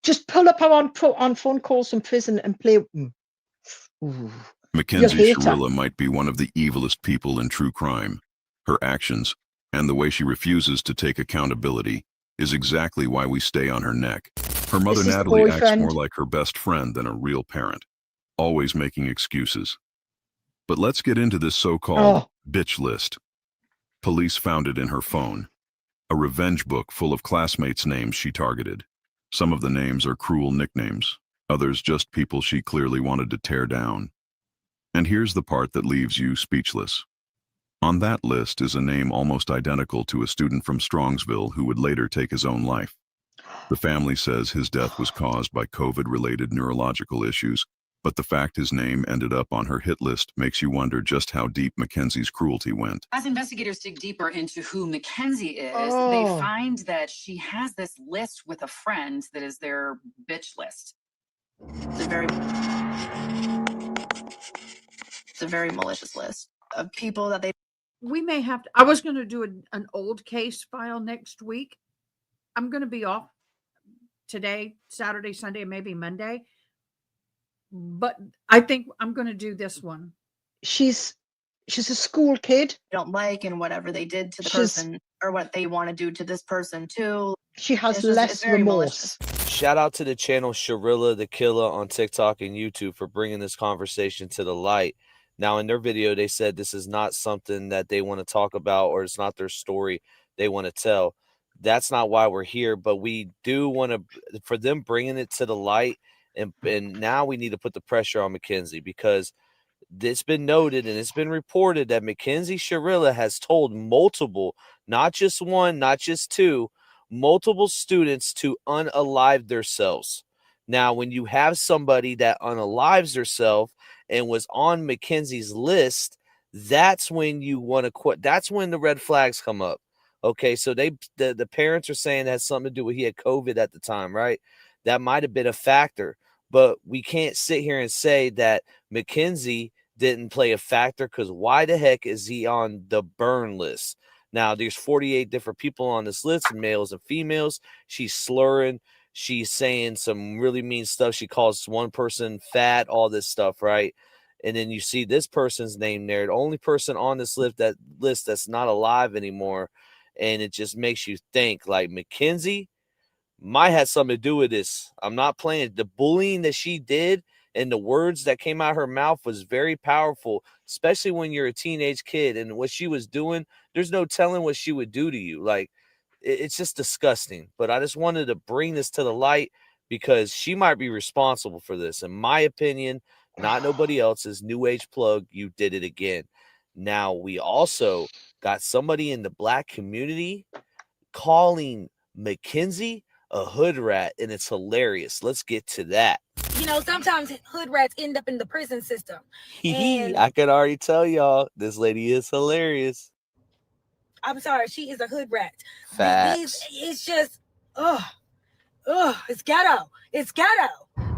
just pull up her on phone calls from prison and play. Ooh, you'll Mackenzie hate her. Sharilla might be one of the evilest people in true crime. Her actions, and the way she refuses to take accountability, is exactly why we stay on her neck. Her mother This is the Natalie acts boyfriend. more like her best friend than a real parent, always making excuses. But let's get into this so-called bitch list. Police found it in her phone. A revenge book full of classmates' names she targeted. Some of the names are cruel nicknames, others just people she clearly wanted to tear down. And here's the part that leaves you speechless. On that list is a name almost identical to a student from Strongsville who would later take his own life. The family says his death was caused by COVID-related neurological issues, but the fact his name ended up on her hit list makes you wonder just how deep Mackenzie's cruelty went. As investigators dig deeper into who Mackenzie is, Oh. they find that she has this list with a friend that is their bitch list. It's a very malicious list of people that they. We may have to. I was going to do an old case file next week. I'm going to be off today, Saturday, Sunday, maybe Monday. But I think I'm going to do this one. She's a school kid. Don't like and whatever they did to the person or what they want to do to this person too. She has It's just- less it's very remorse. malicious. Shout out to the channel Sharilla the Killer on TikTok and YouTube for bringing this conversation to the light. Now, in their video, they said this is not something that they want to talk about, or it's not their story they want to tell. That's not why we're here, but we do want to, for them bringing it to the light, and now we need to put the pressure on Mackenzie, because it's been noted and it's been reported that Mackenzie Sharilla has told multiple, not just one, not just two, multiple students to unalive themselves. Now, when you have somebody that unalives herself and was on Mackenzie's list, that's when you want to quit. That's when the red flags come up. Okay, so the parents are saying that has something to do with he had COVID at the time, right? That might have been a factor, but we can't sit here and say that Mackenzie didn't play a factor, because why the heck is he on the burn list? Now, there's 48 different people on this list, males and females. She's slurring. She's saying some really mean stuff. She calls one person fat, all this stuff, right? And then you see this person's name there, the only person on this list that's not alive anymore. And it just makes you think, like, Mackenzie might have something to do with this. I'm not playing. The bullying that she did and the words that came out of her mouth was very powerful, especially when you're a teenage kid. And what she was doing, there's no telling what she would do to you. Like, it's just disgusting. But I just wanted to bring this to the light because she might be responsible for this. In my opinion, not nobody else's. New Age Plug, you did it again. Now, we also got somebody in the Black community calling Mackenzie a hood rat, and it's hilarious. Let's get to that. You know, sometimes hood rats end up in the prison system. And I can already tell y'all, this lady is hilarious. I'm sorry, she is a hood rat. Facts. It's just, it's ghetto. It's ghetto.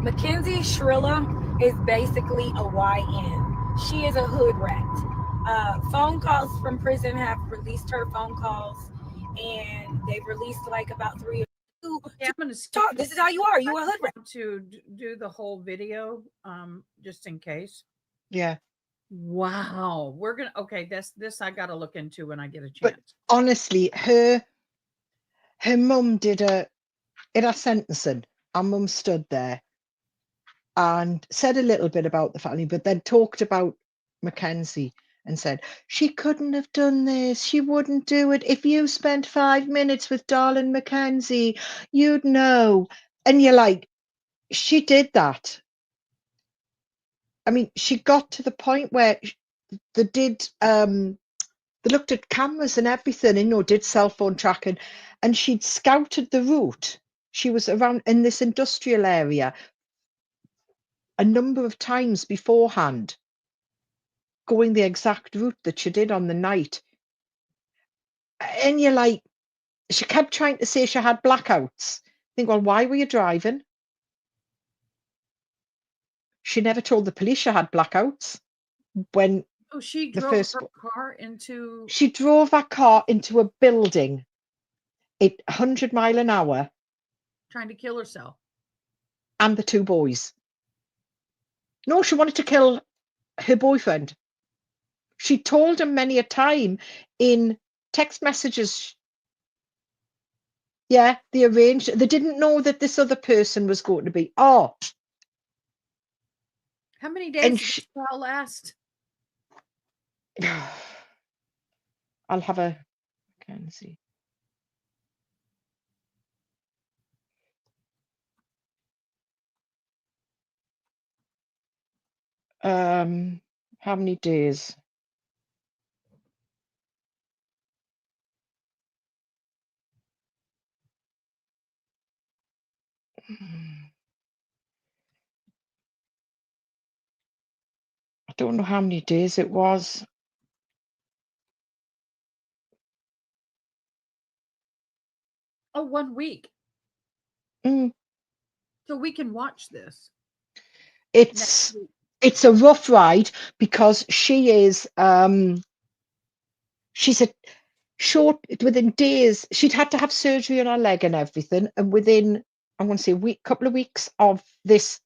Mackenzie Sharilla is basically a YN. She is a hood rat. Phone calls from prison have released her phone calls, and they've released like about 3 or 2. Okay, I'm going to Talk. This is how you are. You a hood rat. To do the whole video, just in case. Yeah. Wow, we're gonna. Okay, this I got to look into when I get a chance. But honestly, her mum did in our sentencing. Our mum stood there and said a little bit about the family, but then talked about Mackenzie and said she couldn't have done this. She wouldn't do it. If you spent 5 minutes with darling Mackenzie, you'd know. And you're like, she did that. I mean, she got to the point where they did they looked at cameras and everything, and did cell phone tracking, and she'd scouted the route. She was around in this industrial area a number of times beforehand, going the exact route that she did on the night. And you're like, she kept trying to say she had blackouts. Think, well, why were you driving? She never told the police she had blackouts. When Oh, she the drove first, her car into. she drove that car into a building at 100 mile an hour, Trying to kill herself. and the two boys. No, she wanted to kill her boyfriend. She told him many a time in text messages. Yeah, they arranged. They didn't know that this other person was going to be. Oh, How many days and did this trial last? I'll have a. Can see. How many days? I don't know how many days it was. Oh, 1 week. Mm. So we can watch this. It's a rough ride because she is she's a short within days. She'd had to have surgery on her leg and everything, and within, I want to say, a week, couple of weeks of this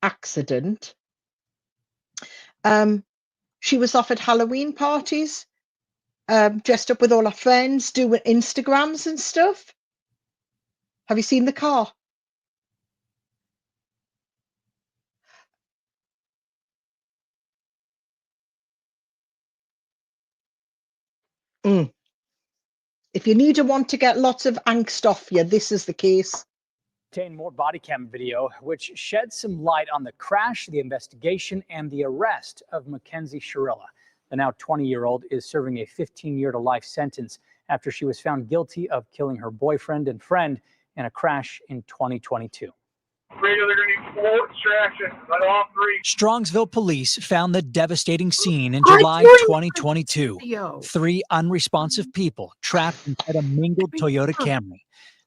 accident, she was off at Halloween parties, dressed up with all her friends, doing Instagrams and stuff. Have you seen the car? If you need a one to get lots of angst off you, this is the case. Obtain more body cam video, which sheds some light on the crash, the investigation, and the arrest of Mackenzie Shirilla. The now 20-year-old is serving a 15-year to life sentence after she was found guilty of killing her boyfriend and friend in a crash in 2022. Strongsville police found the devastating scene in July 2022. 3 unresponsive people trapped inside a mingled Toyota Camry.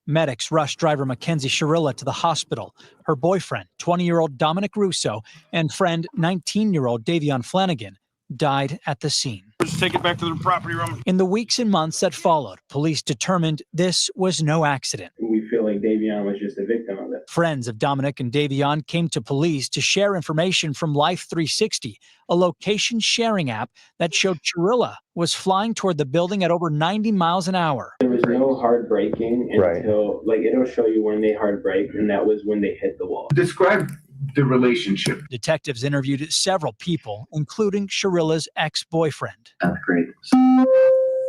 Medics rushed driver Mackenzie Shirilla to the hospital. Her boyfriend, 20-year-old Dominic Russo, and friend, 19-year-old Davion Flanagan, died at the scene. Just take it back to the property room. In the weeks and months that followed, police determined this was no accident. We feel like Davion was just a victim of it. Friends of Dominic and Davion came to police to share information from Life 360, a location sharing app that showed Shirilla was flying toward the building at over 90 miles an hour. There was no hard braking until, like, it'll show you when they hard brake, and that was when they hit the wall. Describe the relationship. Detectives interviewed several people, including Shirilla's ex-boyfriend. 10th grade.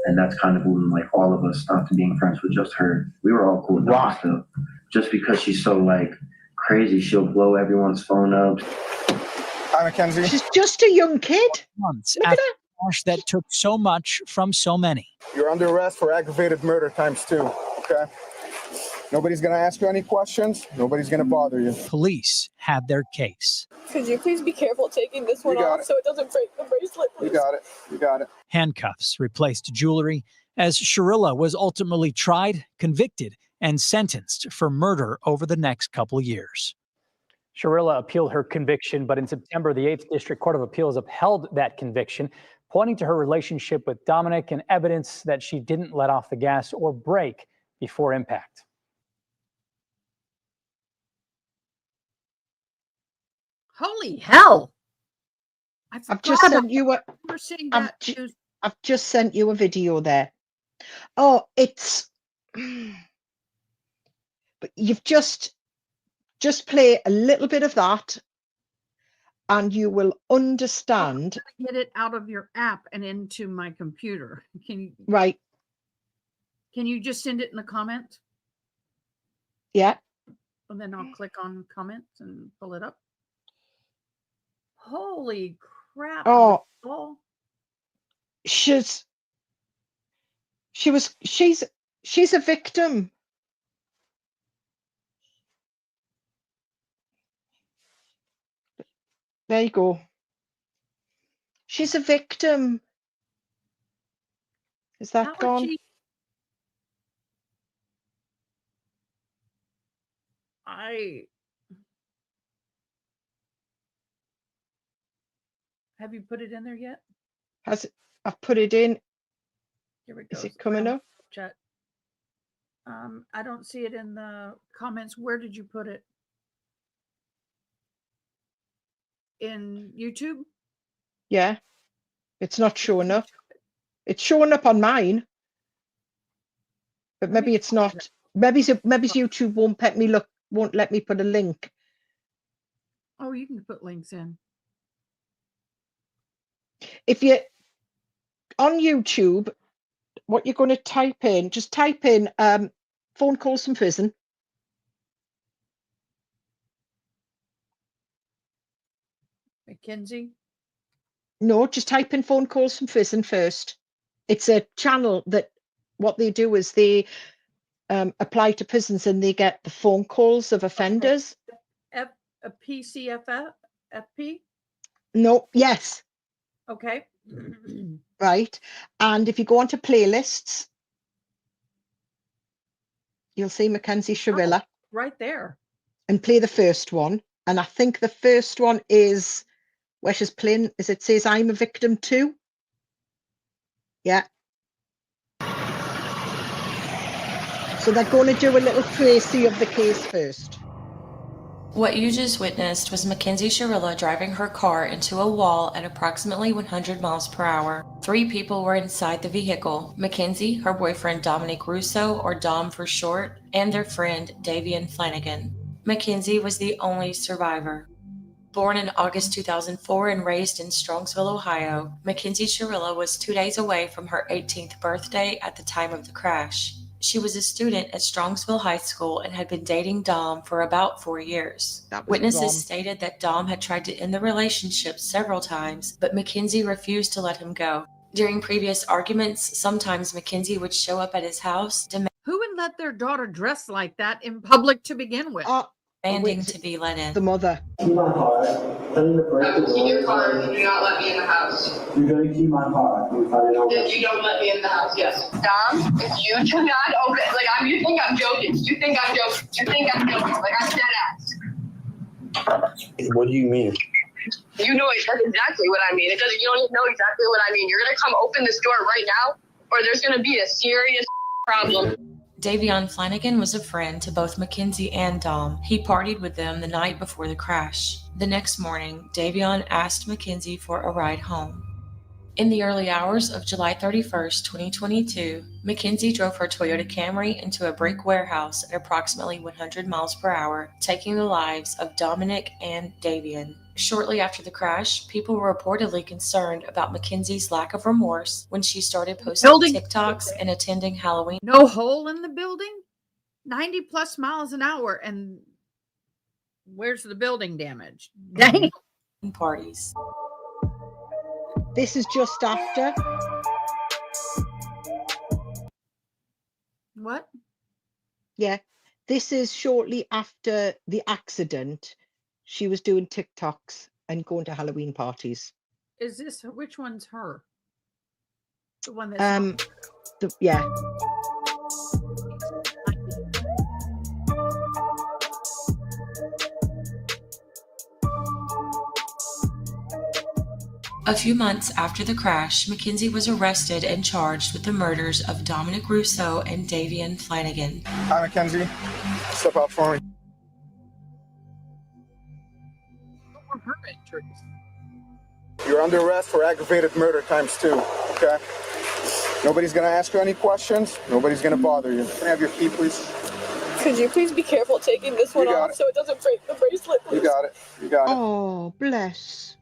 And that's kind of when, like, all of us stopped being friends with just her. We were all cool with her still. Just because she's so, like, crazy, she'll blow everyone's phone up. Hi, Mackenzie. She's just a young kid. Months after a crash that took so much from so many. You're under arrest for aggravated murder ×2, okay? Nobody's going to ask you any questions. Nobody's going to bother you. Police had their case. Could you please be careful taking this one off so it doesn't break the bracelet, please? You got it. You got it. Handcuffs replaced jewelry as Shirilla was ultimately tried, convicted, and sentenced for murder over the next couple years. Shirilla appealed her conviction, but in September, the 8th District Court of Appeals upheld that conviction, pointing to her relationship with Dominic and evidence that she didn't let off the gas or brake before impact. Holy hell! I've just sent you a. We're seeing that news. I've just sent you a video there. Oh, it's. But you've just play a little bit of that, and you will understand. Get it out of your app and into my computer. Can you? Right. Can you just send it in the comments? Yeah. And then I'll click on comments and pull it up. Holy crap. Oh, Boswell. she's a victim. There you go. She's a victim. Is that How is gone? she? Have you put it in there yet? I've put it in. Here it Is goes. it coming up? Chat. I don't see it in the comments. Where did you put it? In YouTube? Yeah. It's not showing up. It's showing up on mine. But maybe it's not. Maybe YouTube won't let me put a link. Oh, you can put links in. If you're on YouTube, what you're going to type in, just type in phone calls from prison. Mackenzie? No, just type in phone calls from prison first. It's a channel that what they do is they apply to prisons and they get the phone calls of offenders. A PCFF? FP? No, yes. Okay. Right. And if you go onto playlists, you'll see Mackenzie Shirilla. Right there. And play the first one. And I think the first one is where she's playing, as it says, I'm a victim too. Yeah. So they're going to do a little précis of the case first. What you just witnessed was Mackenzie Shirilla driving her car into a wall at approximately 100 miles per hour. 3 people were inside the vehicle: Mackenzie, her boyfriend Dominic Russo, or Dom for short, and their friend Davian Flanagan. Mackenzie was the only survivor. Born in August 2004 and raised in Strongsville, Ohio, Mackenzie Shirilla was 2 days away from her 18th birthday at the time of the crash. She was a student at Strongsville High School and had been dating Dom for about 4 years. Witnesses Dom. stated that Dom had tried to end the relationship several times, but Mackenzie refused to let him go. During previous arguments, sometimes Mackenzie would show up at his house Who would let their daughter dress like that in public to begin with? demanding to be let in. The mother. Keep my car. Tell me to break the door. Keep your car if you do not let me in the house. You're going to keep my car. If you don't let me in the house, yes. Dom, if you do not open, you think I'm joking. You think I'm joking. Like, I'm dead ass. What do you mean? You know exactly what I mean. You don't even know exactly what I mean. You're going to come open this door right now, or there's going to be a serious problem. Davion Flanagan was a friend to both Mackenzie and Dom. He partied with them the night before the crash. The next morning, Davion asked Mackenzie for a ride home. In the early hours of July 31st, 2022, Mackenzie drove her Toyota Camry into a brick warehouse at approximately 100 miles per hour, taking the lives of Dominic and Davion. Shortly after the crash, people were reportedly concerned about Mackenzie's lack of remorse when she started posting TikToks and attending Halloween. No hole in the building? 90 plus miles an hour. And where's the building damage? Dang. Parties. This is just after. What? Yeah. This is shortly after the accident. She was doing TikToks and going to Halloween parties. Is this, which one's her? The one that's yeah. A few months after the crash, Mackenzie was arrested and charged with the murders of Dominic Russo and Davion Flanagan. Hi, Mackenzie. Step out for me. You're under arrest for aggravated murder ×2, okay? Nobody's gonna ask you any questions. Nobody's gonna bother you. Can I have your key, please? Could you please be careful taking this one off so it doesn't break the bracelet, please? You got it. You got it. Oh, bless.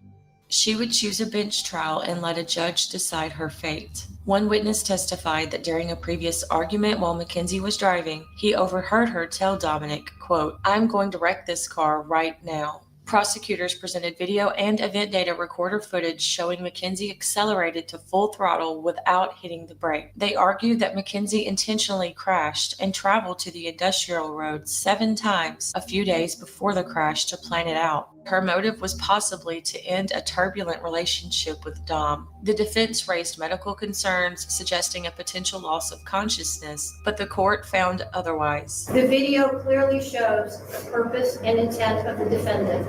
She would choose a bench trial and let a judge decide her fate. One witness testified that during a previous argument while Mackenzie was driving, he overheard her tell Dominic, quote, "I'm going to wreck this car right now." Prosecutors presented video and event data recorder footage showing Mackenzie accelerated to full throttle without hitting the brake. They argued that Mackenzie intentionally crashed and traveled to the industrial road 7 times a few days before the crash to plan it out. Her motive was possibly to end a turbulent relationship with Dom. The defense raised medical concerns suggesting a potential loss of consciousness, but the court found otherwise. The video clearly shows the purpose and intent of the defendant.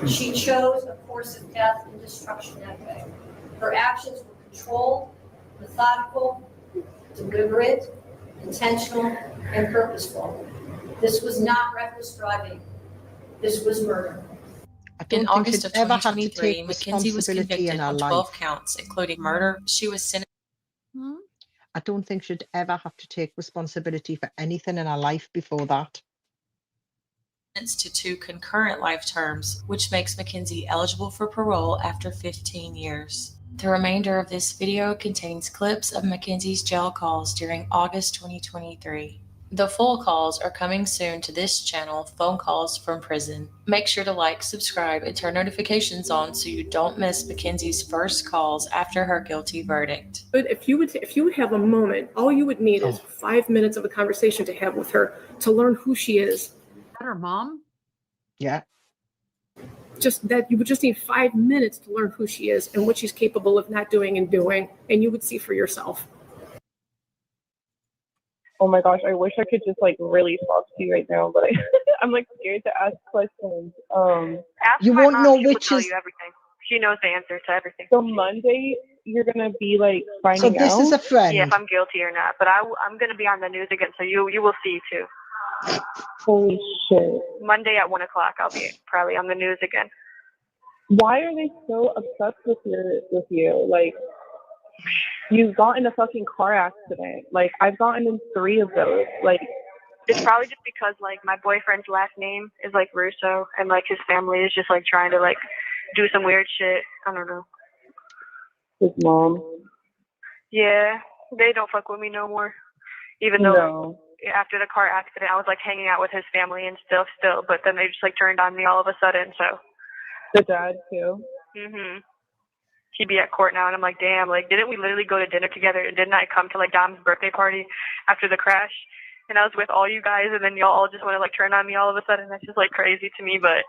She chose a course of death and destruction that way. Her actions were controlled, methodical, deliberate, intentional, and purposeful. This was not reckless driving. This was murder. In August of 2023, Mackenzie was convicted on 12 counts, including murder. She was sentenced. I don't think she'd ever have to take responsibility for anything in her life before that. To 2 concurrent life terms, which makes Mackenzie eligible for parole after 15 years. The remainder of this video contains clips of Mackenzie's jail calls during August 2023. The full calls are coming soon to this channel, Phone Calls from Prison. Make sure to like, subscribe, and turn notifications on so you don't miss Mackenzie's first calls after her guilty verdict. But if you would have a moment, all you would need is 5 minutes of a conversation to have with her to learn who she is. Her mom? Yeah. Just that you would just need 5 minutes to learn who she is and what she's capable of not doing and doing, and you would see for yourself. Oh my gosh, I wish I could just like really talk to you right now, but I'm like scared to ask questions. Ask you my won't mom, know she will which tell is. you everything. She knows the answer to everything. So Monday, you're gonna be like finding So this out? is a friend. Yeah, if I'm guilty or not. But I'm going to be on the news again, so you will see too. Holy shit. Monday at 1 o'clock, I'll be probably on the news again. Why are they so obsessed with you? Like, you got in a fucking car accident. Like, I've gotten in 3 of those. Like, it's probably just because like my boyfriend's last name is like Russo, and like his family is just like trying to like do some weird shit. I don't know. his mom. Yeah, they don't fuck with me no more. Even though like, after the car accident, I was like hanging out with his family and still, but then they just like turned on me all of a sudden. So the dad too. He'd be at court now, and I'm like, damn, like didn't we literally go to dinner together? And didn't I come to like Dom's birthday party after the crash? And I was with all you guys, and then y'all all just want to like turn on me all of a sudden. That's just like crazy to me. But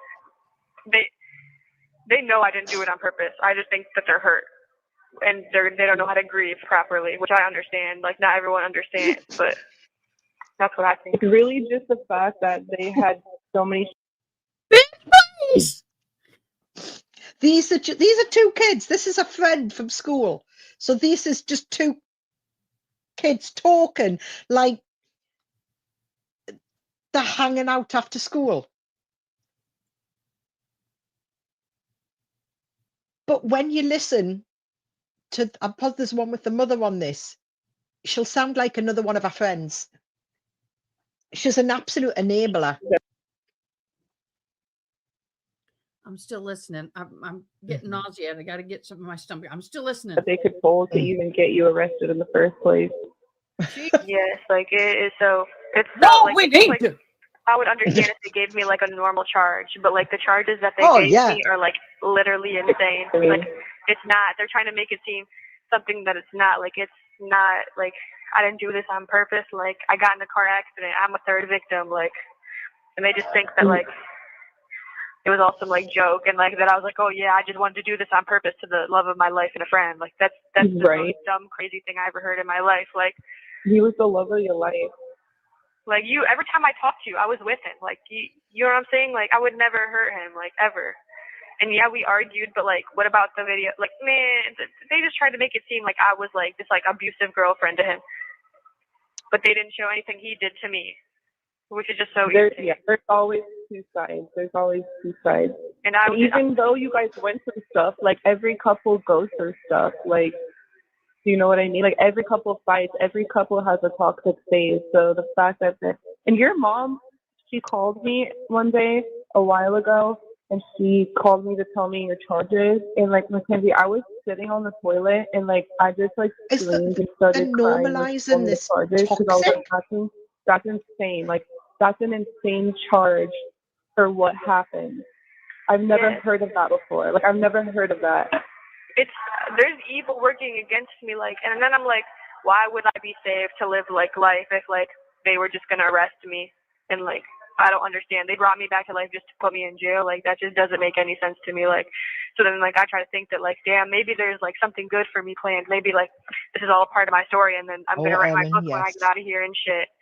they know I didn't do it on purpose. I just think that they're hurt, and they don't know how to grieve properly, which I understand. Like not everyone understands, but that's what I think. It's really just the fact that they had so many. These are 2 kids. This is a friend from school. So this is just 2 kids talking like they're hanging out after school. But when you listen to, I'll put this one with the mother on this, she'll sound like another one of her friends. She's an absolute enabler. I'm still listening. I'm getting nauseated. I got to get some of my stomach. I'm still listening. That they could pull to even get you arrested in the first place. Yes, like it is so. It's no, so, like, we it's need like, to. I would understand if they gave me like a normal charge, but like the charges that they Oh, gave yeah. me are like literally insane. Like it's not. They're trying to make it seem something that it's not. Like it's not. Like I didn't do this on purpose. Like I got in a car accident. I'm a 3rd victim. Like, and they just think that like it was all some like joke, and like that I was like, oh yeah, I just wanted to do this on purpose to the love of my life and a friend. Like that's the Right. most dumb, crazy thing I ever heard in my life. Like. He was the love of your life. Like you, every time I talked to you, I was with him. Like you know what I'm saying? Like I would never hurt him, like ever. And yeah, we argued, but like, what about the video? Like, man, they just tried to make it seem like I was like this like abusive girlfriend to him, but they didn't show anything he did to me, which is just so easy. Yeah, there's always 2 sides. There's always 2 sides. And I even though you guys went through stuff, like every couple goes through stuff. Like, do you know what I mean? Like every couple fights, every couple has a toxic phase. So the fact that and your mom, she called me one day a while ago, and she called me to tell me your charges. And like Mackenzie, I was sitting on the toilet, and like I just like screamed and started crying. Normalizing this charges because I was like, that's insane. Like that's an insane charge for what happened. I've never heard of that before. Like, I've never heard of that. There's evil working against me, like, and then I'm like, why would I be saved to live like life if like they were just gonna arrest me and like I don't understand. They brought me back to life just to put me in jail. Like that just doesn't make any sense to me. Like so then like I try to think that like damn maybe there's like something good for me planned. Maybe like this is all a part of my story and then I'm gonna write my book when I get out of here and shit.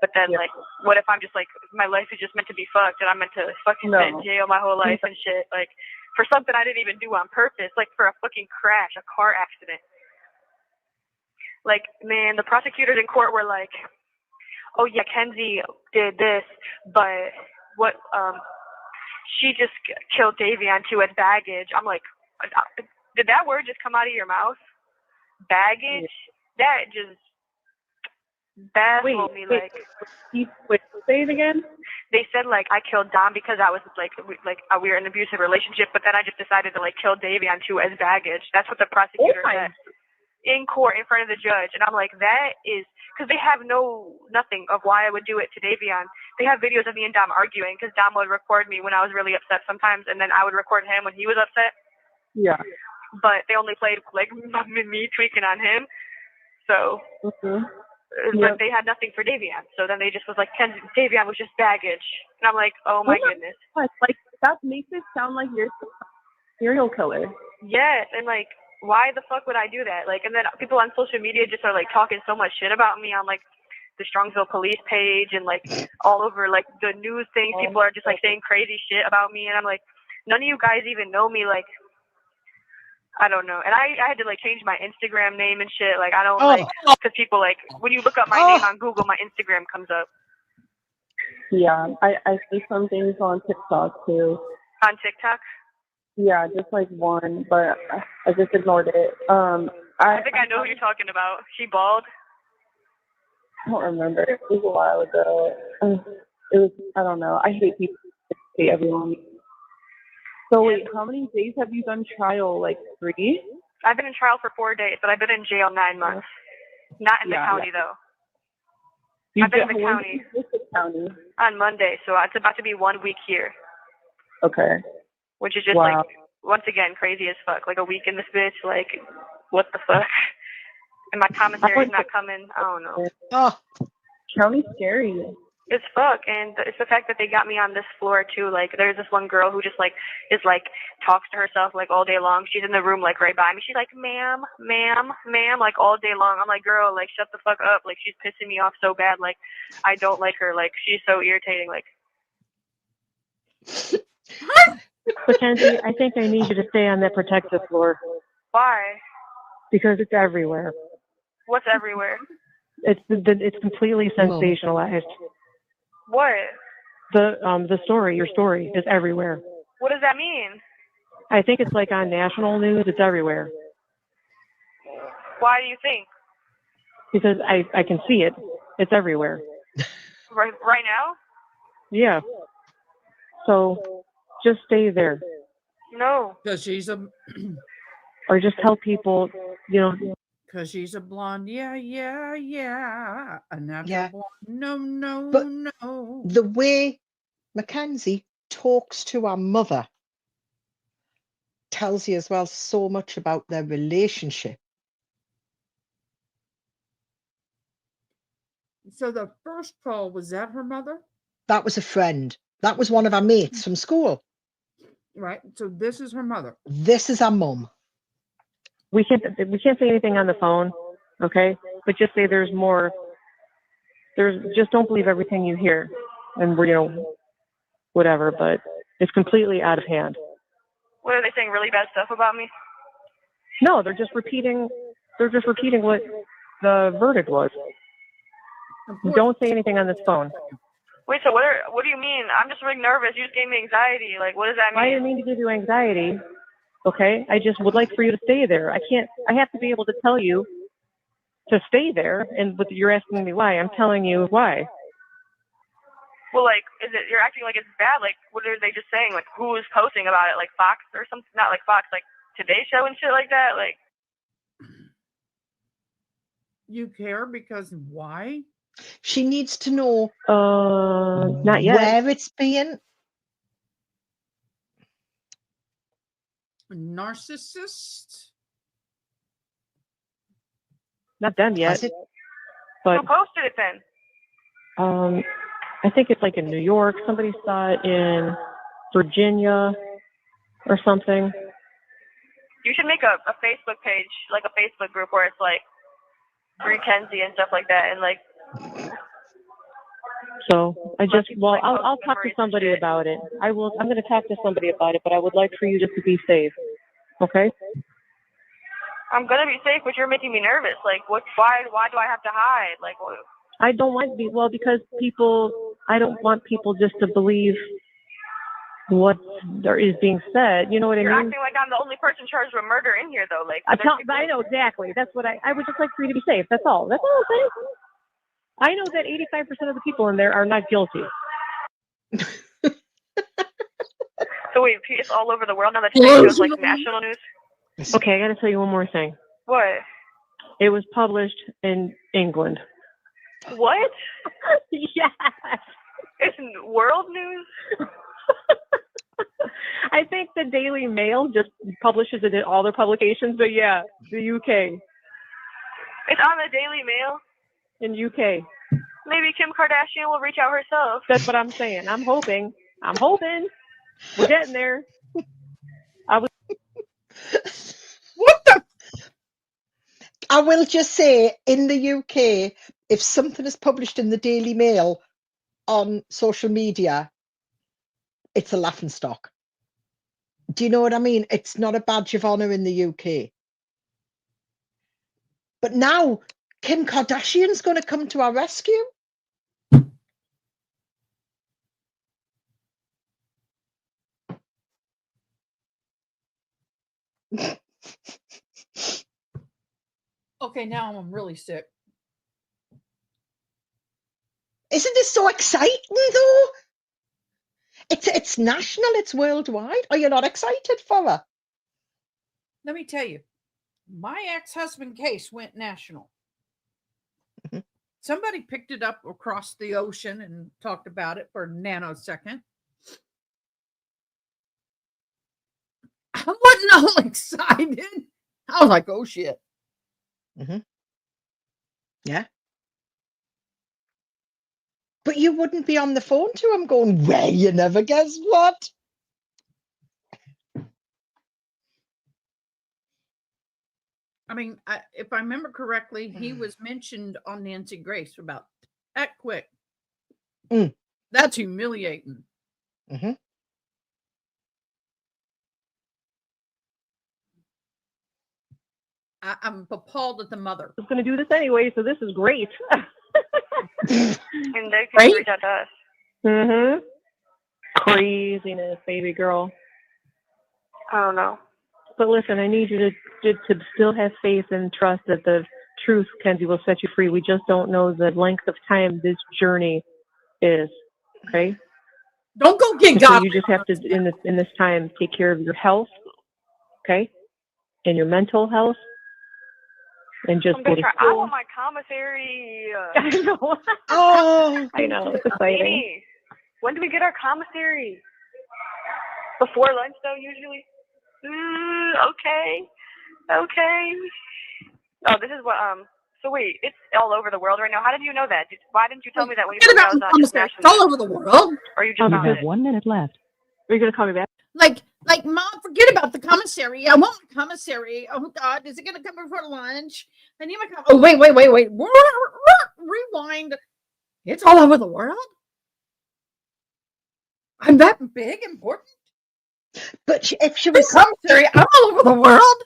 But then like what if I'm just like my life is just meant to be fucked and I'm meant to fucking sit in jail my whole life and shit like for something I didn't even do on purpose, like for a fucking crash, a car accident. Like, man, the prosecutors in court were like, oh, yeah, Kenzie did this, but what, she just killed Davion too as baggage. I'm like, did that word just come out of your mouth? Baggage? That just baffled me. Like, say it again? They said, like, I killed Dom because I was, like we were in an abusive relationship, but then I just decided to, like, kill Davion too as baggage. That's what the prosecutor said. In court in front of the judge, and I'm like, that is because they have nothing of why I would do it to Davion. They have videos of me and Dom arguing because Dom would record me when I was really upset sometimes, and then I would record him when he was upset. Yeah. But they only played like me tweaking on him, so. But they had nothing for Davion, so then they just was like, Davion was just baggage, and I'm like, oh my goodness. Like that makes it sound like you're a serial killer. Yes, and like. Why the fuck would I do that? Like, and then people on social media just are like talking so much shit about me on like the Strongsville police page and like all over like the news things. People are just like saying crazy shit about me, and I'm like, none of you guys even know me. Like, I don't know. And I had to like change my Instagram name and shit. Like, I don't like because people like when you look up my name on Google, my Instagram comes up. Yeah, I see some things on TikTok too. On TikTok. Yeah, just like one, but I just ignored it. I think I know who you're talking about. She bald? I don't remember. It was a while ago. It was, I don't know. I hate people. I hate everyone. So wait, how many days have you done trial? Like 3? I've been in trial for 4 days, but I've been in jail 9 months. Not in the county though. I've been in the county on Monday, so it's about to be 1 week here. Okay. Which is just like, once again, crazy as fuck. Like a week in this bitch, like, what the fuck? And my commissary's not coming. I don't know. County's scary. It's fuck, and it's the fact that they got me on this floor too. Like, there's this one girl who just like is like talks to herself like all day long. She's in the room like right by me. She's like, ma'am, like all day long. I'm like, girl, like shut the fuck up. Like she's pissing me off so bad. Like I don't like her. Like she's so irritating. Like. Mackenzie, I think I need you to stay on that protective floor. Why? Because it's everywhere. What's everywhere? It's completely sensationalized. What? The story, your story, is everywhere. What does that mean? I think it's like on national news. It's everywhere. Why do you think? Because I can see it. It's everywhere. Right now? Yeah. So just stay there. No. Because she's a. Or just tell people, you know. Because she's a blonde. Yeah. A natural blonde. No. But the way Mackenzie talks to her mother tells you as well so much about their relationship. So the first call, was that her mother? That was a friend. That was one of our mates from school. Right. So this is her mother. This is our mum. We can't say anything on the phone, okay? But just say there's more. Just don't believe everything you hear, and whatever. But it's completely out of hand. What are they saying? Really bad stuff about me? No, they're just repeating. What the verdict was. Don't say anything on this phone. Wait, so what do you mean? I'm just really nervous. You just gave me anxiety. Like, what does that mean? I didn't mean to give you anxiety. Okay, I just would like for you to stay there. I have to be able to tell you to stay there, but you're asking me why. I'm telling you why. Well, like, you're acting like it's bad? Like, what are they just saying? Like, who is posting about it? Like Fox or something? Not like Fox, like Today Show and shit like that? Like. You care because why? She needs to know not yet. where it's being. narcissist. Not them yet. Has it? But Who posted it then? I think it's like in New York. Somebody saw it in Virginia or something. You should make a Facebook page, like a Facebook group where it's like Free Kenzie and stuff like that, and like. So I'll talk to somebody about it. I'm going to talk to somebody about it, but I would like for you just to be safe. Okay? I'm gonna be safe, but you're making me nervous. Like, what? Why do I have to hide? Like, what? I don't want to be, because I don't want people just to believe what there is being said. You know what I You're mean? acting like I'm the only person charged with murder in here, though. Like, I know exactly. That's what I would just like for you to be safe. That's all. That's all I'm saying. I know that 85% of the people in there are not guilty. So wait, it's all over the world now. That show's like national news. Okay, I got to tell you one more thing. What? It was published in England. What? Yes. It's world news. I think the Daily Mail just publishes it in all their publications, but yeah, the UK. It's on the Daily Mail. In UK. Maybe Kim Kardashian will reach out herself. That's what I'm saying. I'm hoping. We're getting there. I will just say, in the UK, if something is published in the Daily Mail on social media, it's a laughingstock. Do you know what I mean? It's not a badge of honor in the UK. But now Kim Kardashian's going to come to our rescue. Okay, now I'm really sick. Isn't this so exciting, though? It's national, it's worldwide. Are you not excited for her? Let me tell you, my ex-husband case went national. Mm-hmm. Somebody picked it up across the ocean and talked about it for a nanosecond. I wasn't all excited. I was like, oh shit. Mm-hmm. Yeah. But you wouldn't be on the phone to him going, well, you never guess what? I mean, if I remember correctly, he was mentioned on Nancy Grace about that quick. That's humiliating. Mm-hmm. I'm appalled at the mother. I was going to do this anyway, so this is great. And they can reach out to us. Mm-hmm. Craziness, baby girl. I don't know. But listen, I need you to still have faith and trust that the truth, Kenzie, will set you free. We just don't know the length of time this journey is. Okay? Don't go get God. God. So you just have to, in this time, take care of your health, okay, and your mental health, and just go to I school. want my commissary. I know. Oh, I know. It's exciting. Amy, when do we get our commissary? Before lunch, though, usually. Okay. Oh, this is what. So wait, it's all over the world right now. How did you know that? Why didn't you tell me that when you told me I was on just national? It's all over the world. Or you just found it? 1 minute left. Are you gonna call me back? Like, Mom, forget about the commissary. I want my commissary. Oh God, is it gonna come before lunch? I need my Oh, wait. Rewind. It's all over the world. I'm that big, important. But if she was commissary, I'm all over the world.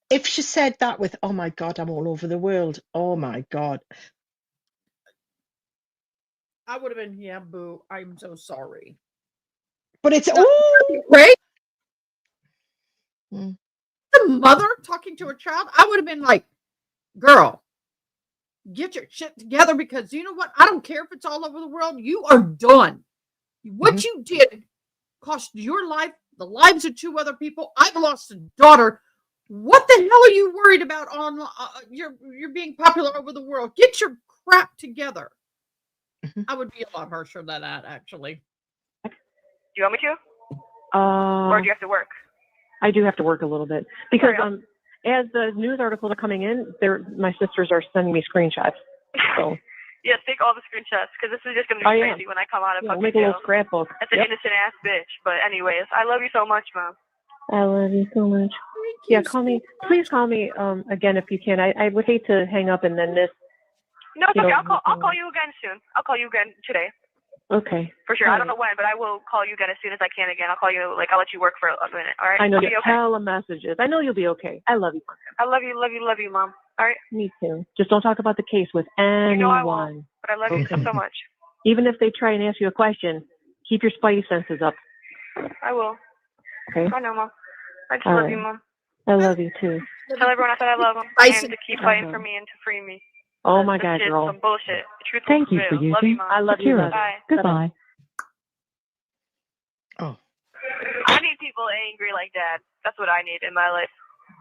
If she said that with, oh my God, I'm all over the world. Oh my God. I would have been, yeah, boo. I'm so sorry. But it's right. The mother talking to a child, I would have been like, girl, get your shit together, because you know what? I don't care if it's all over the world. You are done. What you did cost your life, the lives of 2 other people. I've lost a daughter. What the hell are you worried about on you're being popular over the world? Get your crap together. I would be a lot harsher than that, actually. Do you want me to? Or do you have to work? I do have to work a little bit because as the news articles are coming in, my sisters are sending me screenshots. So Yes, take all the screenshots because this is just gonna be crazy when I come out of we'll fucking make a jail. little scrapbook. That's an innocent ass bitch. But anyways, I love you so much, Mom. I love you so much. Yeah, call me. Please call me again if you can. I would hate to hang up and then miss. No, it's okay. I'll call you again soon. I'll call you again today. Okay. For sure. All I don't know when, but I will call you again as soon as I can again. I'll call you, I'll let you work for a minute. All right? I know I'll you be okay. hella messages. I know you'll be okay. I love you. I love you, love you, love you, Mom. All right? Me too. Just don't talk about the case with anyone. You know I won't, but I love you so much. Even if they try and ask you a question, keep your spidey senses up. I will. Okay. I know, Mom. I just All love right. you, Mom. I love you too. Tell everyone I said I love them and to keep fighting for me and to free me. Oh my This God, shit's girl. some bullshit. The truth Thank will you for prevail. Love you, using Mom. I love you. Bye. Goodbye. I need people angry like Dad. That's what I need in my life.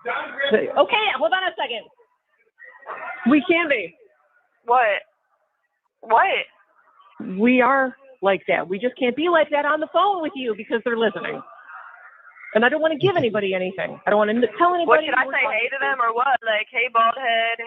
Okay, hold on a second. We can be. What? What? We are like that. We just can't be like that on the phone with you because they're listening. And I don't want to give anybody anything. I don't want to tell anybody. What should I say? Hey to them or what? Like, hey, bald head.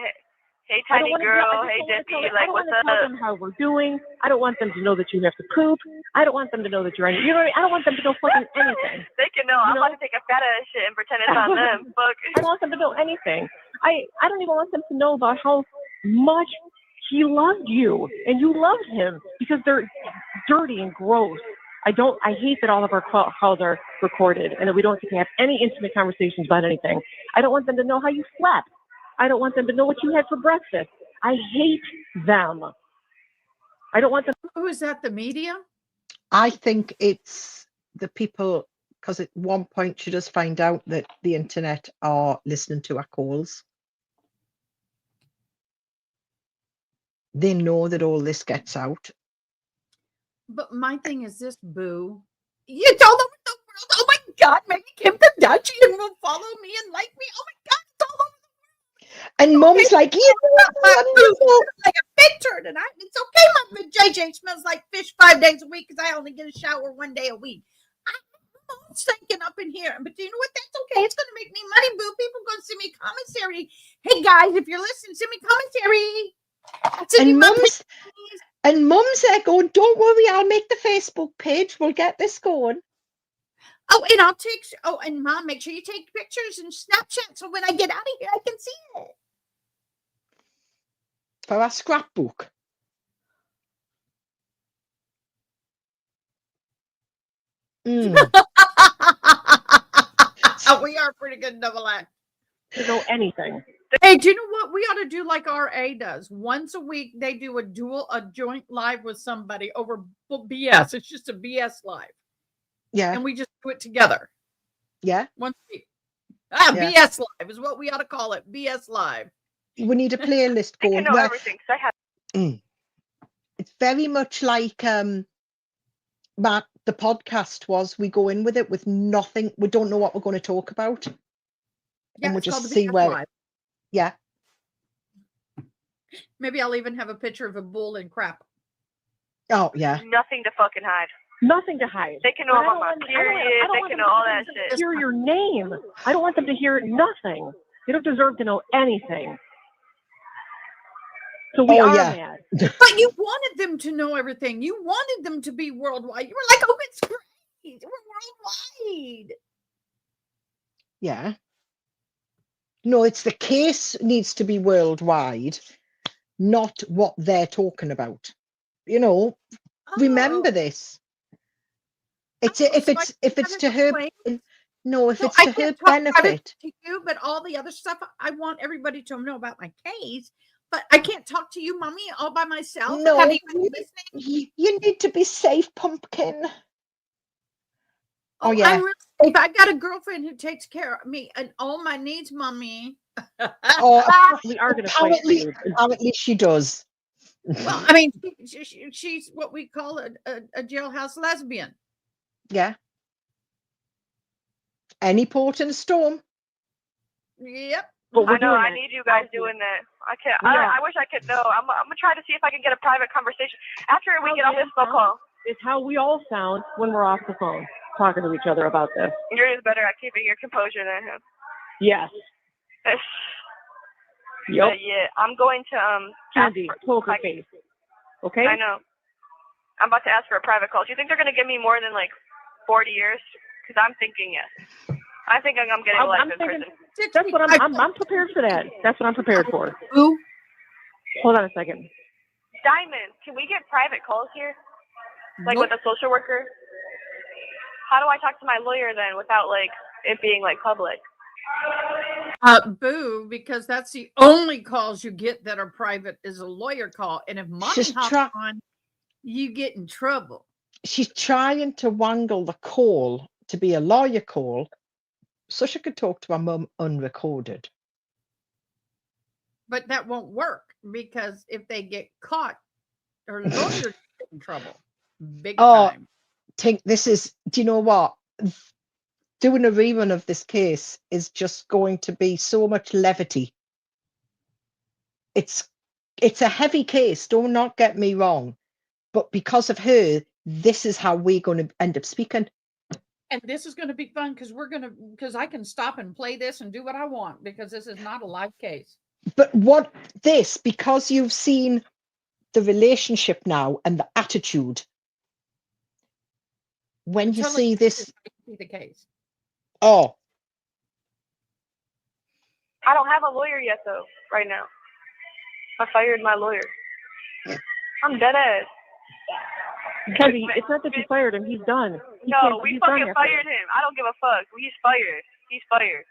Hey, tiny girl. Hey, Dippy. Like, what's up? I don't want to tell them how we're doing. I don't want them to know that you have to poop. I don't want them to know that you're on. You know what I mean? I don't want them to know fucking anything. They can know. I'm about to take a fat ass shit and pretend it's on them. Fuck. I don't want them to know anything. I don't even want them to know about how much he loved you and you loved him because they're dirty and gross. I hate that all of our calls are recorded and that we don't get to have any intimate conversations about anything. I don't want them to know how you slept. I don't want them to know what you had for breakfast. I hate them. I don't want them. Who is that? The media? I think it's the people, because at one point she does find out that the internet are listening to our calls. They know that all this gets out. But my thing is this, Boo. It's all over the world. Oh my God, maybe Kim Kardashian will follow me and like me. Oh my God, it's all over the world. And Mum's like, my boo like a picture tonight. It's okay, my JJ smells like fish 5 days a week because I only get a shower 1 day a week. I'm stinking up in here. But you know what? That's okay. It's going to make me money, Boo. People going to send me commentary. Hey, guys, if you're listening, send me commentary. And Mum's there going, don't worry, I'll make the Facebook page. We'll get this going. Oh, and I'll take. Oh, and Mom, make sure you take pictures and Snapchat so when I get out of here, I can see it. For our scrapbook. We are pretty good double act. To know anything. Hey, do you know what we ought to do? Like RA does once a week. They do a joint live with somebody over BS. It's just a BS live. Yeah, and we just do it together. Yeah, once a week. Yeah. BS live is what we ought to call it. BS live. We need a playlist going. I can know everything. So I have. It's very much like Matt, the podcast was. We go in with it with nothing. We don't know what we're going to talk about. Yeah, and we'll it's called just the see BS where. live. Yeah. Maybe I'll even have a picture of a bull and crap. Oh, yeah. Nothing to fucking hide. Nothing to hide. They can know about my period. They can know all that shit. Hear your name. I don't want them to hear nothing. They don't deserve to know anything. So we are mad. But you wanted them to know everything. You wanted them to be worldwide. You were like, oh, it's great. We're worldwide. Yeah. No, it's the case needs to be worldwide, not what they're talking about. You know, remember this. It's if it's to her. No, if it's to her benefit. To you, but all the other stuff, I want everybody to know about my case. But I can't talk to you, Mommy, all by myself. No, you need to be safe, pumpkin. Oh, yeah. I'm really safe. I got a girlfriend who takes care of me and all my needs, Mommy. Oh, we are going to apparently she does. Well, I mean, she's what we call a jailhouse lesbian. Yeah. Any port in a storm. Yep. I know. I need you guys doing that. I can't. I wish I could know. I'm gonna try to see if I can get a private conversation after we get off this phone call. It's how we all sound when we're off the phone. talking to each other about this. You're just better at keeping your composure than him. Yes. Yep. But yeah, I'm going to Candy, poker face. Okay. I know. I'm about to ask for a private call. Do you think they're gonna give me more than like 40 years? Because I'm thinking yes. I think I'm getting life in prison. That's what I'm prepared for that. That's what I'm prepared for. Who? Hold on a second. Diamond, can we get private calls here? Like Nope. with a social worker? How do I talk to my lawyer then without like it being like public? Boo, because that's the only calls you get that are private is a lawyer call. And if money She's hops on, you get in trouble. She's trying to wangle the call to be a lawyer call so she could talk to her mum unrecorded. But that won't work because if they get caught, her lawyer gets in trouble. Big time. Think this is, do you know what? Doing a rerun of this case is just going to be so much levity. It's a heavy case, do not get me wrong. But because of her, this is how we're going to end up speaking. And this is going to be fun because I can stop and play this and do what I want because this is not a live case. But because you've seen the relationship now and the attitude, when you see this, the case. Oh, I don't have a lawyer yet though, right now. I fired my lawyer. I'm dead ass. Kenzie, it's not that you fired him. He's done. No, we fucking fired him. I don't give a fuck. He's fired. He's fired.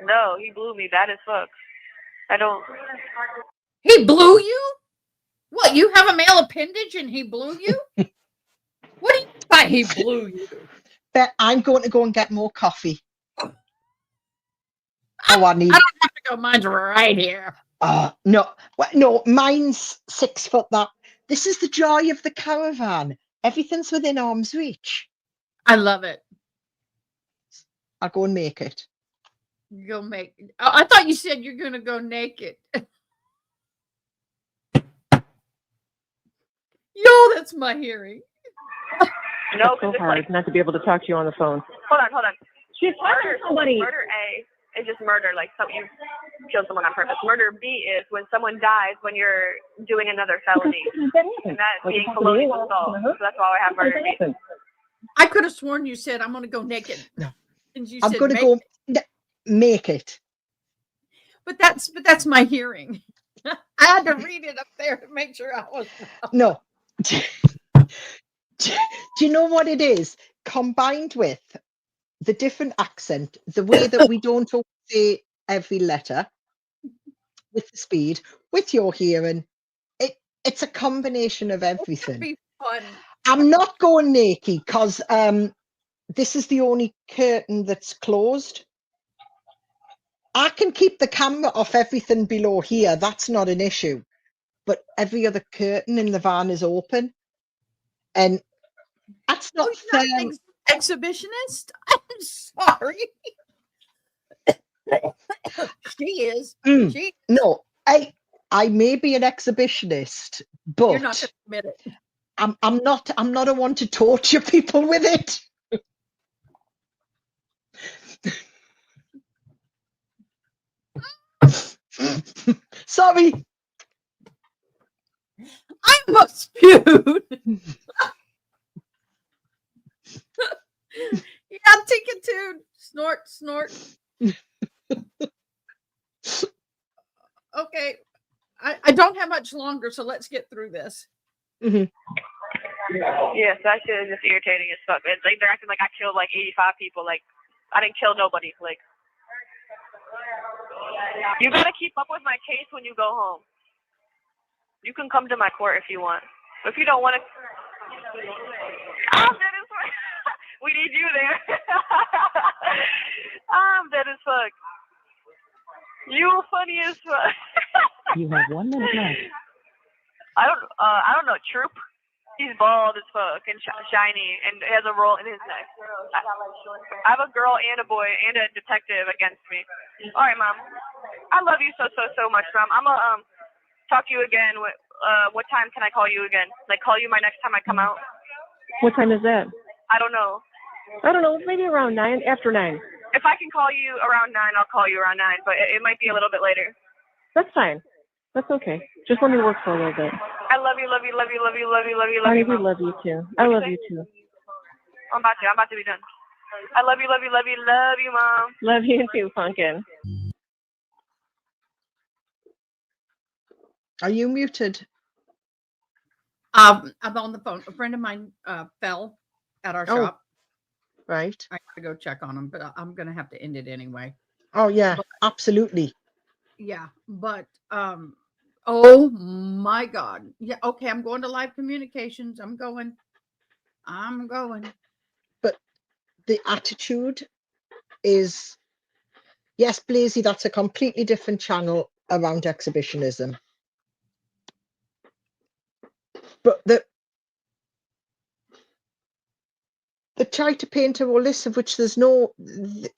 No, he blew me bad as fuck. I don't. He blew you? What, you have a male appendage and he blew you? What do you mean by he blew you? but I'm going to go and get more coffee. I don't have to go. Mine's right here. No, mine's 6 foot. This is the joy of the caravan. Everything's within arm's reach. I love it. I'll go and make it. Go make. Oh, I thought you said you're going to go naked. Yo, that's my hearing. No, it's so hard not to be able to talk to you on the phone. Hold on. She's murder somebody. Murder A is just murder, like you killed someone on purpose. Murder B is when someone dies when you're doing another felony, and that's being felonious assault. So that's why I have murder B. I could have sworn you said I'm going to go naked. No, and you I'm said, going to go make it. But that's my hearing. I had to read it up there to make sure I was. No. Do you know what it is? Combined with the different accent, the way that we don't always say every letter, with the speed, with your hearing, it's a combination of everything. Be fun. I'm not going naked because this is the only curtain that's closed. I can keep the camera off everything below here. That's not an issue. But every other curtain in the van is open. And that's not fair. Exhibitionist? I'm sorry. She is. No, I may be an exhibitionist, but you're not going to admit it. I'm not a one to torture people with it. Sorry. I must spewed. Yeah, take it too. Snort. Okay. I don't have much longer, so let's get through this. Yes, that shit is just irritating as fuck. It's like they're acting like I killed like 85 people. Like I didn't kill nobody. Like you gotta keep up with my case when you go home. You can come to my court if you want. If you don't want to, I'm dead as fuck. We need you there. I'm dead as fuck. You funny as fuck. You have 1 minute left. I don't know. Troop. He's bald as fuck and shiny and has a roll in his neck. I have a girl and a boy and a detective against me. All right, Mom. I love you so much, Mom. I'm gonna talk to you again. What time can I call you again? Like call you my next time I come out? What time is that? I I don't know. I don't know, maybe around 9, after 9. If I can call you around 9, I'll call you around 9, but it might be a little bit later. That's fine. That's okay. Just let me work for a little bit. I love you, love you, love you, love you, love you, love you, love Honey, you. we Mom. love you too. I love you too. I'm about to be done. I love you, love you, love you, love you, Mom. Love you too, Funkin'. Are you muted? I'm on the phone. A friend of mine fell at our shop. Right. I gotta go check on him, but I'm gonna have to end it anyway. Oh yeah, But, absolutely. yeah, but oh my God. Yeah, okay, I'm going to live communications. I'm going. But the attitude is, yes, Blazy, that's a completely different channel around exhibitionism. But they try to paint her all this, of which there's no,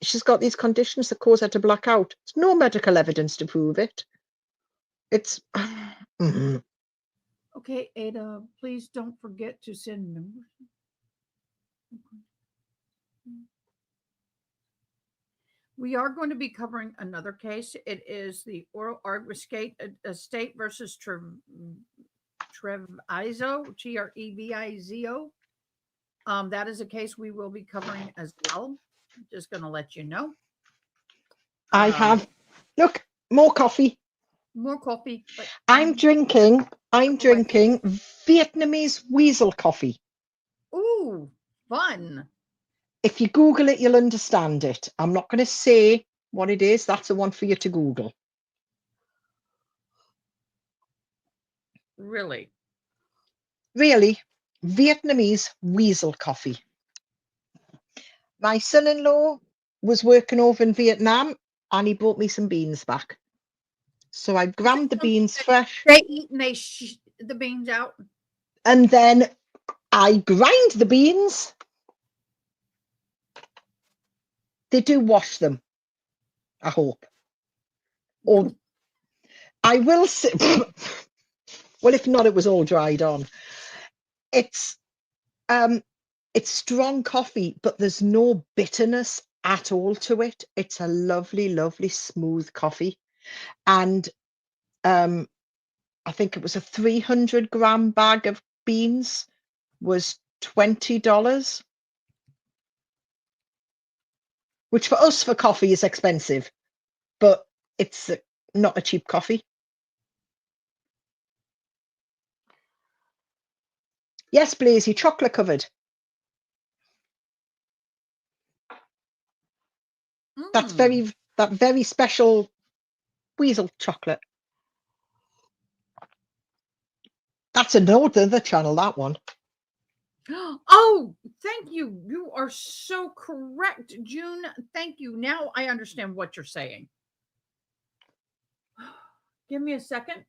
she's got these conditions that cause her to black out. There's no medical evidence to prove it. It's, Okay, Ada, please don't forget to send members. We are going to be covering another case. It is the Oral Art Estate versus Trevizo, Trevizo. That is a case we will be covering as well. Just going to let you know. I have, look, more coffee. More coffee. But I'm drinking Vietnamese weasel coffee. Ooh, fun. If you Google it, you'll understand it. I'm not going to say what it is. That's the one for you to Google. Really? Really, Vietnamese weasel coffee. My son-in-law was working over in Vietnam and he brought me some beans back. So I ground the beans fresh. They eat and they the beans out. And then I grind the beans. They do wash them, I hope. Or I will say, well, if not, it was all dried on. It's strong coffee, but there's no bitterness at all to it. It's a lovely, lovely, smooth coffee. And I think it was a 300-gram bag of beans was $20, which for us for coffee is expensive, but it's not a cheap coffee. Yes, Blazy, chocolate covered. That very special weasel chocolate. That's another channel, that one. Oh, thank you. You are so correct, June. Thank you. Now I understand what you're saying. Give me a second.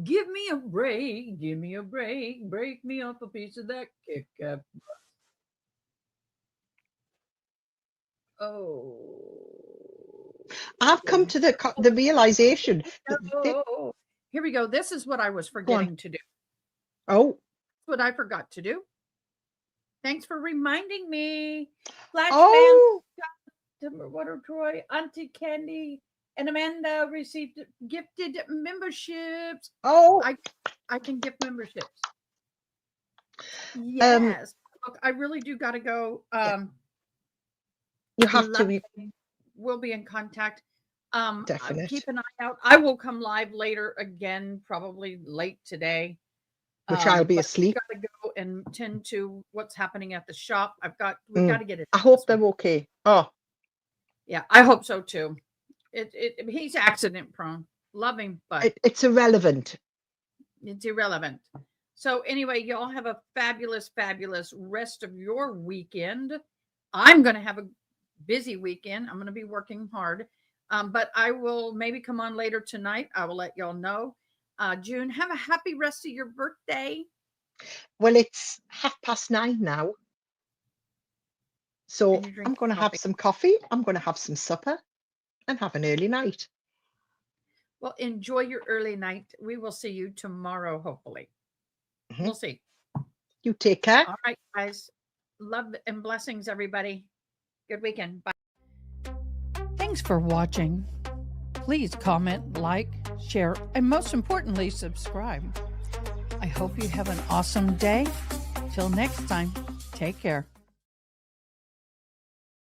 Give me a break. Give me a break. Break me off a piece of that Kit Kat. Oh. I've come to the realization. Here we go. This is what I was forgetting to do. Oh. What I forgot to do. Thanks for reminding me. Flash Water Troy, Auntie Candy, and Amanda received gifted memberships. Oh, I can gift memberships. Yes. Look, I really do got to go. You have to. We'll be in contact. Definitely. Keep an eye out. I will come live later again, probably late today. Which I'll be asleep. I've got to go and tend to what's happening at the shop. We've got to get it. I hope they're okay. Oh. Yeah, I hope so too. He's accident prone. Love him, but it's irrelevant. It's irrelevant. So anyway, y'all have a fabulous, fabulous rest of your weekend. I'm going to have a busy weekend. I'm going to be working hard. But I will maybe come on later tonight. I will let y'all know. June, have a happy rest of your birthday. Well, it's 9:30 now. So I'm going to have some coffee. I'm going to have some supper and have an early night. Well, enjoy your early night. We will see you tomorrow, hopefully. We'll see. You take care. All right, guys. Love and blessings, everybody. Good weekend. Bye. Thanks for watching. Please comment, like, share, and most importantly, subscribe. I hope you have an awesome day. Till next time, take care.